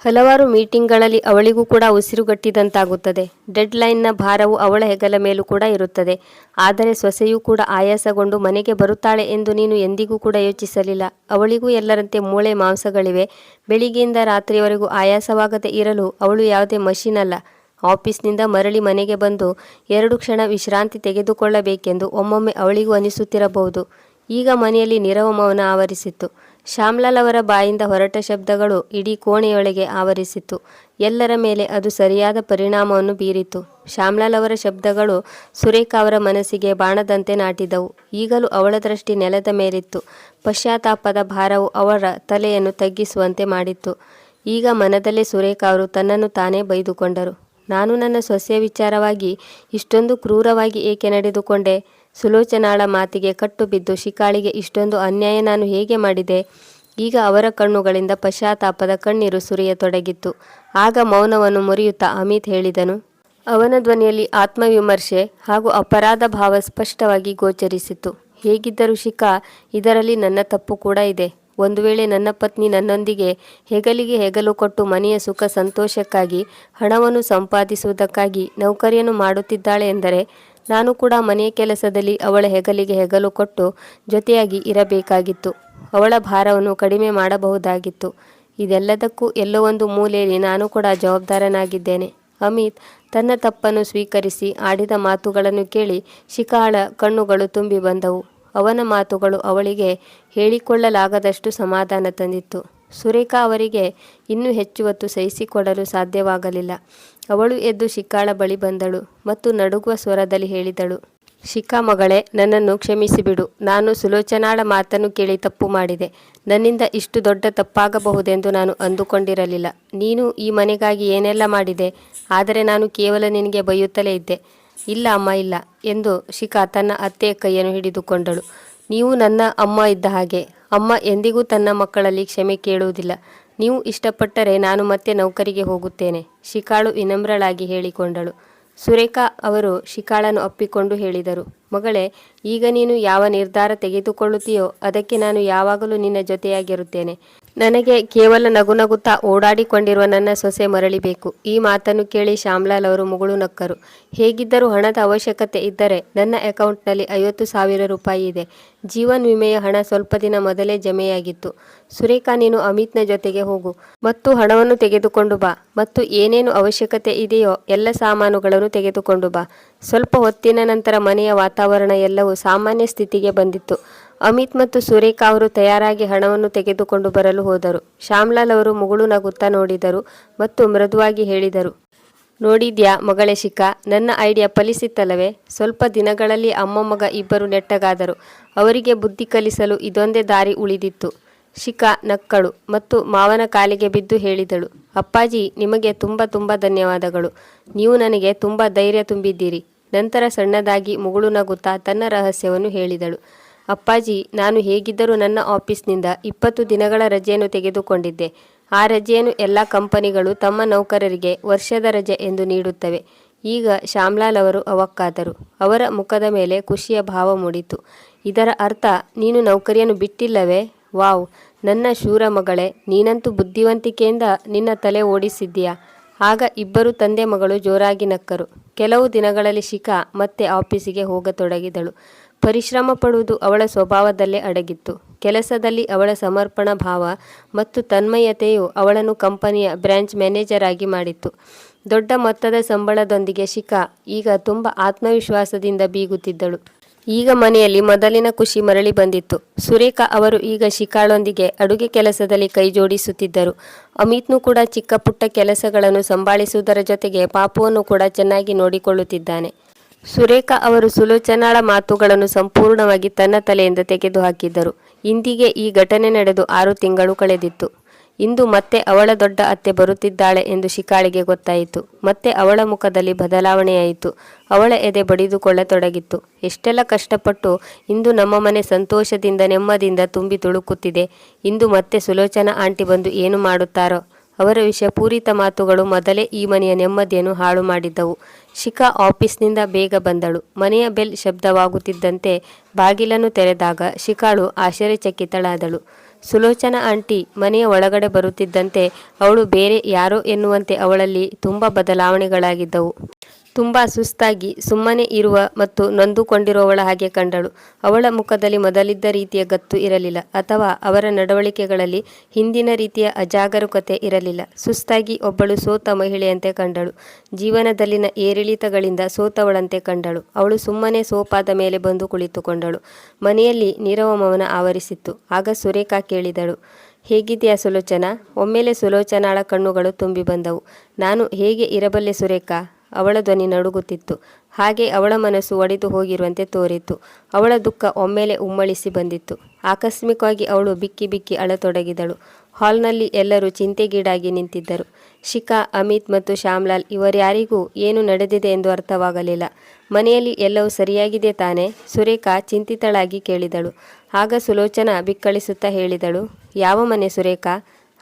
ಹಲವಾರು ಮೀಟಿಂಗ್ಗಳಲ್ಲಿ ಅವಳಿಗೂ ಕೂಡ ಉಸಿರುಗಟ್ಟಿದಂತಾಗುತ್ತದೆ. ಡೆಡ್ ಲೈನ್ನ ಭಾರವು ಅವಳ ಹೆಗಲ ಮೇಲೂ ಕೂಡ ಇರುತ್ತದೆ. ಆದರೆ ಸೊಸೆಯೂ ಕೂಡ ಆಯಾಸಗೊಂಡು ಮನೆಗೆ ಬರುತ್ತಾಳೆ ಎಂದು ನೀನು ಎಂದಿಗೂ ಕೂಡ ಯೋಚಿಸಲಿಲ್ಲ. ಅವಳಿಗೂ ಎಲ್ಲರಂತೆ ಮೂಳೆ ಮಾಂಸಗಳಿವೆ. ಬೆಳಿಗ್ಗೆಯಿಂದ ರಾತ್ರಿಯವರೆಗೂ ಆಯಾಸವಾಗದೆ ಇರಲು ಅವಳು ಯಾವುದೇ ಮಷೀನ್ ಅಲ್ಲ. ಆಫೀಸ್ನಿಂದ ಮರಳಿ ಮನೆಗೆ ಬಂದು 2 ಕ್ಷಣ ವಿಶ್ರಾಂತಿ ತೆಗೆದುಕೊಳ್ಳಬೇಕೆಂದು ಒಮ್ಮೊಮ್ಮೆ ಅವಳಿಗೂ ಅನಿಸುತ್ತಿರಬಹುದು. ಈಗ ಮನೆಯಲ್ಲಿ ನೀರವ ಮೌನ ಆವರಿಸಿತ್ತು. ಶ್ಯಾಮ್ಲಾಲ್ ಅವರ ಬಾಯಿಂದ ಹೊರಟ ಶಬ್ದಗಳು ಇಡೀ ಕೋಣೆಯೊಳಗೆ ಆವರಿಸಿತ್ತು. ಎಲ್ಲರ ಮೇಲೆ ಅದು ಸರಿಯಾದ ಪರಿಣಾಮವನ್ನು ಬೀರಿತು. ಶ್ಯಾಮ್ಲಾಲ್ ಅವರ ಶಬ್ದಗಳು ಸುರೇಖಾ ಅವರ ಮನಸ್ಸಿಗೆ ಬಾಣದಂತೆ ನಾಟಿದವು. ಈಗಲೂ ಅವಳ ದೃಷ್ಟಿ ನೆಲದ ಮೇಲಿತ್ತು. ಪಶ್ಚಾತ್ತಾಪದ ಭಾರವು ಅವರ ತಲೆಯನ್ನು ತಗ್ಗಿಸುವಂತೆ ಮಾಡಿತ್ತು. ಈಗ ಮನದಲ್ಲೇ ಸುರೇಖಾ ಅವರು ತನ್ನನ್ನು ತಾನೇ ಬೈದುಕೊಂಡರು. ನಾನು ನನ್ನ ಸೊಸೆಯ ವಿಚಾರವಾಗಿ ಇಷ್ಟೊಂದು ಕ್ರೂರವಾಗಿ ಏಕೆ ನಡೆದುಕೊಂಡೆ? ಸುಲೋಚನಾಳ ಮಾತಿಗೆ ಕಟ್ಟು ಬಿದ್ದು ಶಿಖಾಳಿಗೆ ಇಷ್ಟೊಂದು ಅನ್ಯಾಯ ನಾನು ಹೇಗೆ ಮಾಡಿದೆ? ಈಗ ಅವರ ಕಣ್ಣುಗಳಿಂದ ಪಶ್ಚಾತ್ತಾಪದ ಕಣ್ಣೀರು ಸುರಿಯತೊಡಗಿತ್ತು. ಆಗ ಮೌನವನ್ನು ಮುರಿಯುತ್ತಾ ಅಮಿತ್ ಹೇಳಿದನು. ಅವನ ಧ್ವನಿಯಲ್ಲಿ ಆತ್ಮವಿಮರ್ಶೆ ಹಾಗೂ ಅಪರಾಧ ಭಾವ ಸ್ಪಷ್ಟವಾಗಿ ಗೋಚರಿಸಿತು. ಹೇಗಿದ್ದರೂ ಶಿಖಾ, ಇದರಲ್ಲಿ ನನ್ನ ತಪ್ಪು ಕೂಡ ಇದೆ. ಒಂದು ವೇಳೆ ನನ್ನ ಪತ್ನಿ ನನ್ನೊಂದಿಗೆ ಹೆಗಲಿಗೆ ಹೆಗಲು ಕೊಟ್ಟು ಮನೆಯ ಸುಖ ಸಂತೋಷಕ್ಕಾಗಿ ಹಣವನ್ನು ಸಂಪಾದಿಸುವುದಕ್ಕಾಗಿ ನೌಕರಿಯನ್ನು ಮಾಡುತ್ತಿದ್ದಾಳೆ ಎಂದರೆ ನಾನು ಕೂಡ ಮನೆಯ ಕೆಲಸದಲ್ಲಿ ಅವಳ ಹೆಗಲಿಗೆ ಹೆಗಲು ಕೊಟ್ಟು ಜೊತೆಯಾಗಿ ಇರಬೇಕಾಗಿತ್ತು. ಅವಳ ಭಾರವನ್ನು ಕಡಿಮೆ ಮಾಡಬಹುದಾಗಿತ್ತು. ಇದೆಲ್ಲದಕ್ಕೂ ಎಲ್ಲೋ ಒಂದು ಮೂಲೆಯಲ್ಲಿ ನಾನು ಕೂಡ ಜವಾಬ್ದಾರನಾಗಿದ್ದೇನೆ. ಅಮಿತ್ ತನ್ನ ತಪ್ಪನ್ನು ಸ್ವೀಕರಿಸಿ ಆಡಿದ ಮಾತುಗಳನ್ನು ಕೇಳಿ ಶಿಖಾಳ ಕಣ್ಣುಗಳು ತುಂಬಿ ಬಂದವು. ಅವನ ಮಾತುಗಳು ಅವಳಿಗೆ ಹೇಳಿಕೊಳ್ಳಲಾಗದಷ್ಟು ಸಮಾಧಾನ ತಂದಿತ್ತು. ಸುರೇಖಾ ಅವರಿಗೆ ಇನ್ನೂ ಹೆಚ್ಚು ಹೊತ್ತು ಸಹಿಸಿಕೊಡಲು ಸಾಧ್ಯವಾಗಲಿಲ್ಲ. ಅವಳು ಎದ್ದು ಶಿಖಾಳ ಬಳಿ ಬಂದಳು ಮತ್ತು ನಡುಗುವ ಸ್ವರದಲ್ಲಿ ಹೇಳಿದಳು, ಶಿಖಾ ಮಗಳೇ, ನನ್ನನ್ನು ಕ್ಷಮಿಸಿಬಿಡು. ನಾನು ಸುಲೋಚನಾಳ ಮಾತನ್ನು ಕೇಳಿ ತಪ್ಪು ಮಾಡಿದೆ. ನನ್ನಿಂದ ಇಷ್ಟು ದೊಡ್ಡ ತಪ್ಪಾಗಬಹುದೆಂದು ನಾನು ಅಂದುಕೊಂಡಿರಲಿಲ್ಲ. ನೀನು ಈ ಮನೆಗಾಗಿ ಏನೆಲ್ಲ ಮಾಡಿದೆ, ಆದರೆ ನಾನು ಕೇವಲ ನಿನಗೆ ಬೈಯುತ್ತಲೇ ಇದ್ದೆ. ಇಲ್ಲ ಅಮ್ಮ, ಇಲ್ಲ ಎಂದು ಶಿಖಾ ತನ್ನ ಅತ್ತೆಯ ಕೈಯನ್ನು ಹಿಡಿದುಕೊಂಡಳು. ನೀವು ನನ್ನ ಅಮ್ಮ ಇದ್ದ ಹಾಗೆ. ಅಮ್ಮ ಎಂದಿಗೂ ತನ್ನ ಮಕ್ಕಳಲ್ಲಿ ಕ್ಷಮೆ ಕೇಳುವುದಿಲ್ಲ. ನೀವು ಇಷ್ಟಪಟ್ಟರೆ ನಾನು ಮತ್ತೆ ನೌಕರಿಗೆ ಹೋಗುತ್ತೇನೆ, ಶಿಖಾಳು ವಿನಮ್ರಳಾಗಿ ಹೇಳಿಕೊಂಡಳು. ಸುರೇಖಾ ಅವರು ಶಿಖಾಳನ್ನು ಅಪ್ಪಿಕೊಂಡು ಹೇಳಿದರು, ಮಗಳೇ, ಈಗ ನೀನು ಯಾವ ನಿರ್ಧಾರ ತೆಗೆದುಕೊಳ್ಳುತ್ತೀಯೋ ಅದಕ್ಕೆ ನಾನು ಯಾವಾಗಲೂ ನಿನ್ನ ಜೊತೆಯಾಗಿರುತ್ತೇನೆ. ನನಗೆ ಕೇವಲ ನಗುನಗುತ್ತಾ ಓಡಾಡಿಕೊಂಡಿರುವ ನನ್ನ ಸೊಸೆ ಮರಳಿಬೇಕು. ಈ ಮಾತನ್ನು ಕೇಳಿ ಶ್ಯಾಮ್ಲಾಲ್ ಅವರು ಮುಗುಳು ನಕ್ಕರು. ಹೇಗಿದ್ದರೂ ಹಣದ ಅವಶ್ಯಕತೆ ಇದ್ದರೆ ನನ್ನ ಅಕೌಂಟ್ನಲ್ಲಿ 50,000 ರೂಪಾಯಿ ಇದೆ. ಜೀವನ್ ವಿಮೆಯ ಹಣ ಸ್ವಲ್ಪ ದಿನ ಮೊದಲೇ ಜಮೆಯಾಗಿತ್ತು. ಸುರೇಖಾ, ನೀನು ಅಮಿತ್ನ ಜೊತೆಗೆ ಹೋಗು ಮತ್ತು ಹಣವನ್ನು ತೆಗೆದುಕೊಂಡು ಬಾ ಮತ್ತು ಏನೇನು ಅವಶ್ಯಕತೆ ಇದೆಯೋ ಎಲ್ಲ ಸಾಮಾನುಗಳನ್ನು ತೆಗೆದುಕೊಂಡು ಬಾ. ಸ್ವಲ್ಪ ಹೊತ್ತಿನ ನಂತರ ಮನೆಯ ವಾತಾವರಣ ಎಲ್ಲವೂ ಸಾಮಾನ್ಯ ಸ್ಥಿತಿಗೆ ಬಂದಿತ್ತು. ಅಮಿತ್ ಮತ್ತು ಸುರೇಖಾ ಅವರು ತಯಾರಾಗಿ ಹಣವನ್ನು ತೆಗೆದುಕೊಂಡು ಬರಲು ಹೋದರು. ಶ್ಯಾಮ್ಲಾಲ್ ಅವರು ಮುಗುಳು ನಗುತ್ತಾ ನೋಡಿದರು ಮತ್ತು ಮೃದುವಾಗಿ ಹೇಳಿದರು, ನೋಡಿದ್ಯಾ ಮಗಳೇ ಶಿಖಾ, ನನ್ನ ಐಡಿಯಾ ಫಲಿಸಿತ್ತಲ್ಲವೇ? ಸ್ವಲ್ಪ ದಿನಗಳಲ್ಲಿ ಅಮ್ಮ ಮಗ ಇಬ್ಬರು ನೆಟ್ಟಗಾದರು. ಅವರಿಗೆ ಬುದ್ಧಿ ಕಲಿಸಲು ಇದೊಂದೇ ದಾರಿ ಉಳಿದಿತ್ತು. ಶಿಖಾ ನಕ್ಕಳು ಮತ್ತು ಮಾವನ ಕಾಲಿಗೆ ಬಿದ್ದು ಹೇಳಿದಳು, ಅಪ್ಪಾಜಿ, ನಿಮಗೆ ತುಂಬ ಧನ್ಯವಾದಗಳು. ನೀವು ನನಗೆ ತುಂಬ ಧೈರ್ಯ ತುಂಬಿದ್ದೀರಿ. ನಂತರ ಸಣ್ಣದಾಗಿ ಮುಗುಳು ನಗುತ್ತಾ ತನ್ನ ರಹಸ್ಯವನ್ನು ಹೇಳಿದಳು, ಅಪ್ಪಾಜಿ, ನಾನು ಹೇಗಿದ್ದರೂ ನನ್ನ ಆಫೀಸ್ನಿಂದ 20 ದಿನಗಳ ರಜೆಯನ್ನು ತೆಗೆದುಕೊಂಡಿದ್ದೆ. ಆ ರಜೆಯನ್ನು ಎಲ್ಲ ಕಂಪನಿಗಳು ತಮ್ಮ ನೌಕರರಿಗೆ ವರ್ಷದ ರಜೆ ಎಂದು ನೀಡುತ್ತವೆ. ಈಗ ಶ್ಯಾಮ್ಲಾಲ್ ಅವರು ಅವಕ್ಕಾದರು. ಅವರ ಮುಖದ ಮೇಲೆ ಖುಷಿಯ ಭಾವ ಮೂಡಿತು. ಇದರ ಅರ್ಥ ನೀನು ನೌಕರಿಯನ್ನು ಬಿಟ್ಟಿಲ್ಲವೇ? ವಾವ್, ನನ್ನ ಶೂರ ಮಗಳೇ, ನೀನಂತೂ ಬುದ್ಧಿವಂತಿಕೆಯಿಂದ ನಿನ್ನ ತಲೆ ಓಡಿಸಿದ್ದೀಯಾ. ಆಗ ಇಬ್ಬರು ತಂದೆ ಮಗಳು ಜೋರಾಗಿ ನಕ್ಕರು. ಕೆಲವು ದಿನಗಳಲ್ಲಿ ಶಿಖಾ ಮತ್ತೆ ಆಫೀಸಿಗೆ ಹೋಗತೊಡಗಿದಳು. ಪರಿಶ್ರಮ ಪಡುವುದು ಅವಳ ಸ್ವಭಾವದಲ್ಲೇ ಅಡಗಿತ್ತು. ಕೆಲಸದಲ್ಲಿ ಅವಳ ಸಮರ್ಪಣಾ ಭಾವ ಮತ್ತು ತನ್ಮಯತೆಯು ಅವಳನ್ನು ಕಂಪನಿಯ ಬ್ರಾಂಚ್ ಮ್ಯಾನೇಜರ್ ಆಗಿ ಮಾಡಿತ್ತು. ದೊಡ್ಡ ಮೊತ್ತದ ಸಂಬಳದೊಂದಿಗೆ ಶಿಖಾ ಈಗ ತುಂಬ ಆತ್ಮವಿಶ್ವಾಸದಿಂದ ಬೀಗುತ್ತಿದ್ದಳು. ಈಗ ಮನೆಯಲ್ಲಿ ಮೊದಲಿನ ಖುಷಿ ಮರಳಿ ಬಂದಿತ್ತು. ಸುರೇಖಾ ಅವರು ಈಗ ಶಿಖಾಳೊಂದಿಗೆ ಅಡುಗೆ ಕೆಲಸದಲ್ಲಿ ಕೈ ಜೋಡಿಸುತ್ತಿದ್ದರು. ಅಮಿತ್ನು ಕೂಡ ಚಿಕ್ಕ ಪುಟ್ಟ ಕೆಲಸಗಳನ್ನು ಸಂಭಾಳಿಸುವುದರ ಜೊತೆಗೆ ಪಾಪುವನ್ನು ಕೂಡ ಚೆನ್ನಾಗಿ ನೋಡಿಕೊಳ್ಳುತ್ತಿದ್ದಾನೆ. ಸುರೇಖಾ ಅವರು ಸುಲೋಚನಾಳ ಮಾತುಗಳನ್ನು ಸಂಪೂರ್ಣವಾಗಿ ತನ್ನ ತಲೆಯಿಂದ ತೆಗೆದುಹಾಕಿದ್ದರು. ಇಂದಿಗೆ ಈ ಘಟನೆ ನಡೆದು 6 ತಿಂಗಳು ಕಳೆದಿತ್ತು. ಇಂದು ಮತ್ತೆ ಅವಳ ದೊಡ್ಡ ಅತ್ತೆ ಬರುತ್ತಿದ್ದಾಳೆ ಎಂದು ಶಿಖಾಳಿಗೆ ಗೊತ್ತಾಯಿತು. ಮತ್ತೆ ಅವಳ ಮುಖದಲ್ಲಿ ಬದಲಾವಣೆಯಾಯಿತು. ಅವಳ ಎದೆ ಬಡಿದುಕೊಳ್ಳತೊಡಗಿತ್ತು. ಎಷ್ಟೆಲ್ಲ ಕಷ್ಟಪಟ್ಟು ಇಂದು ನಮ್ಮ ಮನೆ ಸಂತೋಷದಿಂದ ನೆಮ್ಮದಿಯಿಂದ ತುಂಬಿ ತುಳುಕುತ್ತಿದೆ. ಇಂದು ಮತ್ತೆ ಸುಲೋಚನಾ ಆಂಟಿ ಬಂದು ಏನು ಮಾಡುತ್ತಾರೋ? ಅವರ ವಿಷಪೂರಿತ ಮಾತುಗಳು ಮೊದಲೇ ಈ ಮನೆಯ ನೆಮ್ಮದಿಯನ್ನು ಹಾಳು ಮಾಡಿದ್ದವು. ಶಿಖಾ ಆಫೀಸ್ನಿಂದ ಬೇಗ ಬಂದಳು. ಮನೆಯ ಬೆಲ್ ಶಬ್ದವಾಗುತ್ತಿದ್ದಂತೆ ಬಾಗಿಲನ್ನು ತೆರೆದಾಗ ಶಿಖಾಳು ಆಶ್ಚರ್ಯಚಕಿತಳಾದಳು. ಸುಲೋಚನಾ ಆಂಟಿ ಮನೆಯ ಒಳಗಡೆ ಬರುತ್ತಿದ್ದಂತೆ ಅವಳು ಬೇರೆ ಯಾರೋ ಎನ್ನುವಂತೆ ಅವಳಲ್ಲಿ ತುಂಬ ಬದಲಾವಣೆಗಳಾಗಿದ್ದವು. ತುಂಬ ಸುಸ್ತಾಗಿ ಸುಮ್ಮನೆ ಇರುವ ಮತ್ತು ನೊಂದುಕೊಂಡಿರುವವಳ ಹಾಗೆ ಕಂಡಳು. ಅವಳ ಮುಖದಲ್ಲಿ ಮೊದಲಿದ್ದ ರೀತಿಯ ಗತ್ತು ಇರಲಿಲ್ಲ ಅಥವಾ ಅವರ ನಡವಳಿಕೆಗಳಲ್ಲಿ ಹಿಂದಿನ ರೀತಿಯ ಅಜಾಗರೂಕತೆ ಇರಲಿಲ್ಲ. ಸುಸ್ತಾಗಿ ಒಬ್ಬಳು ಸೋತ ಮಹಿಳೆಯಂತೆ ಕಂಡಳು. ಜೀವನದಲ್ಲಿನ ಏರಿಳಿತಗಳಿಂದ ಸೋತವಳಂತೆ ಕಂಡಳು. ಅವಳು ಸುಮ್ಮನೆ ಸೋಫಾದ ಮೇಲೆ ಬಂದು ಕುಳಿತುಕೊಂಡಳು. ಮನೆಯಲ್ಲಿ ನೀರವ ಮೌನ ಆವರಿಸಿತ್ತು. ಆಗ ಸುರೇಖಾ ಕೇಳಿದಳು, ಹೇಗಿದೆಯಾ ಸುಲೋಚನಾ? ಒಮ್ಮೆಲೆ ಸುಲೋಚನಾಳ ಕಣ್ಣುಗಳು ತುಂಬಿ ಬಂದವು. ನಾನು ಹೇಗೆ ಇರಬಲ್ಲೆ ಸುರೇಖಾ? ಅವಳ ಧ್ವನಿ ನಡುಗುತ್ತಿತ್ತು. ಹಾಗೆ ಅವಳ ಮನಸ್ಸು ಒಡೆದು ಹೋಗಿರುವಂತೆ ತೋರಿತು. ಅವಳ ದುಃಖ ಒಮ್ಮೆಲೆ ಉಮ್ಮಳಿಸಿ ಬಂದಿತ್ತು. ಆಕಸ್ಮಿಕವಾಗಿ ಅವಳು ಬಿಕ್ಕಿ ಬಿಕ್ಕಿ ಅಳತೊಡಗಿದಳು. ಹಾಲ್ನಲ್ಲಿ ಎಲ್ಲರೂ ಚಿಂತೆಗೀಡಾಗಿ ನಿಂತಿದ್ದರು. ಶಿಖಾ, ಅಮಿತ್ ಮತ್ತು ಶ್ಯಾಮ್ಲಾಲ್ ಇವರ್ಯಾರಿಗೂ ಏನು ನಡೆದಿದೆ ಎಂದು ಅರ್ಥವಾಗಲಿಲ್ಲ. ಮನೆಯಲ್ಲಿ ಎಲ್ಲವೂ ಸರಿಯಾಗಿದೆ ತಾನೇ? ಸುರೇಖಾ ಚಿಂತಿತಳಾಗಿ ಕೇಳಿದಳು. ಆಗ ಸುಲೋಚನಾ ಬಿಕ್ಕಳಿಸುತ್ತಾ ಹೇಳಿದಳು, ಯಾವ ಮನೆ ಸುರೇಖಾ?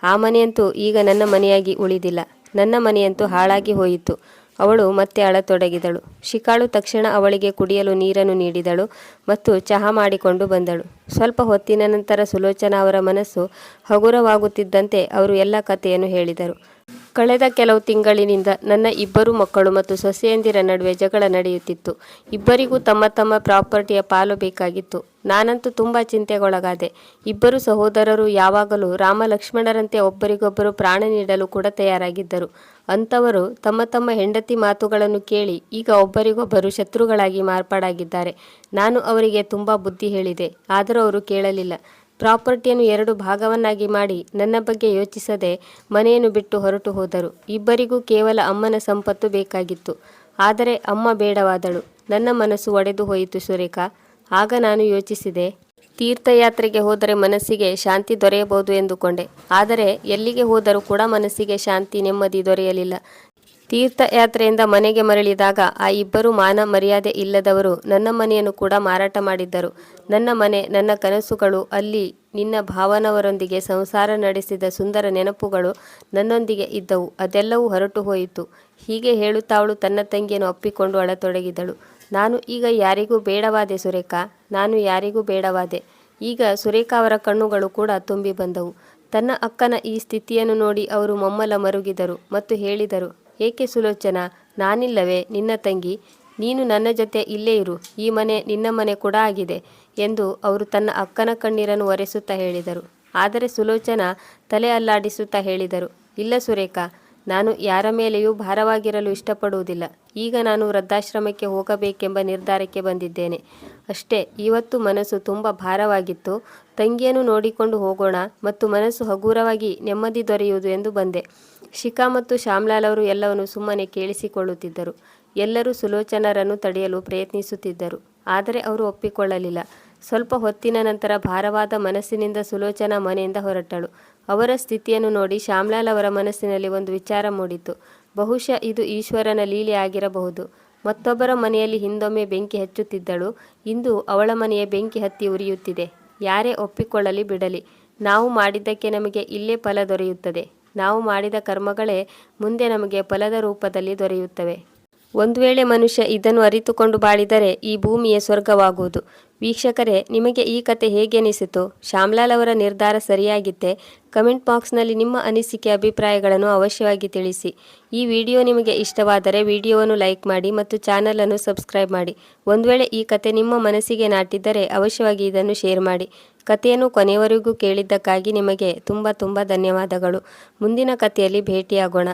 ಆ ಮನೆಯಂತೂ ಈಗ ನನ್ನ ಮನೆಯಾಗಿ ಉಳಿದಿಲ್ಲ. ನನ್ನ ಮನೆಯಂತೂ ಹಾಳಾಗಿ ಹೋಯಿತು. ಅವಳು ಮತ್ತೆ ಅಳತೊಡಗಿದಳು. ಶಿಖಾಳು ತಕ್ಷಣ ಅವಳಿಗೆ ಕುಡಿಯಲು ನೀರನ್ನು ನೀಡಿದಳು ಮತ್ತು ಚಹಾ ಮಾಡಿಕೊಂಡು ಬಂದಳು. ಸ್ವಲ್ಪ ಹೊತ್ತಿನ ನಂತರ ಸುಲೋಚನಾ ಅವರ ಮನಸ್ಸು ಹಗುರವಾಗುತ್ತಿದ್ದಂತೆ ಅವರು ಎಲ್ಲ ಕಥೆಯನ್ನು ಹೇಳಿದರು. ಕಳೆದ ಕೆಲವು ತಿಂಗಳಿನಿಂದ ನನ್ನ ಇಬ್ಬರು ಮಕ್ಕಳು ಮತ್ತು ಸೊಸೆಯಂದಿರ ನಡುವೆ ಜಗಳ ನಡೆಯುತ್ತಿತ್ತು. ಇಬ್ಬರಿಗೂ ತಮ್ಮ ತಮ್ಮ ಪ್ರಾಪರ್ಟಿಯ ಪಾಲು ಬೇಕಾಗಿತ್ತು. ನಾನಂತೂ ತುಂಬ ಚಿಂತೆಗೊಳಗಾದೆ. ಇಬ್ಬರು ಸಹೋದರರು ಯಾವಾಗಲೂ ರಾಮ ಲಕ್ಷ್ಮಣರಂತೆ ಒಬ್ಬರಿಗೊಬ್ಬರು ಪ್ರಾಣ ನೀಡಲು ಕೂಡ ತಯಾರಾಗಿದ್ದರು. ಅಂಥವರು ತಮ್ಮ ತಮ್ಮ ಹೆಂಡತಿ ಮಾತುಗಳನ್ನು ಕೇಳಿ ಈಗ ಒಬ್ಬರಿಗೊಬ್ಬರು ಶತ್ರುಗಳಾಗಿ ಮಾರ್ಪಾಡಾಗಿದ್ದಾರೆ. ನಾನು ಅವರಿಗೆ ತುಂಬ ಬುದ್ಧಿ ಹೇಳಿದೆ, ಆದರೂ ಅವರು ಕೇಳಲಿಲ್ಲ. ಪ್ರಾಪರ್ಟಿಯನ್ನು 2 ಭಾಗವನ್ನಾಗಿ ಮಾಡಿ ನನ್ನ ಬಗ್ಗೆ ಯೋಚಿಸದೆ ಮನೆಯನ್ನು ಬಿಟ್ಟು ಹೊರಟು ಹೋದರು. ಇಬ್ಬರಿಗೂ ಕೇವಲ ಅಮ್ಮನ ಸಂಪತ್ತು ಬೇಕಾಗಿತ್ತು. ಆದರೆ ಅಮ್ಮ ಬೇಡವಾದಳು. ನನ್ನ ಮನಸ್ಸು ಒಡೆದು ಹೋಯಿತು ಸುರೇಖಾ. ಆಗ ನಾನು ಯೋಚಿಸಿದೆ, ತೀರ್ಥಯಾತ್ರೆಗೆ ಹೋದರೆ ಮನಸ್ಸಿಗೆ ಶಾಂತಿ ದೊರೆಯಬಹುದು ಎಂದುಕೊಂಡೆ. ಆದರೆ ಎಲ್ಲಿಗೆ ಹೋದರೂ ಕೂಡ ಮನಸ್ಸಿಗೆ ಶಾಂತಿ ನೆಮ್ಮದಿ ದೊರೆಯಲಿಲ್ಲ. ತೀರ್ಥಯಾತ್ರೆಯಿಂದ ಮನೆಗೆ ಮರಳಿದಾಗ ಆ ಇಬ್ಬರು ಮಾನ ಮರ್ಯಾದೆ ಇಲ್ಲದವರು ನನ್ನ ಮನೆಯನ್ನು ಕೂಡ ಮಾರಾಟ ಮಾಡಿದ್ದರು. ನನ್ನ ಮನೆ, ನನ್ನ ಕನಸುಗಳು, ಅಲ್ಲಿ ನಿನ್ನ ಭಾವನವರೊಂದಿಗೆ ಸಂಸಾರ ನಡೆಸಿದ ಸುಂದರ ನೆನಪುಗಳು ನನ್ನೊಂದಿಗೆ ಇದ್ದವು. ಅದೆಲ್ಲವೂ ಹೊರಟು ಹೋಯಿತು. ಹೀಗೆ ಹೇಳುತ್ತಾ ಅವಳು ತನ್ನ ತಂಗಿಯನ್ನು ಅಪ್ಪಿಕೊಂಡು ಅಳತೊಡಗಿದಳು. ನಾನು ಈಗ ಯಾರಿಗೂ ಬೇಡವಾದೆ ಸುರೇಖಾ, ನಾನು ಯಾರಿಗೂ ಬೇಡವಾದೆ. ಈಗ ಸುರೇಖಾ ಅವರ ಕಣ್ಣುಗಳು ಕೂಡ ತುಂಬಿ ಬಂದವು. ತನ್ನ ಅಕ್ಕನ ಈ ಸ್ಥಿತಿಯನ್ನು ನೋಡಿ ಅವರು ಮಮ್ಮಲ ಮರುಗಿದರು ಮತ್ತು ಹೇಳಿದರು, ಏಕೆ ಸುಲೋಚನಾ, ನಾನಿಲ್ಲವೇ ನಿನ್ನ ತಂಗಿ? ನೀನು ನನ್ನ ಜೊತೆ ಇಲ್ಲೇ ಇರು, ಈ ಮನೆ ನಿನ್ನ ಮನೆ ಕೂಡ ಆಗಿದೆ ಎಂದು ಅವರು ತನ್ನ ಅಕ್ಕನ ಕಣ್ಣೀರನ್ನು ಒರೆಸುತ್ತಾ ಹೇಳಿದರು. ಆದರೆ ಸುಲೋಚನಾ ತಲೆ ಅಲ್ಲಾಡಿಸುತ್ತಾ ಹೇಳಿದರು, ಇಲ್ಲ ಸುರೇಖಾ, ನಾನು ಯಾರ ಮೇಲೆಯೂ ಭಾರವಾಗಿರಲು ಇಷ್ಟಪಡುವುದಿಲ್ಲ. ಈಗ ನಾನು ವೃದ್ಧಾಶ್ರಮಕ್ಕೆ ಹೋಗಬೇಕೆಂಬ ನಿರ್ಧಾರಕ್ಕೆ ಬಂದಿದ್ದೇನೆ ಅಷ್ಟೇ. ಇವತ್ತು ಮನಸ್ಸು ತುಂಬ ಭಾರವಾಗಿತ್ತು. ತಂಗಿಯನ್ನು ನೋಡಿಕೊಂಡು ಹೋಗೋಣ ಮತ್ತು ಮನಸ್ಸು ಹಗುರವಾಗಿ ನೆಮ್ಮದಿ ದೊರೆಯುವುದು ಎಂದು ಬಂದೆ. ಶಿಖಾ ಮತ್ತು ಶ್ಯಾಮ್ಲಾಲ್ ಅವರು ಎಲ್ಲವನ್ನು ಸುಮ್ಮನೆ ಕೇಳಿಸಿಕೊಳ್ಳುತ್ತಿದ್ದರು. ಎಲ್ಲರೂ ಸುಲೋಚನರನ್ನು ತಡೆಯಲು ಪ್ರಯತ್ನಿಸುತ್ತಿದ್ದರು, ಆದರೆ ಅವರು ಒಪ್ಪಿಕೊಳ್ಳಲಿಲ್ಲ. ಸ್ವಲ್ಪ ಹೊತ್ತಿನ ನಂತರ ಭಾರವಾದ ಮನಸ್ಸಿನಿಂದ ಸುಲೋಚನಾ ಮನೆಯಿಂದ ಹೊರಟಳು. ಅವರ ಸ್ಥಿತಿಯನ್ನು ನೋಡಿ ಶ್ಯಾಮ್ಲಾಲ್ ಅವರ ಮನಸ್ಸಿನಲ್ಲಿ ಒಂದು ವಿಚಾರ ಮೂಡಿತು. ಬಹುಶಃ ಇದು ಈಶ್ವರನ ಲೀಲೆ ಆಗಿರಬಹುದು. ಮತ್ತೊಬ್ಬರ ಮನೆಯಲ್ಲಿ ಹಿಂದೊಮ್ಮೆ ಬೆಂಕಿ ಹಚ್ಚುತ್ತಿದ್ದಳು, ಇಂದು ಅವಳ ಮನೆಯ ಬೆಂಕಿ ಹತ್ತಿ ಉರಿಯುತ್ತಿದೆ. ಯಾರೇ ಒಪ್ಪಿಕೊಳ್ಳಲಿ ಬಿಡಲಿ, ನಾವು ಮಾಡಿದ್ದಕ್ಕೆ ನಮಗೆ ಇಲ್ಲೇ ಫಲ ದೊರೆಯುತ್ತದೆ. ನಾವು ಮಾಡಿದ ಕರ್ಮಗಳೇ ಮುಂದೆ ನಮಗೆ ಫಲದ ರೂಪದಲ್ಲಿ ದೊರೆಯುತ್ತವೆ. ಒಂದು ವೇಳೆ ಮನುಷ್ಯ ಇದನ್ನು ಅರಿತುಕೊಂಡು ಬಾಳಿದರೆ ಈ ಭೂಮಿಯೇ ಸ್ವರ್ಗವಾಗುವುದು. ವೀಕ್ಷಕರೇ, ನಿಮಗೆ ಈ ಕತೆ ಹೇಗೆನಿಸಿತು? ಶ್ಯಾಮ್ಲಾಲ್ ಅವರ ನಿರ್ಧಾರ ಸರಿಯಾಗಿತ್ತೇ? ಕಮೆಂಟ್ ಬಾಕ್ಸ್ನಲ್ಲಿ ನಿಮ್ಮ ಅನಿಸಿಕೆ ಅಭಿಪ್ರಾಯಗಳನ್ನು ಅವಶ್ಯವಾಗಿ ತಿಳಿಸಿ. ಈ ವಿಡಿಯೋ ನಿಮಗೆ ಇಷ್ಟವಾದರೆ ವಿಡಿಯೋವನ್ನು ಲೈಕ್ ಮಾಡಿ ಮತ್ತು ಚಾನಲನ್ನು ಸಬ್ಸ್ಕ್ರೈಬ್ ಮಾಡಿ. ಒಂದು ವೇಳೆ ಈ ಕತೆ ನಿಮ್ಮ ಮನಸ್ಸಿಗೆ ನಾಟಿದ್ದರೆ ಅವಶ್ಯವಾಗಿ ಇದನ್ನು ಶೇರ್ ಮಾಡಿ. ಕಥೆಯನ್ನು ಕೊನೆಯವರೆಗೂ ಕೇಳಿದ್ದಕ್ಕಾಗಿ ನಿಮಗೆ ತುಂಬ ಧನ್ಯವಾದಗಳು. ಮುಂದಿನ ಕಥೆಯಲ್ಲಿ ಭೇಟಿಯಾಗೋಣ.